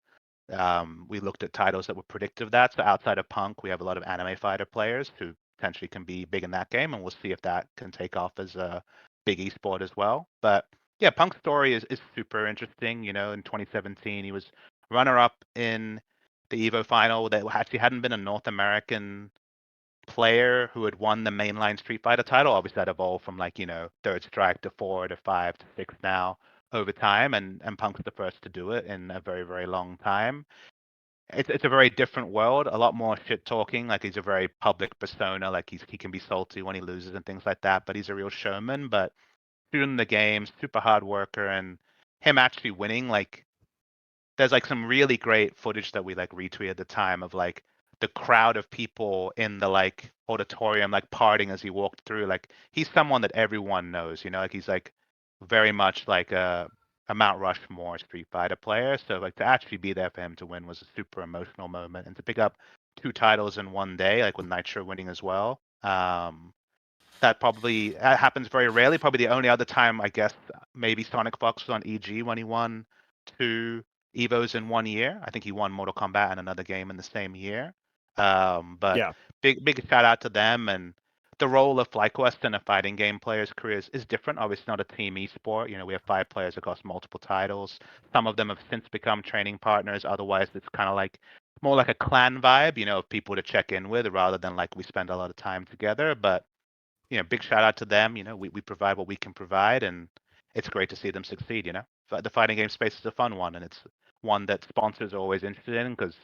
we looked at titles that were predictive of that. So outside of Punk, we have a lot of anime fighter players who potentially can be big in that game, and we'll see if that can take off as a big esport as well. But yeah, Punk's story is super interesting. In 2017, he was runner-up in the Evo final that actually hadn't been a North American player who had won the mainline Street Fighter title. Obviously, that evolved from like, third strike to 4 to 5 to 6 now over time, and Punk's the first to do it in a very, very long time. It's a very different world, a lot more shit talking. Like, he's a very public persona. Like, he can be salty when he loses and things like that, but he's a real showman. But shooting the game, super hard worker, and him actually winning, like, there's like some really great footage that we like retweeted at the time of like the crowd of people in the like auditorium like partying as he walked through. Like, he's someone that everyone knows, like he's like very much like a Mount Rushmore Street Fighter player. So like to actually be there for him to win was a super emotional moment, and to pick up 2 titles in one day, like with Nitro winning as well. That happens very rarely. Probably the only other time, I guess, maybe Sonic Fox was on EG when he won 2 Evos in one year. I think he won Mortal Kombat and another game in the same year. But Yeah. big shout out to them. And the role of FlyQuest in a fighting game player's career is different. Obviously, not a team esport. We have 5 players across multiple titles. Some of them have since become training partners. Otherwise, it's kind of like more like a clan vibe, of people to check in with rather than like we spend a lot of time together. But big shout out to them. We provide what we can provide, and it's great to see them succeed. The fighting game space is a fun one, and it's one that sponsors are always interested in, because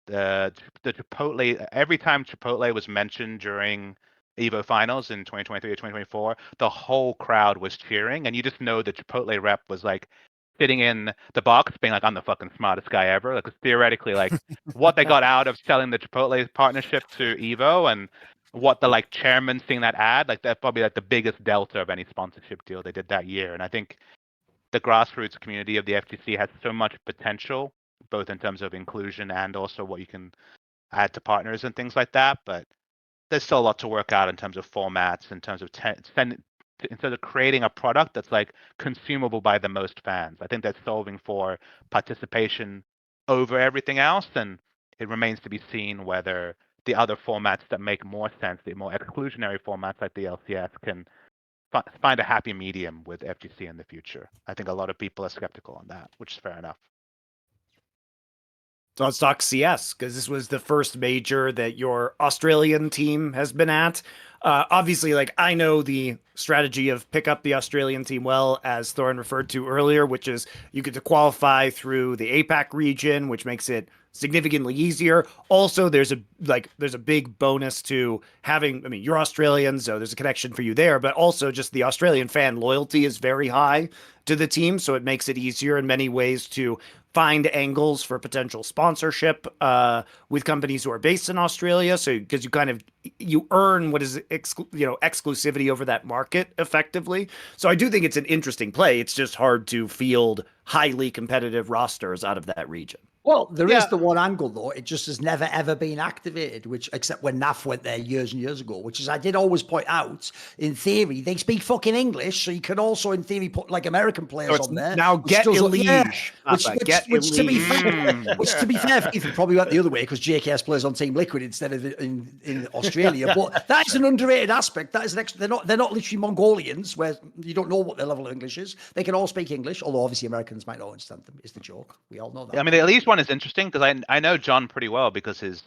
the Chipotle, every time Chipotle was mentioned during Evo finals in 2023 or 2024, the whole crowd was cheering, and you just know the Chipotle rep was like sitting in the box being like, I'm the fucking smartest guy ever. Like, 'cause theoretically, like what they got out of selling the Chipotle partnership to Evo, and what the like chairman seeing that ad, like that's probably like the biggest delta of any sponsorship deal they did that year. And I think the grassroots community of the FGC has so much potential, both in terms of inclusion and also what you can add to partners and things like that. But there's still a lot to work out in terms of formats, in terms of instead of creating a product that's like consumable by the most fans. I think that's solving for participation over everything else, and it remains to be seen whether the other formats that make more sense, the more exclusionary formats like the LCS, can find a happy medium with FGC in the future. I think a lot of people are skeptical on that, which is fair enough. So let's talk CS, because this was the first major that your Australian team has been at. Obviously, like, I know the strategy of pick up the Australian team well, as Thorin referred to earlier, which is you get to qualify through the APAC region, which makes it significantly easier. Also, there's a big bonus to having, I mean, you're Australian, so there's a connection for you there, but also just the Australian fan loyalty is very high to the team, so it makes it easier in many ways to find angles for potential sponsorship with companies who are based in Australia. So because you earn what is exclusivity over that market effectively. So I do think it's an interesting play. It's just hard to field highly competitive rosters out of that region. Well, there is the one angle though. It just has never ever been activated, which except when NAF went there years and years ago. Which is I did always point out. In theory, they speak fucking English, so you can also, in theory, put like American players on there. Now get Elige, which to be fair, Ethan probably went the other way because JKS plays on Team Liquid instead of in Australia. But that is an underrated aspect. That is an extra. They're not literally Mongolians where you don't know what their level of English is. They can all speak English, although obviously Americans might not understand them. Is the joke? We all know that. I mean, the Elise one is interesting because I know John pretty well because his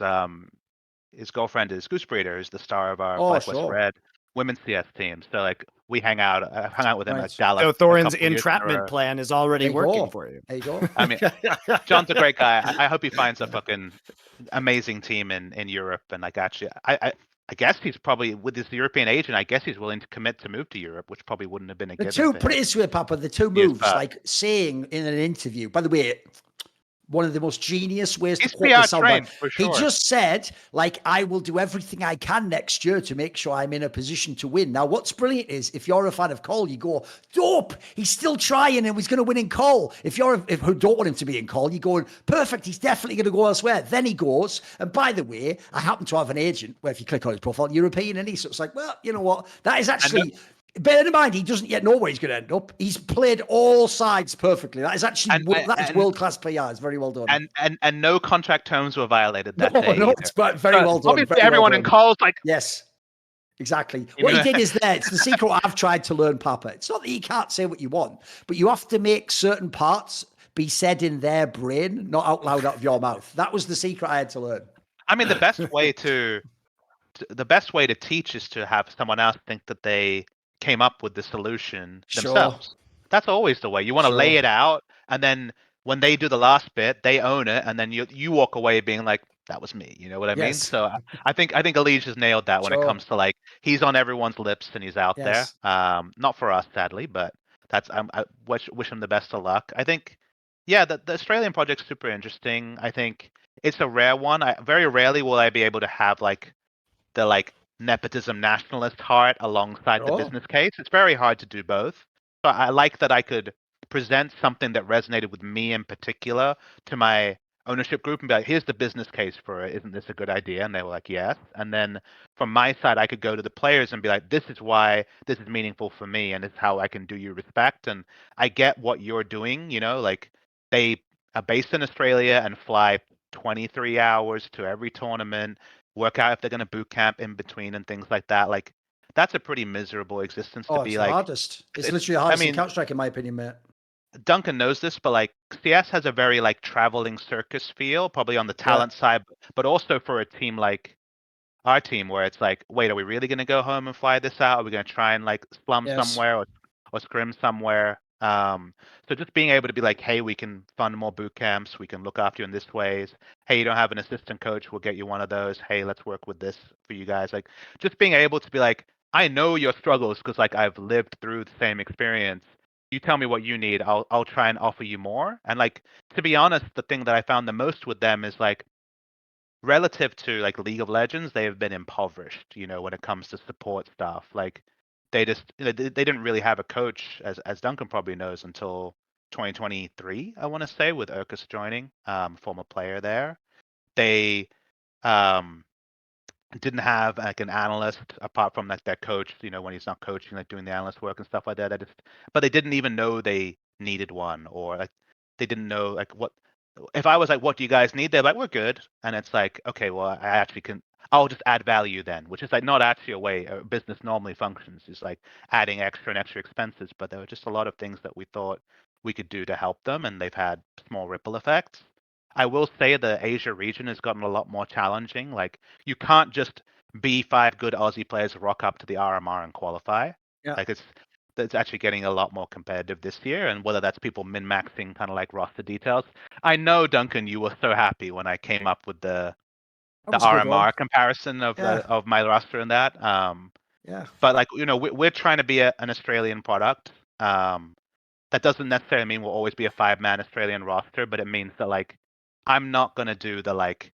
girlfriend is Goose Breeder, who's the star of our FlyQuest's Red women's CS team. So like we hung out with him at Dallas. So Thorin's entrapment plan is already working for you. There you go. I mean, John's a great guy. I hope he finds a fucking amazing team in Europe. And like actually, I guess he's probably with his European agent. I guess he's willing to commit to move to Europe, which probably wouldn't have been a given. Put it this way, Papa. The two moves, like saying in an interview. By the way, one of the most genius ways to quote this soundbite. He just said, like, I will do everything I can next year to make sure I'm in a position to win. Now, what's brilliant is if you're a fan of Cole, you go, dope, he's still trying and he's going to win in Cole. If who don't want him to be in Cole, you're going, perfect, he's definitely going to go elsewhere. Then he goes, and by the way, I happen to have an agent where if you click on his profile, European, and so it's like, well, you know what? That is actually... Bear in mind, he doesn't yet know where he's going to end up. He's played all sides perfectly. That is actually world-class PR. It's very well done. And no contract terms were violated that day. No, it's very well done. Obviously, everyone in Cole's like... Yes, exactly. What he did is there. It's the secret I've tried to learn, Papa. It's not that you can't say what you want, but you have to make certain parts be said in their brain, not out loud out of your mouth. That was the secret I had to learn. I mean, the best way to teach is to have someone else think that they came up with the solution themselves. That's always the way. You want to lay it out, and then when they do the last bit, they own it, and then you walk away being like, that was me. You know what I mean? So I think Elige has nailed that when it comes to like he's on everyone's lips and he's out there. Not for us, sadly, but that's I wish him the best of luck. I think the Australian project's super interesting. I think it's a rare one. Very rarely will I be able to have like the like nepotism nationalist heart alongside the business case. It's very hard to do both. So I like that I could present something that resonated with me in particular to my ownership group and be like, here's the business case for it. Isn't this a good idea? And they were like, yes. And then from my side, I could go to the players and be like, this is why this is meaningful for me and it's how I can do you respect. And I get what you're doing, like they are based in Australia and fly 23 hours to every tournament, work out if they're going to boot camp in between and things like that. Like that's a pretty miserable existence to be like. Hardest. It's literally the hardest in Counter-Strike in my opinion, mate. Duncan knows this, but like CS has a very like traveling circus feel, probably on the talent side, but also for a team like our team where it's like, wait, are we really going to go home and fly this out? Are we going to try and like slum somewhere or scrim somewhere? So just being able to be like, hey, we can fund more boot camps. We can look after you in this ways. Hey, you don't have an assistant coach. We'll get you one of those. Hey, let's work with this for you guys. Like just being able to be like, I know your struggles because like I've lived through the same experience. You tell me what you need. I'll try and offer you more. And like, to be honest, the thing that I found the most with them is like, relative to like League of Legends, they have been impoverished, when it comes to support stuff. Like they just they didn't really have a coach, as Duncan probably knows, until 2023, I want to say, with Urkus joining, former player there. They didn't have like an analyst apart from like their coach, when he's not coaching, like doing the analyst work and stuff like that. But they didn't even know they needed one, or like they didn't know like what. If I was like, what do you guys need? They're like, we're good. And it's like, okay, well, I'll just add value then, which is like not actually a way a business normally functions. It's like adding extra and extra expenses. But there were just a lot of things that we thought we could do to help them, and they've had small ripple effects. I will say the Asia region has gotten a lot more challenging. Like you can't just be 5 good Aussie players rock up to the RMR and qualify. Yeah. Like it's actually getting a lot more competitive this year, and whether that's people min-maxing kind of like roster details. I know, Duncan, you were so happy when I came up with the RMR comparison of my roster and that. But like we're trying to be an Australian product. That doesn't necessarily mean we'll always be a 5-man Australian roster, but it means that like I'm not gonna do the like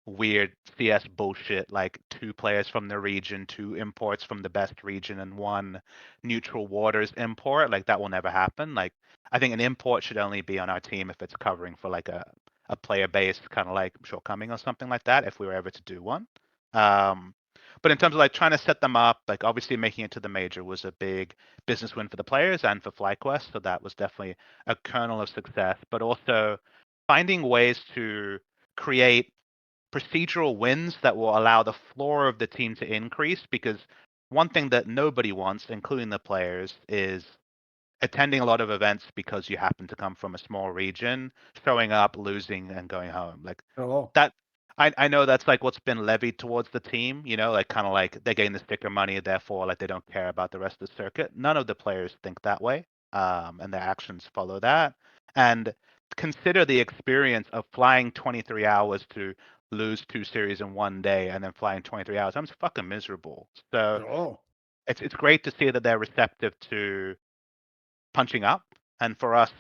weird CS bullshit, like 2 players from the region, 2 imports from the best region, and 1 neutral waters import. Like that will never happen. Like I think an import should only be on our team if it's covering for like a a player-based kind of like shortcoming or something like that if we were ever to do one. But in terms of like trying to set them up, like obviously making it to the major was a big business win for the players and for FlyQuest, so that was definitely a kernel of success. But also finding ways to create procedural wins that will allow the floor of the team to increase, because one thing that nobody wants, including the players, is attending a lot of events because you happen to come from a small region, showing up, losing, and going home. Like Oh, that, I know that's like what's been levied towards the team, you know, like kind of like they're getting the sticker money, therefore like they don't care about the rest of the circuit. None of the players think that way, and their actions follow that. And consider the experience of flying 23 hours to lose 2 series in one day and then flying 23 hours. I'm fucking miserable. So oh. it's great to see that they're receptive to punching up. And for us,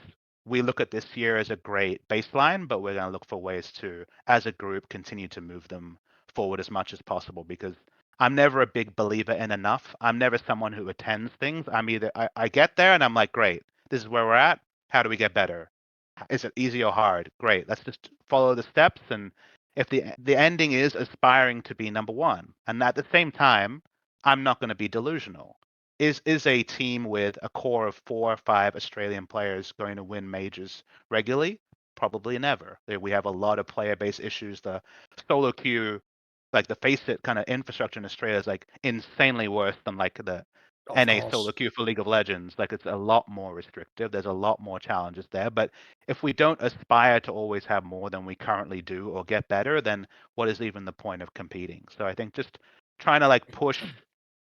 we look at this year as a great baseline, but we're going to look for ways to, as a group, continue to move them forward as much as possible, because I'm never a big believer in enough. I'm never someone who attends things. I'm either, I get there and I'm like, great, this is where we're at. How do we get better? Is it easy or hard? Great. Let's just follow the steps. And if the ending is aspiring to be number one, and at the same time, I'm not going to be delusional. Is a team with a core of 4 or 5 Australian players going to win majors regularly? Probably never. We have a lot of player-based issues. The solo queue, like the face it kind of infrastructure in Australia is like insanely worse than like the Of NA solo course. queue for League of Legends. Like it's a lot more restrictive. There's a lot more challenges there. But if we don't aspire to always have more than we currently do or get better, then what is even the point of competing? So I think just trying to like push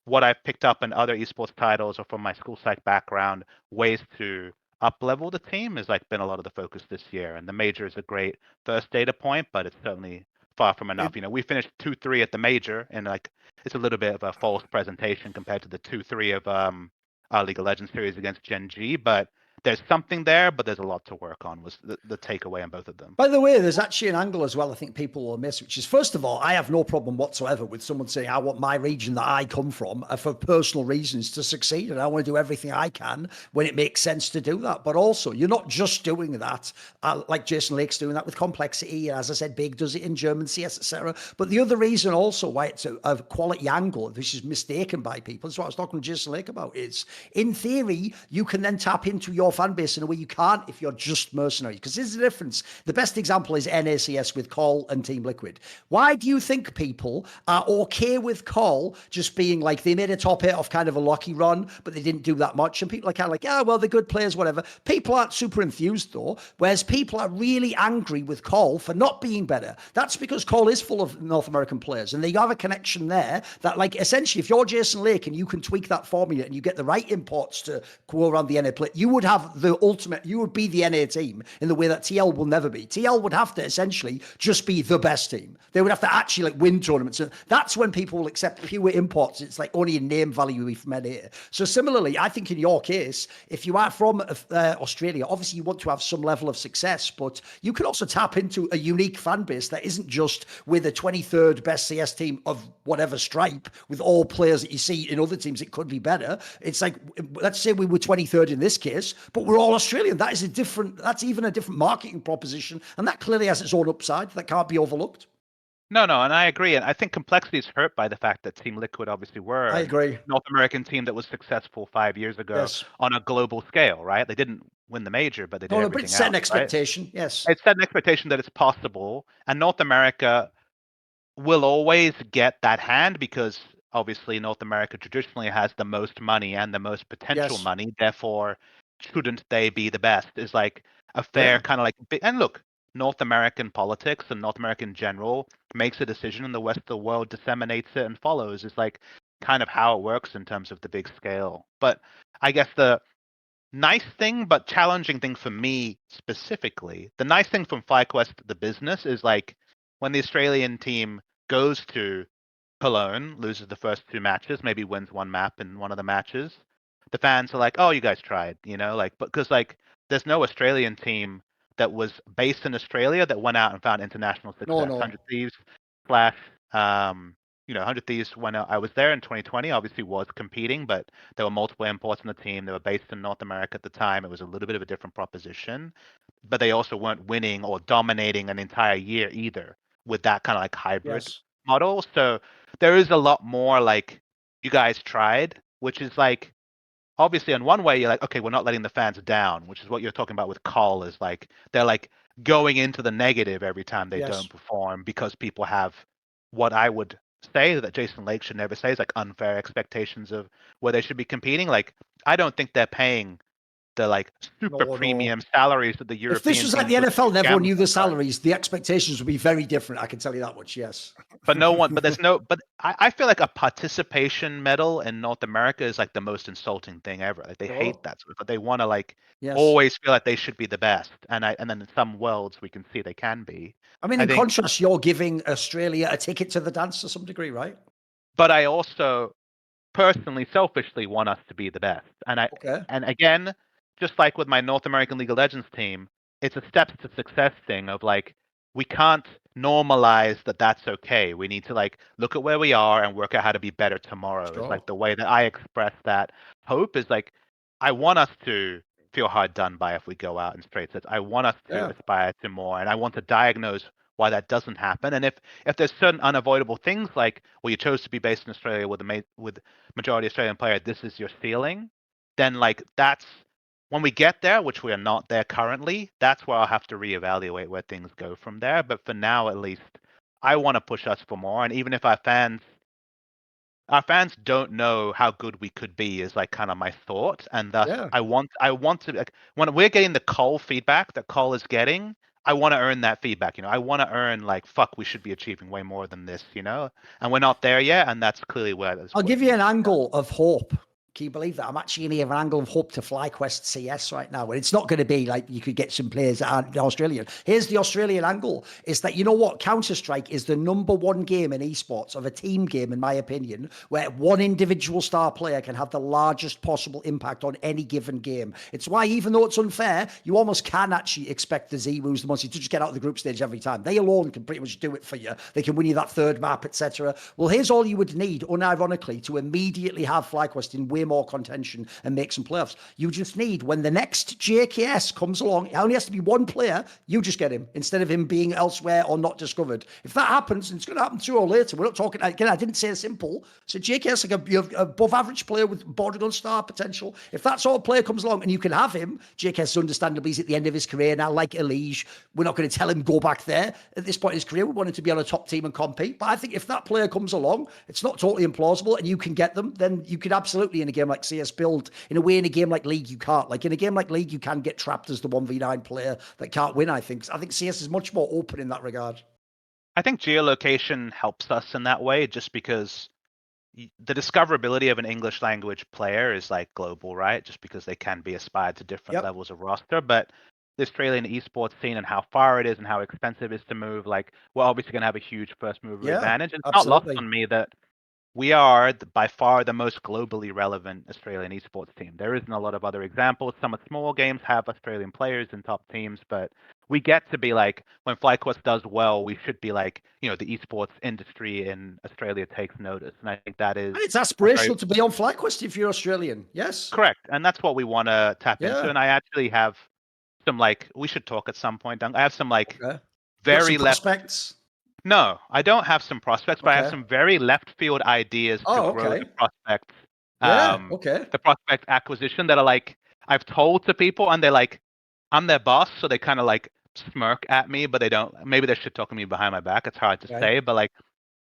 what I've picked up in other esports titles or from my school psych background, ways to up level the team has like been a lot of the focus this year. And the major is a great first data point, but it's certainly far from enough. You know, we finished 2-3 at the major, and like it's a little bit of a false presentation compared to the 2-3 of our League of Legends series against Gen G, but there's something there, but there's a lot to work on was the takeaway on both of them. By the way, there's actually an angle as well I think people will miss, which is, first of all, I have no problem whatsoever with someone saying, I want my region that I come from for personal reasons to succeed, and I want to do everything I can when it makes sense to do that. But also, you're not just doing that, like Jason Lake's doing that with Complexity, and as I said, Big does it in German CS, etc. But the other reason also why it's a quality angle, which is mistaken by people, that's what I was talking to Jason Lake about, is in theory, you can then tap into your fan base in a way you can't if you're just mercenaries. Because there's a difference. The best example is NACS with Call and Team Liquid. Why do you think people are okay with Call just being like, they made a top 8 off kind of a lucky run, but they didn't do that much? And people are kind of like, yeah, well, they're good players, whatever. People aren't super enthused though, whereas people are really angry with Call for not being better. That's because Call is full of North American players, and they have a connection there that, like, essentially, if you're Jason Lake and you can tweak that formula and you get the right imports to go around the NA play, you would have the ultimate, you would be the NA team in the way that TL will never be. TL would have to essentially just be the best team. They would have to actually like win tournaments. And that's when people will accept pure imports. It's like only a name value from NA. So similarly, I think in your case, if you are from Australia, obviously you want to have some level of success, but you can also tap into a unique fan base that isn't just with a 23rd best CS team of whatever stripe with all players that you see in other teams. It could be better. It's like, let's say we were 23rd in this case, but we're all Australian. That is that's even a different marketing proposition. And that clearly has its own upside that can't be overlooked. No, and I agree. And I think Complexity is hurt by the fact that Team Liquid obviously were I a agree. North American team that was successful 5 years ago Yes. on a global scale, right? They didn't win the major, but they did No, but everything it's set else, an right? expectation. Yes. It set an expectation that it's possible, and North America will always get that hand because obviously North America traditionally has the most money and the most potential Yes. money. Therefore, shouldn't they be the best? Is like a fair Yeah. kind of like and look, North American politics and North American general makes a decision and the rest of the world disseminates it and follows. Is like kind of how it works in terms of the big scale. But I guess the nice thing but challenging thing for me specifically, the nice thing from FlyQuest the business is like when the Australian team goes to Cologne, loses the first 2 matches, maybe wins one map in one of the matches, the fans are like, oh, you guys tried, you know, like, because like there's no Australian team that was based in Australia that went out and found international No, success. no. 100 Thieves slash you know, 100 Thieves when I was there in 2020 obviously was competing, but there were multiple imports on the team. They were based in North America at the time. It was a little bit of a different proposition. but they also weren't winning or dominating an entire year either with that kind of like hybrid Yes. model. So there is a lot more like you guys tried, which is like obviously in one way you're like, okay, we're not letting the fans down, which is what you're talking about with Call is like they're like going into the negative every time they Yes. don't perform because people have what I would say that Jason Lake should never say is like unfair expectations of where they should be competing. Like I don't think they're paying the like super No, no. premium salaries that the If this European was like teams the would NFL and everyone gamble knew the for, right? salaries, the expectations would be very different. I can tell you that much. Yes. But no one, but there's no, but I feel like a participation medal in North America is like the most insulting thing ever. Like they hate Sure. that, but they want to like Yes. always feel like they should be the best. And then in some worlds we can see they can be. I mean, I in think, contrast, you're giving Australia a ticket to the dance to some degree, right? but I also personally, selfishly want us to be the best. Okay. And again, just like with my North American League of Legends team, it's a steps to success thing of like we can't normalize that that's okay. We need to like look at where we are and work out how to be better tomorrow. It's Sure. like the way that I express that hope is like I want us to feel hard done by if we go out in straight sets. I want us to Yeah. aspire to more, and I want to diagnose why that doesn't happen. And if there's certain unavoidable things like well, you chose to be based in Australia with with majority Australian player, this is your ceiling, then like that's when we get there, which we are not there currently, that's where I'll have to reevaluate where things go from there. But for now, at least, I want to push us for more. And even if our fans don't know how good we could be is like kind of my thought. And thus Yeah. I want to like when we're getting the Cole feedback that Cole is getting, I want to earn that feedback. You know, I want to earn like fuck, we should be achieving way more than this, you know? And we're not there yet, and that's clearly where this I'll work give you an needs to be done. angle of hope. Can you believe that? I'm actually going to give an angle of hope to FlyQuest CS right now. And it's not going to be like you could get some players that aren't Australian. Here's the Australian angle is that, you know what? Counter-Strike is the #1 game in esports of a team game, in my opinion, where one individual star player can have the largest possible impact on any given game. It's why, even though it's unfair, you almost can actually expect the Zeus, the Monty, to just get out of the group stage every time. They alone can pretty much do it for you. They can win you that third map, etc. Well, here's all you would need, unironically, to immediately have FlyQuest in way more contention and make some playoffs. You just need, when the next JKS comes along, it only has to be one player, you just get him instead of him being elsewhere or not discovered. If that happens, and it's going to happen sooner or later, we're not talking, again, I didn't say simple. So JKS, like a above average player with bordering on star potential. If that sort of player comes along and you can have him, JKS understandably is at the end of his career now, like Elige. We're not going to tell him go back there at this point in his career. We want him to be on a top team and compete. But I think if that player comes along, it's not totally implausible and you can get them, then you could absolutely, in a game like CS, build. In a way, in a game like League, you can't. Like in a game like League, you can get trapped as the 1v9 player that can't win, I think. I think CS is much more open in that regard. I think geolocation helps us in that way just because the discoverability of an English language player is like global, right? Just because they can be aspired to different levels of roster. But the Australian esports scene and how far it is and how expensive it is to move, like we're obviously going to have a huge first mover Yeah, advantage. And it's not lost absolutely. on me that we are by far the most globally relevant Australian esports team. There isn't a lot of other examples. Some of small games have Australian players in top teams, but we get to be like, when FlyQuest does well, we should be like, you know, the esports industry in Australia takes notice. And I think that is And it's a very aspirational to be on FlyQuest if you're Australian. Yes. correct. And that's what we want to tap into. Yeah. And I actually have some like, we should talk at some point. I have some like Okay. Got some very left. prospects. No, I don't have some prospects, but I have Okay. some very left field ideas to Oh, grow okay. Yeah. um, Okay. the prospect acquisition that are like I've told to people, and they're like, I'm their boss, so they kind of like smirk at me, but they don't. Maybe they're shit talking me behind my back. It's hard to Right. say, but like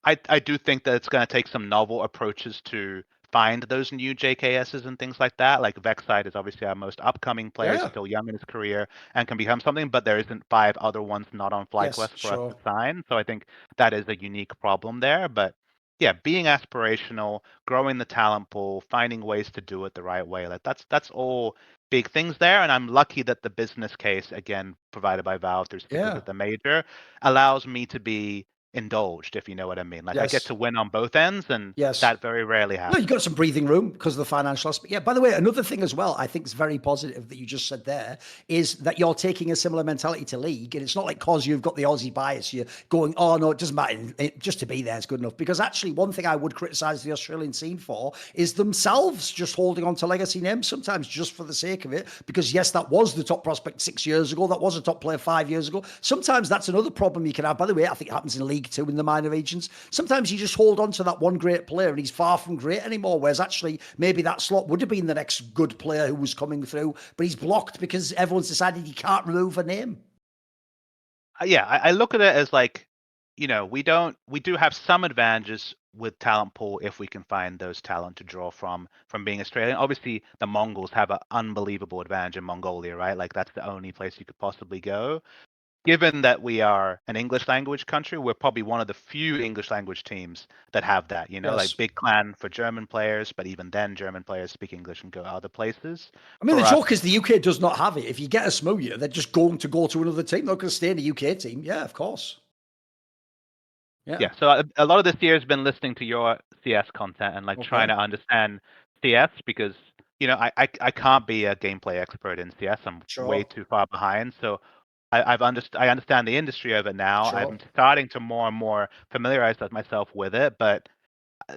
I do think that it's going to take some novel approaches to find those new JKSs and things like that. Like Vexide is obviously our most upcoming player, Yeah. still young in his career and can become something, but there isn't 5 other ones not on Yes. FlyQuest for us to Sure. sign. So I think that is a unique problem there. But yeah, being aspirational, growing the talent pool, finding ways to do it the right way. Like that's all big things there. And I'm lucky that the business case, again, provided by Valve through sticking Yeah. with the major, allows me to be indulged, if you know what I mean. Like I get Yes. to win on both ends, and Yes. that very rarely No, happens. you've got some breathing room because of the financial aspect. Yeah, by the way, another thing as well, I think is very positive that you just said there is that you're taking a similar mentality to League. And it's not like because you've got the Aussie bias, you're going, oh, no, it doesn't matter. Just to be there is good enough. Because actually, one thing I would criticize the Australian scene for is themselves just holding on to legacy names, sometimes just for the sake of it. Because yes, that was the top prospect 6 years ago. That was a top player 5 years ago. Sometimes that's another problem you can have. By the way, I think it happens in League too in the minor regions. Sometimes you just hold on to that one great player and he's far from great anymore. Whereas actually, maybe that slot would have been the next good player who was coming through, but he's blocked because everyone's decided he can't remove a name. Yeah, I look at it as like, we do have some advantages with talent pool if we can find those talent to draw from being Australian. Obviously, the Mongols have an unbelievable advantage in Mongolia, right? Like that's the only place you could possibly go. Given that we are an English language country, we're probably one of the few English language teams that have that, Yes. like big clan for German players, but even then German players speak English and go other places. I mean, For the us, joke is the UK does not have it. If you get a Smooya, they're just going to go to another team. They're not going to stay in the UK team. Yeah, of course. yeah, so a lot of this year has been listening to your CS content and like trying to understand CS because I can't be a gameplay expert in CS. I'm way too far behind. So I understand the industry of it now. Sure. I'm starting to more and more familiarize myself with it, but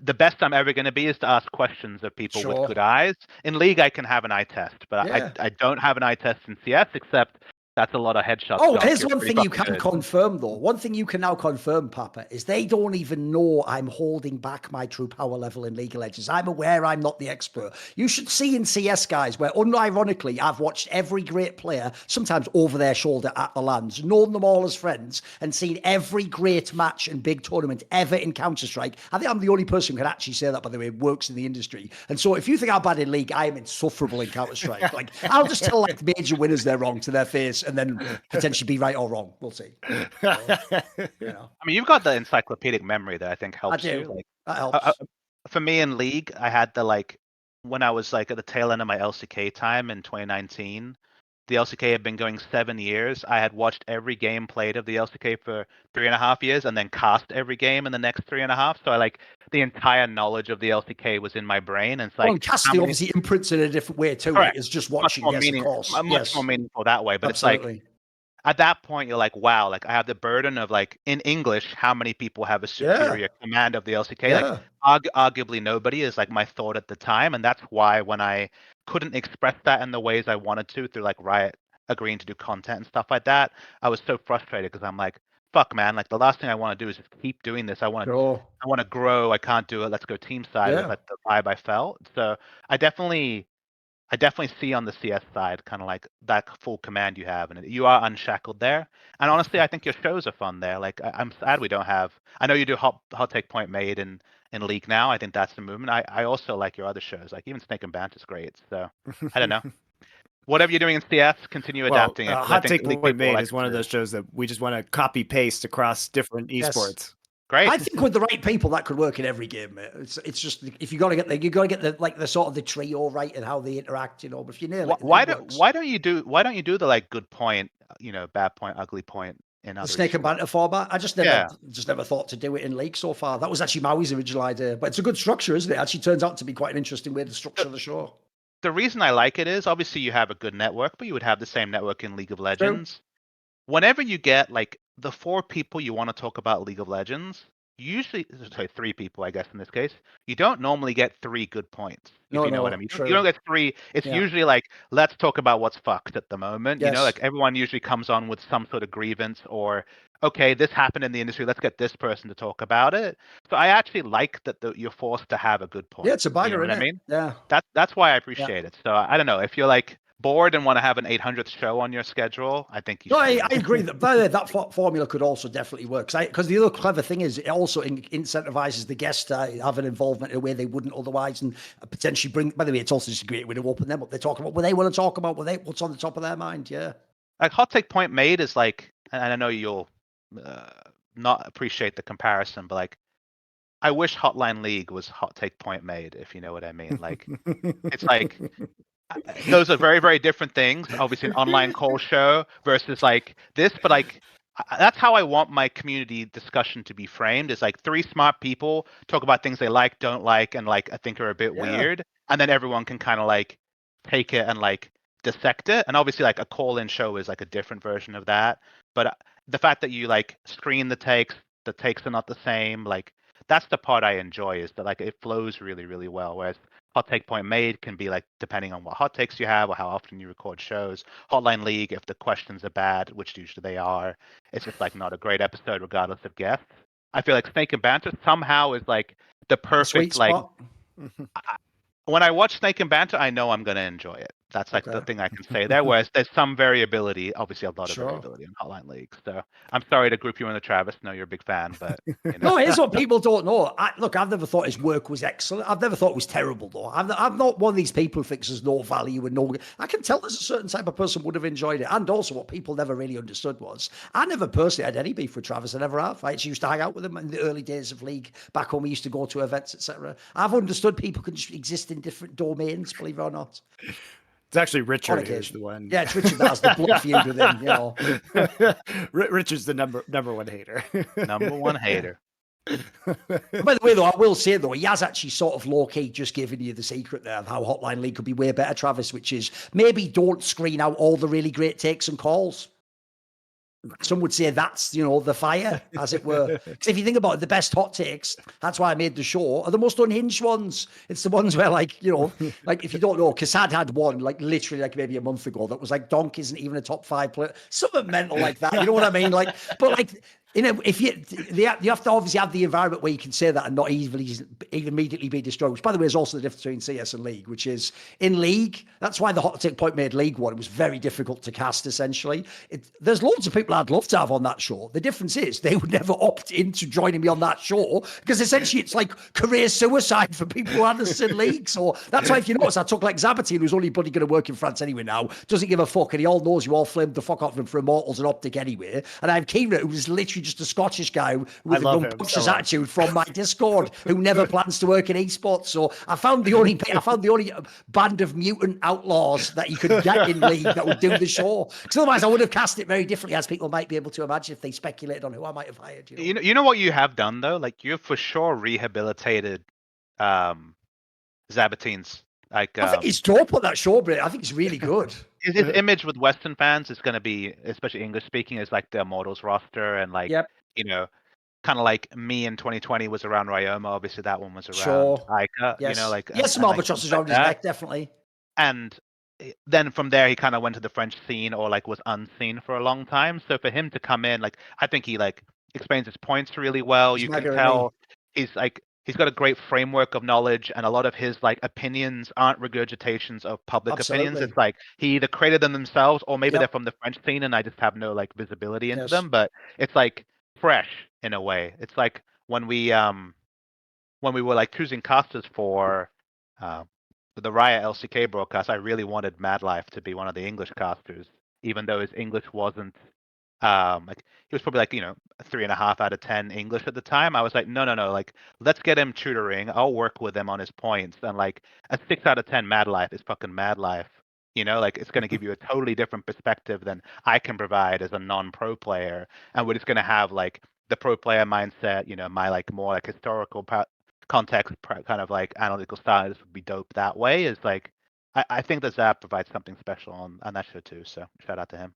the best I'm ever going to be is to ask questions of people with good eyes. In League, I can have an eye test, but I don't have an eye test in CS, except that's a lot of headshots. Oh, here's one thing you can confirm, though. One thing you can now confirm, Papa, is they don't even know I'm holding back my true power level in League of Legends. I'm aware I'm not the expert. You should see in CS, guys, where unironically, I've watched every great player, sometimes over their shoulder at the lands, known them all as friends, and seen every great match and big tournament ever in Counter-Strike. I think I'm the only person who can actually say that, by the way, works in the industry. And so if you think I'm bad in League, I am insufferable in Counter-Strike. Like, I'll just tell like major winners they're wrong to their face and then potentially be right or wrong. We'll see. I mean, you've got the encyclopedic memory that I think helps you. Like, that helps. For me in League, I had when I was like at the tail end of my LCK time in 2019. The LCK had been going 7 years. I had watched every game played of the LCK for 3.5 years, and then cast every game in the next 3.5. So the entire knowledge of the LCK was in my brain. And it's like, casting obviously imprints in a different way too. Right? It's just watching. Yes, of course. Much more meaningful that way. But Absolutely. It's like at that point you're like, wow, like I have the burden of like in English, how many people have a superior command of the LCK? Like arguably nobody is like my thought at the time, and that's why when I couldn't express that in the ways I wanted to through like Riot agreeing to do content and stuff like that, I was so frustrated because I'm like, fuck man, like the last thing I want to do is just keep doing this. I want to grow. I can't do it. Let's go team side. Was like the vibe I felt. So I definitely see on the CS side kind of like that full command you have, and you are unshackled there. And honestly, I think your shows are fun there. Like I'm sad we don't have. I know you do hot take point made in League now. I think that's the movement. I also like your other shows. Like even Snake and Bant is great. So I don't know. Whatever you're doing in CS, continue adapting it. Hot Take Point Made is one of those shows that we just want to copy paste across different esports. Great. I think with the right people, that could work in every game. Mate. It's just if you got to get the sort of the trio right and how they interact, But if you nail it, why don't you do the like good point, bad point, ugly point in other Snake and Banter format? I just never thought to do it in League so far. That was actually Maui's original idea, but it's a good structure, isn't it? Actually, turns out to be quite an interesting way to structure the show. The reason I like it is obviously you have a good network, but you would have the same network in League of Legends. True. Whenever you get like the 4 people you want to talk about League of Legends, usually 3 people, I guess in this case, you don't normally get 3 good points. If you know what I mean. True. You don't get 3. It's usually like, let's talk about what's fucked at the moment. Yes. Like everyone usually comes on with some sort of grievance or, okay, this happened in the industry. Let's get this person to talk about it. So I actually like that you're forced to have a good point. Yeah, it's a bagger, you know what I mean? Yeah. That's why I appreciate it. So I don't know if you're like bored and want to have an 800th show on your schedule, I think you should. I agree that formula could also definitely work. Because the other clever thing is it also incentivizes the guests to have an involvement in a way they wouldn't otherwise, and potentially bring. By the way, it's also just a great way to open them up. They're talking about what they want to talk about, what's on the top of their mind. Yeah. Like Hot Take Point Made is like, and I know you'll not appreciate the comparison, but like, I wish Hotline League was Hot Take Point Made, if you know what I mean. Like, it's like. Those are very, very different things. Obviously, an online call show versus like this, but like that's how I want my community discussion to be framed. Is like three smart people talk about things they like, don't like, and like I think are a bit Yeah. weird, and then everyone can kind of like take it and like dissect it. And obviously, like a call-in show is like a different version of that. But the fact that you like screen the takes are not the same. Like that's the part I enjoy, is that like it flows really, really well. Whereas hot take point made can be like depending on what hot takes you have or how often you record shows. Hotline League, if the questions are bad, which usually they are, it's just like not a great episode regardless of guests. I feel like Snake and Banter somehow is like the A sweet perfect like spot. when I watch Snake and Banter, I know I'm gonna enjoy it. That's like the Okay. thing I can say there. Whereas there's some variability, obviously a lot of Sure. variability in Hotline League. So I'm sorry to group you in the Travis. No, you're a big fan, but you know. No, here's what people don't know. Look, I've never thought his work was excellent. I've never thought it was terrible, though. I'm not one of these people who thinks there's no value and no. I can tell there's a certain type of person would have enjoyed it. And also, what people never really understood was I never personally had any beef with Travis. I never have. I used to hang out with him in the early days of League back home. We used to go to events, etc. I've understood people can just exist in different domains, believe it or not. It's actually On Richard who's occasion. the one. Yeah, it's Richard that has the blood feud with him, you know. Richard's the number one hater. Number one hater. By the way, though, I will say, though, he has actually sort of low-key just given you the secret there of how Hotline League could be way better, Travis, which is maybe don't screen out all the really great takes and calls. Some would say that's, you know, the fire, as it were. Because if you think about it, the best hot takes, that's why I made the show, are the most unhinged ones. It's the ones where, like, you know, like if you don't know, Kassad had one, like literally like maybe a month ago that was like, Donk isn't even a top 5 player. Something mental like that. You know what I mean? Like, but like, you know, if you have to obviously have the environment where you can say that and not even immediately be destroyed, which by the way is also the difference between CS and League, which is in League, that's why the hot take point made League one. It was very difficult to cast essentially. There's loads of people I'd love to have on that show. The difference is they would never opt into joining me on that show because essentially it's like career suicide for people who understand League. So that's why if you notice, I took like Zabatine, who's only bloody going to work in France anyway now, doesn't give a fuck, and he all knows you all flamed the fuck off him for Immortals and Optic anyway. And I have Kira, who's literally just a Scottish guy with a rambunctious attitude from my Discord who never plans to work in esports. So I found the only band of mutant outlaws that you could get in League that would do the show. Because otherwise I would have cast it very differently, as people might be able to imagine if they speculated on who I might have hired. You know what you have done though? Like you've for sure rehabilitated Zabatine's like I think he's dope on that show, but I think it's really good. His image with Western fans is going to be, especially English speaking, is like the Immortals roster and like, you know, kind of like me in 2020 was around Ryoma. Obviously, that one was around Ica. Yes. You know, like yes, some albatrosses like around his neck, definitely. And then from there, he kind of went to the French scene or like was unseen for a long time. So for him to come in, like I think he like explains his points really well. You can tell he's like he's got a great framework of knowledge, and a lot of his like opinions aren't regurgitations of public opinions. It's like he either created them themselves or maybe they're from the French scene and I just have no like visibility into them. But it's like fresh in a way. It's like when we were like choosing casters for the Riot LCK broadcast, I really wanted Mad Life to be one of the English casters, even though his English wasn't like he was probably like, you know, 3.5 out of 10 English at the time. I was like, no, like let's get him tutoring. I'll work with him on his points. And like a 6 out of 10 Mad Life is fucking Mad Life. You know, like it's going to give you a totally different perspective than I can provide as a non-pro player. And we're just going to have like the pro player mindset, you know, my like more like historical context, kind of like analytical style would be dope that way. Is like, I think that Zap provides something special on that show too. So shout out to him.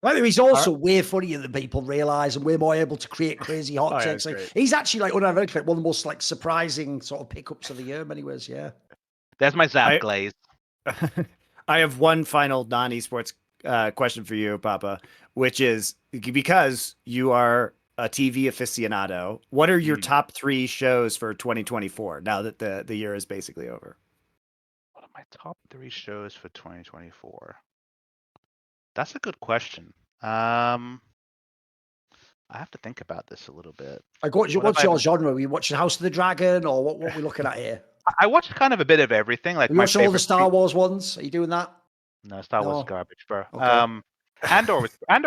I think he's also way funnier than people realize and way more able to create crazy hot takes. He's actually like unironically one of the most like surprising sort of pickups of the year in many ways. Yeah. There's my Zap glaze. I have one final non-esports question for you, Papa, which is because you are a TV aficionado, what are your top 3 shows for 2024 now that the year is basically over? What are my top 3 shows for 2024? That's a good question. I have to think about this a little bit. Like, what's your genre? Are you watching House of the Dragon, or what are we looking at here? I watched kind of a bit of everything. Like, you watching all the Star Wars ones? Are you doing that? No, Star Wars is garbage, bro. Okay. Andor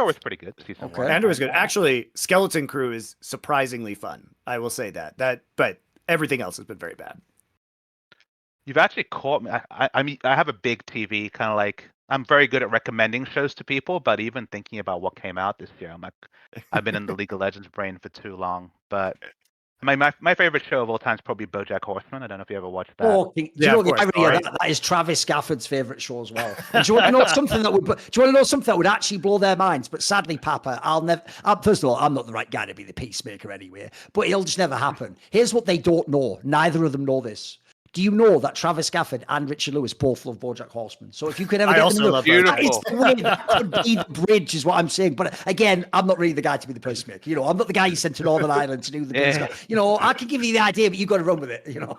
was pretty good. Season 1. Andor was good. Actually, Skeleton Crew is surprisingly fun. I will say that. But everything else has been very bad. You've actually caught me. I mean, I have a big TV, kind of like I'm very good at recommending shows to people, but even thinking about what came out this year, I'm like, I've been in the League of Legends brain for too long. But my favorite show of all time is probably BoJack Horseman. I don't know if you ever watched that. Oh, do you Yeah, know of the course, irony of right? that? That is Travis Gafford's favorite show as well. And do you want to know something that would? Do you want to know something that would actually blow their minds? But sadly, Papa, I'll never. First of all, I'm not the right guy to be the peacemaker anyway. But it'll just never happen. Here's what they don't know. Neither of them know this. Do you know that Travis Gafford and Richard Lewis both love BoJack Horseman? So if you could ever I get also them, love BoJack. it's the way that could be the bridge, is what I'm saying. But again, I'm not really the guy to be the peacemaker. You know, I'm not the guy you sent to Northern Ireland to do the peace. You know, I can give you the idea, but you got to run with it. You know.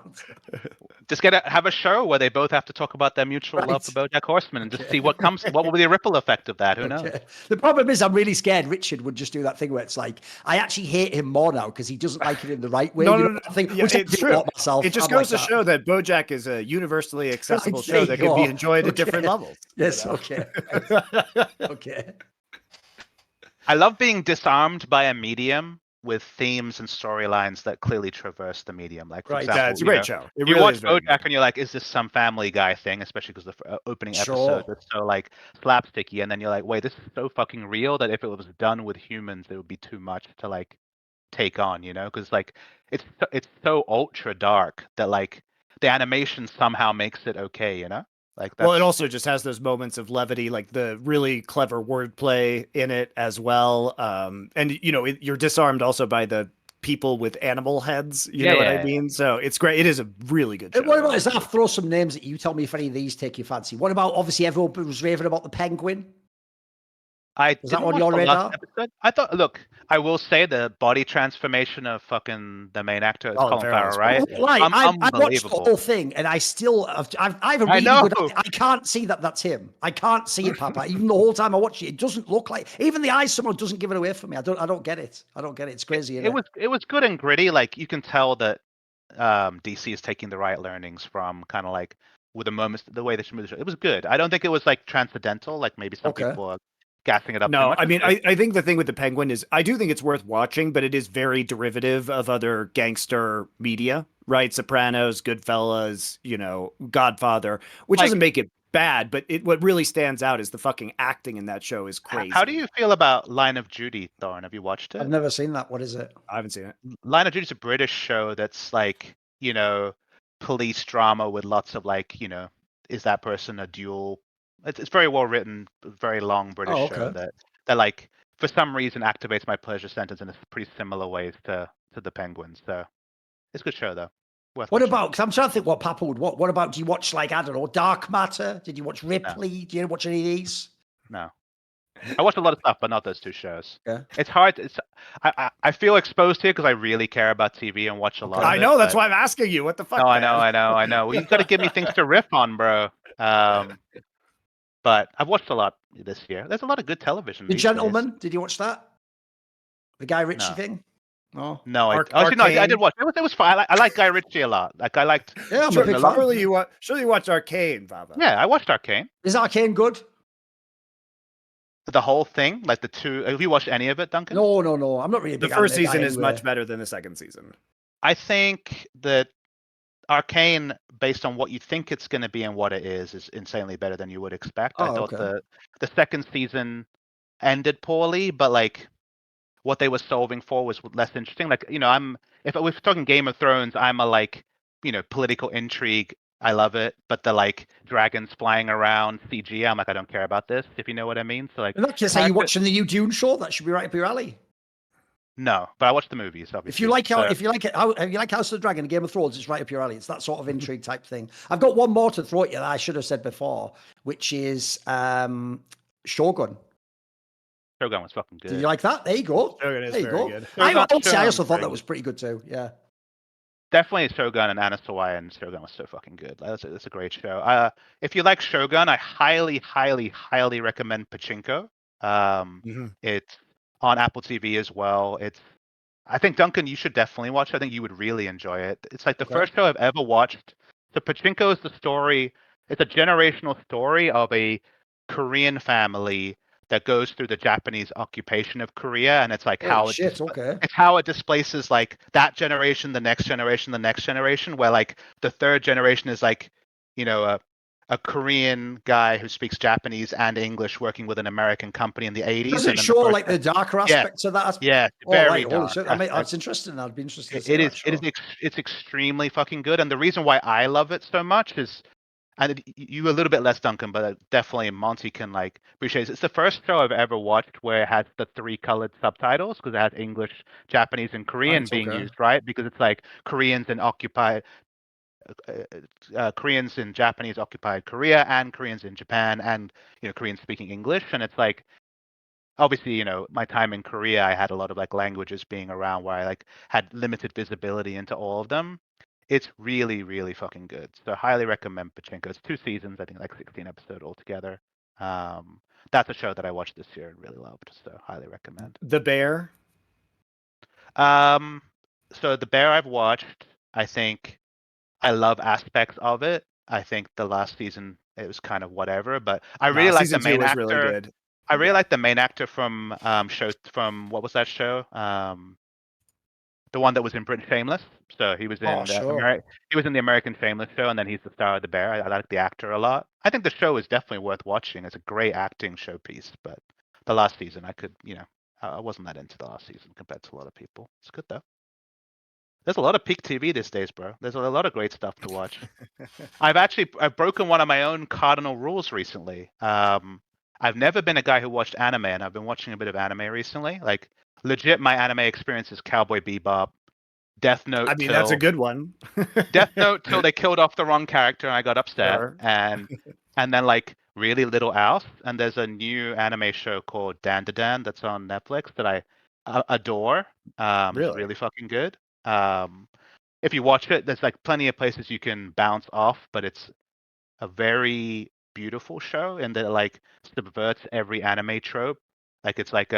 Just have a show where they both have to talk about their mutual love for BoJack Horseman and just see what comes. What will be the ripple effect of that? Who knows? The problem is, I'm really scared Richard would just do that thing where it's like, I actually hate him more now because he doesn't like it in the right way. No. Think, Yeah, which I it's do true. want myself. It just I'm goes like to that. show that BoJack is a universally accessible There show you that can be go. enjoyed at different levels. Yes. you know? Okay. Okay. I love being disarmed by a medium with themes and storylines that clearly traverse the medium. Like, for Right. example, Yeah, it's a great show. It you really watch is very good. BoJack and you're like, is this some Family Guy thing? Especially because the opening Sure. episode is so like slapsticky, and then you're like, wait, this is so fucking real that if it was done with humans, it would be too much to like take on, you know? Because like it's so ultra dark that like the animation somehow makes it okay, you know? Like that's, Well, it also just has those moments of levity, like the really clever wordplay in it as well. And you know, you're disarmed also by the people with animal heads. You know what I mean? So it's great. It is a really good show. And what about, is that, throw some names at you, tell me if any of these take your fancy. What about, obviously everyone was raving about the Penguin. Was that didn't on watch your the radar? last episode. I thought, look, I will say the body transformation of fucking the main actor is Colin Colin Farrell's Farrell, right? Like, I watched the Unbelievable. whole thing, and I still, I have a I really know. good, I can't see that that's him. I can't see it, Papa. Even the whole time I watched it, it doesn't look like, even the eyes someone doesn't give it away for me. I don't get it. I don't get it. It's crazy. It was good and gritty. Like you can tell that DC is taking the right learnings from kind of like with the moments, the way they should move the show. It was good. I don't think it was like transcendental, like maybe some people are gassing it up too No, much. I mean, I think the thing with the Penguin is I do think it's worth watching, but it is very derivative of other gangster media, right? Sopranos, Goodfellas, you know, Godfather, which Like- doesn't make it bad, but what really stands out is the fucking acting in that show is crazy. How do you feel about Line of Duty, Thorin? Have you watched it? I've never seen that. What is it? I haven't seen it. Line of Duty is a British show that's like, you know, police drama with lots of like, you know, is that person a dual? It's very well written, very long British show that like for some reason activates my pleasure centers in a pretty similar ways to the Penguins. So it's a good show though. Worth What watching. about, because I'm trying to think what Papa would what about, do you watch, like, I don't know, Dark Matter? Did you watch Ripley? Do you watch any of these? No. I watched a lot of stuff, but not those two shows. Yeah. It's hard. I feel exposed here because I really care about TV and watch a lot. I of know, it, that's but- why I'm asking you. What the fuck? No, I man? know. Well, you got to give me things to riff on, bro. But I've watched a lot this year. There's a lot of good television. The these days. Gentleman, did you watch that? The Guy Ritchie No. thing? No. No, I Arcane. did watch. It was fun. I like Guy Ritchie a lot. Like I liked. Yeah, I'm a Sure, big fan. surely you watch Arcane, Baba. Yeah, I watched Arcane. Is Arcane good? The whole thing, like the two. Have you watched any of it, Duncan? No. I'm not really a The big first anime guy season is anyway. much better than the second season. I think that Arcane, based on what you think it's going to be and what it is insanely better than you would expect. I thought the second season ended poorly, but like what they were solving for was less interesting. Like, you know, if we're talking Game of Thrones, I'm a like, you know, political intrigue. I love it, but the like dragons flying around CG, I'm like, I don't care about this, if you know what I mean. So like, In that case, are you watching the new Dune show? That should be right up your alley. no, but I watched the movies. Obviously. If you like House of the Dragon and Game of Thrones, it's right up your alley. It's that sort of intrigue type thing. I've got one more to throw at you that I should have said before, which is Shogun. Shogun was fucking good. Did you like that? There you go. Shogun is there you very go. good. I also Shogun's thought very that was pretty good too. Yeah. Definitely Shogun and Anna Sawai and Shogun was so fucking good. That's a great show. If you like Shogun, I highly, highly, highly recommend Pachinko. It's on Apple TV as well. I think Duncan, you should definitely watch it. I think you would really enjoy it. It's like the first show I've ever watched. So Pachinko is the story. It's a generational story of a Korean family that goes through the Japanese occupation of Korea, and it's like it's how it displaces like that generation, the next generation, the next generation, where like the third generation is like, you know, a Korean guy who speaks Japanese and English working with an American company in the 80s. Does it and then show like the darker yeah, aspects of that? yeah, Oh, very right. Holy dark. shit. That's interesting. I'd be interested to see It is that it show. is it's extremely fucking good, and the reason why I love it so much is, and you a little bit less, Duncan, but definitely Monty can like appreciate it. It's the first show I've ever watched where it has the 3 colored subtitles, because it has English, Japanese, and Korean Right, being okay. used, right? Because it's like Koreans and Japanese occupied Korea, and Koreans in Japan, and Koreans speaking English, and it's like, obviously, my time in Korea, I had a lot of like languages being around where I like had limited visibility into all of them. It's really, really fucking good. So highly recommend Pachinko. It's 2 seasons, I think like 16 episodes altogether. That's a show that I watched this year and really loved. So highly recommend. The Bear. So The Bear I've watched, I think I love aspects of it. I think the last season it was kind of whatever, but I really like the Season 2 main was actor. really good. I really like the main actor from what was that show? The one that was in British Shameless. So he was in sure. he was in the American Shameless show, and then he's the star of The Bear. I like the actor a lot. I think the show is definitely worth watching. It's a great acting showpiece, but the last season I wasn't that into the last season compared to a lot of people. It's good though. There's a lot of peak TV these days, bro. There's a lot of great stuff to watch. I've broken one of my own cardinal rules recently. I've never been a guy who watched anime, and I've been watching a bit of anime recently. Like legit, my anime experience is Cowboy Bebop, Death Note. I mean, that's a good one. Death Note till they killed off the wrong character, and I got upset. Sure. And then like really Little House, and there's a new anime show called Dan that's on Netflix that I adore. It's Really? really fucking good. If you watch it, there's like plenty of places you can bounce off, but it's a very beautiful show, and that like subverts every anime trope. Like it's like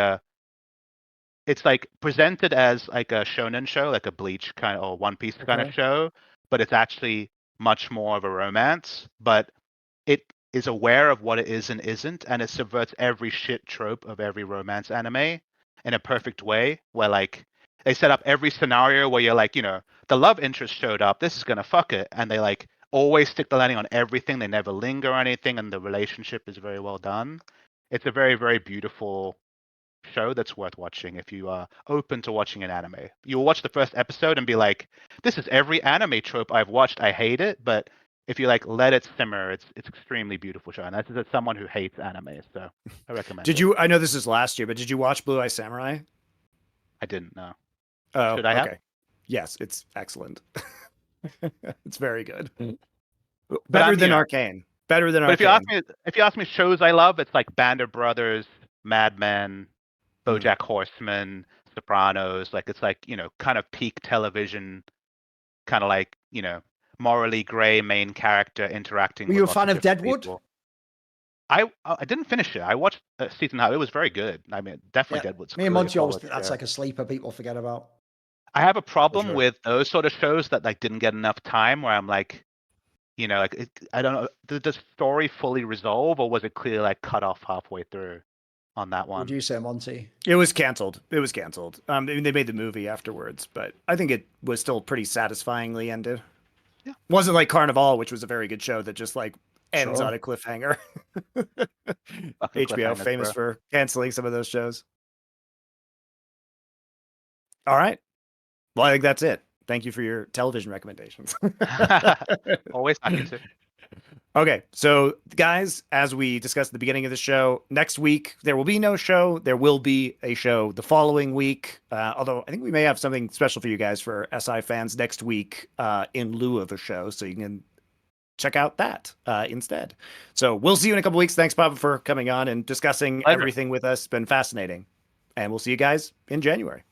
presented as like a shonen show, like a Bleach kind of or One Piece kind of Okay. show, but it's actually much more of a romance. But it is aware of what it is and isn't, and it subverts every shit trope of every romance anime in a perfect way, where like they set up every scenario where you're like, the love interest showed up, this is gonna fuck it, and they like always stick the landing on everything. They never linger on anything, and the relationship is very well done. It's a very, very beautiful show that's worth watching if you are open to watching an anime. You'll watch the first episode and be like, this is every anime trope I've watched. I hate it. But if you like let it simmer, it's extremely beautiful show. And that's as someone who hates anime, so I recommend it. I know this is last year, but did you watch Blue Eye Samurai? I didn't know. Oh, Should I have? okay. Yes, it's excellent. It's very good. But Better than Arcane. Better than But Arcane. if you ask me shows I love, it's like Band of Brothers, Mad Men, BoJack Horseman, Sopranos. Like it's like kind of peak television, kind of like morally gray main character interacting. Were with you a lots fan of different Deadwood? people. I didn't finish it. I watched season half. It was very good. I mean, definitely Deadwood's Me and really Monty always solid think that's show. like a sleeper people forget about. I have a problem sure. with those sort of shows that like didn't get enough time. Where I'm like, I don't know, did the story fully resolve, or was it clearly like cut off halfway through on that one? Would you say, Monty? It was canceled. It was canceled. I mean, they made the movie afterwards, but I think it was still pretty satisfyingly ended. Yeah. Wasn't like Carnival, which was a very good show that just like ends Sure. on a cliffhanger. Fucking HBO cliffhangers, famous bro. for canceling some of those shows. All right. Well, I think that's it. Thank you for your television recommendations. Always happy to. Okay, so guys, as we discussed at the beginning of the show, next week there will be no show. There will be a show the following week. Although I think we may have something special for you guys for SI fans next week in lieu of a show, so you can check out that instead. So we'll see you in a couple weeks. Thanks, Papa, for coming on and discussing everything with us. It's been fascinating. And we'll see you guys in January.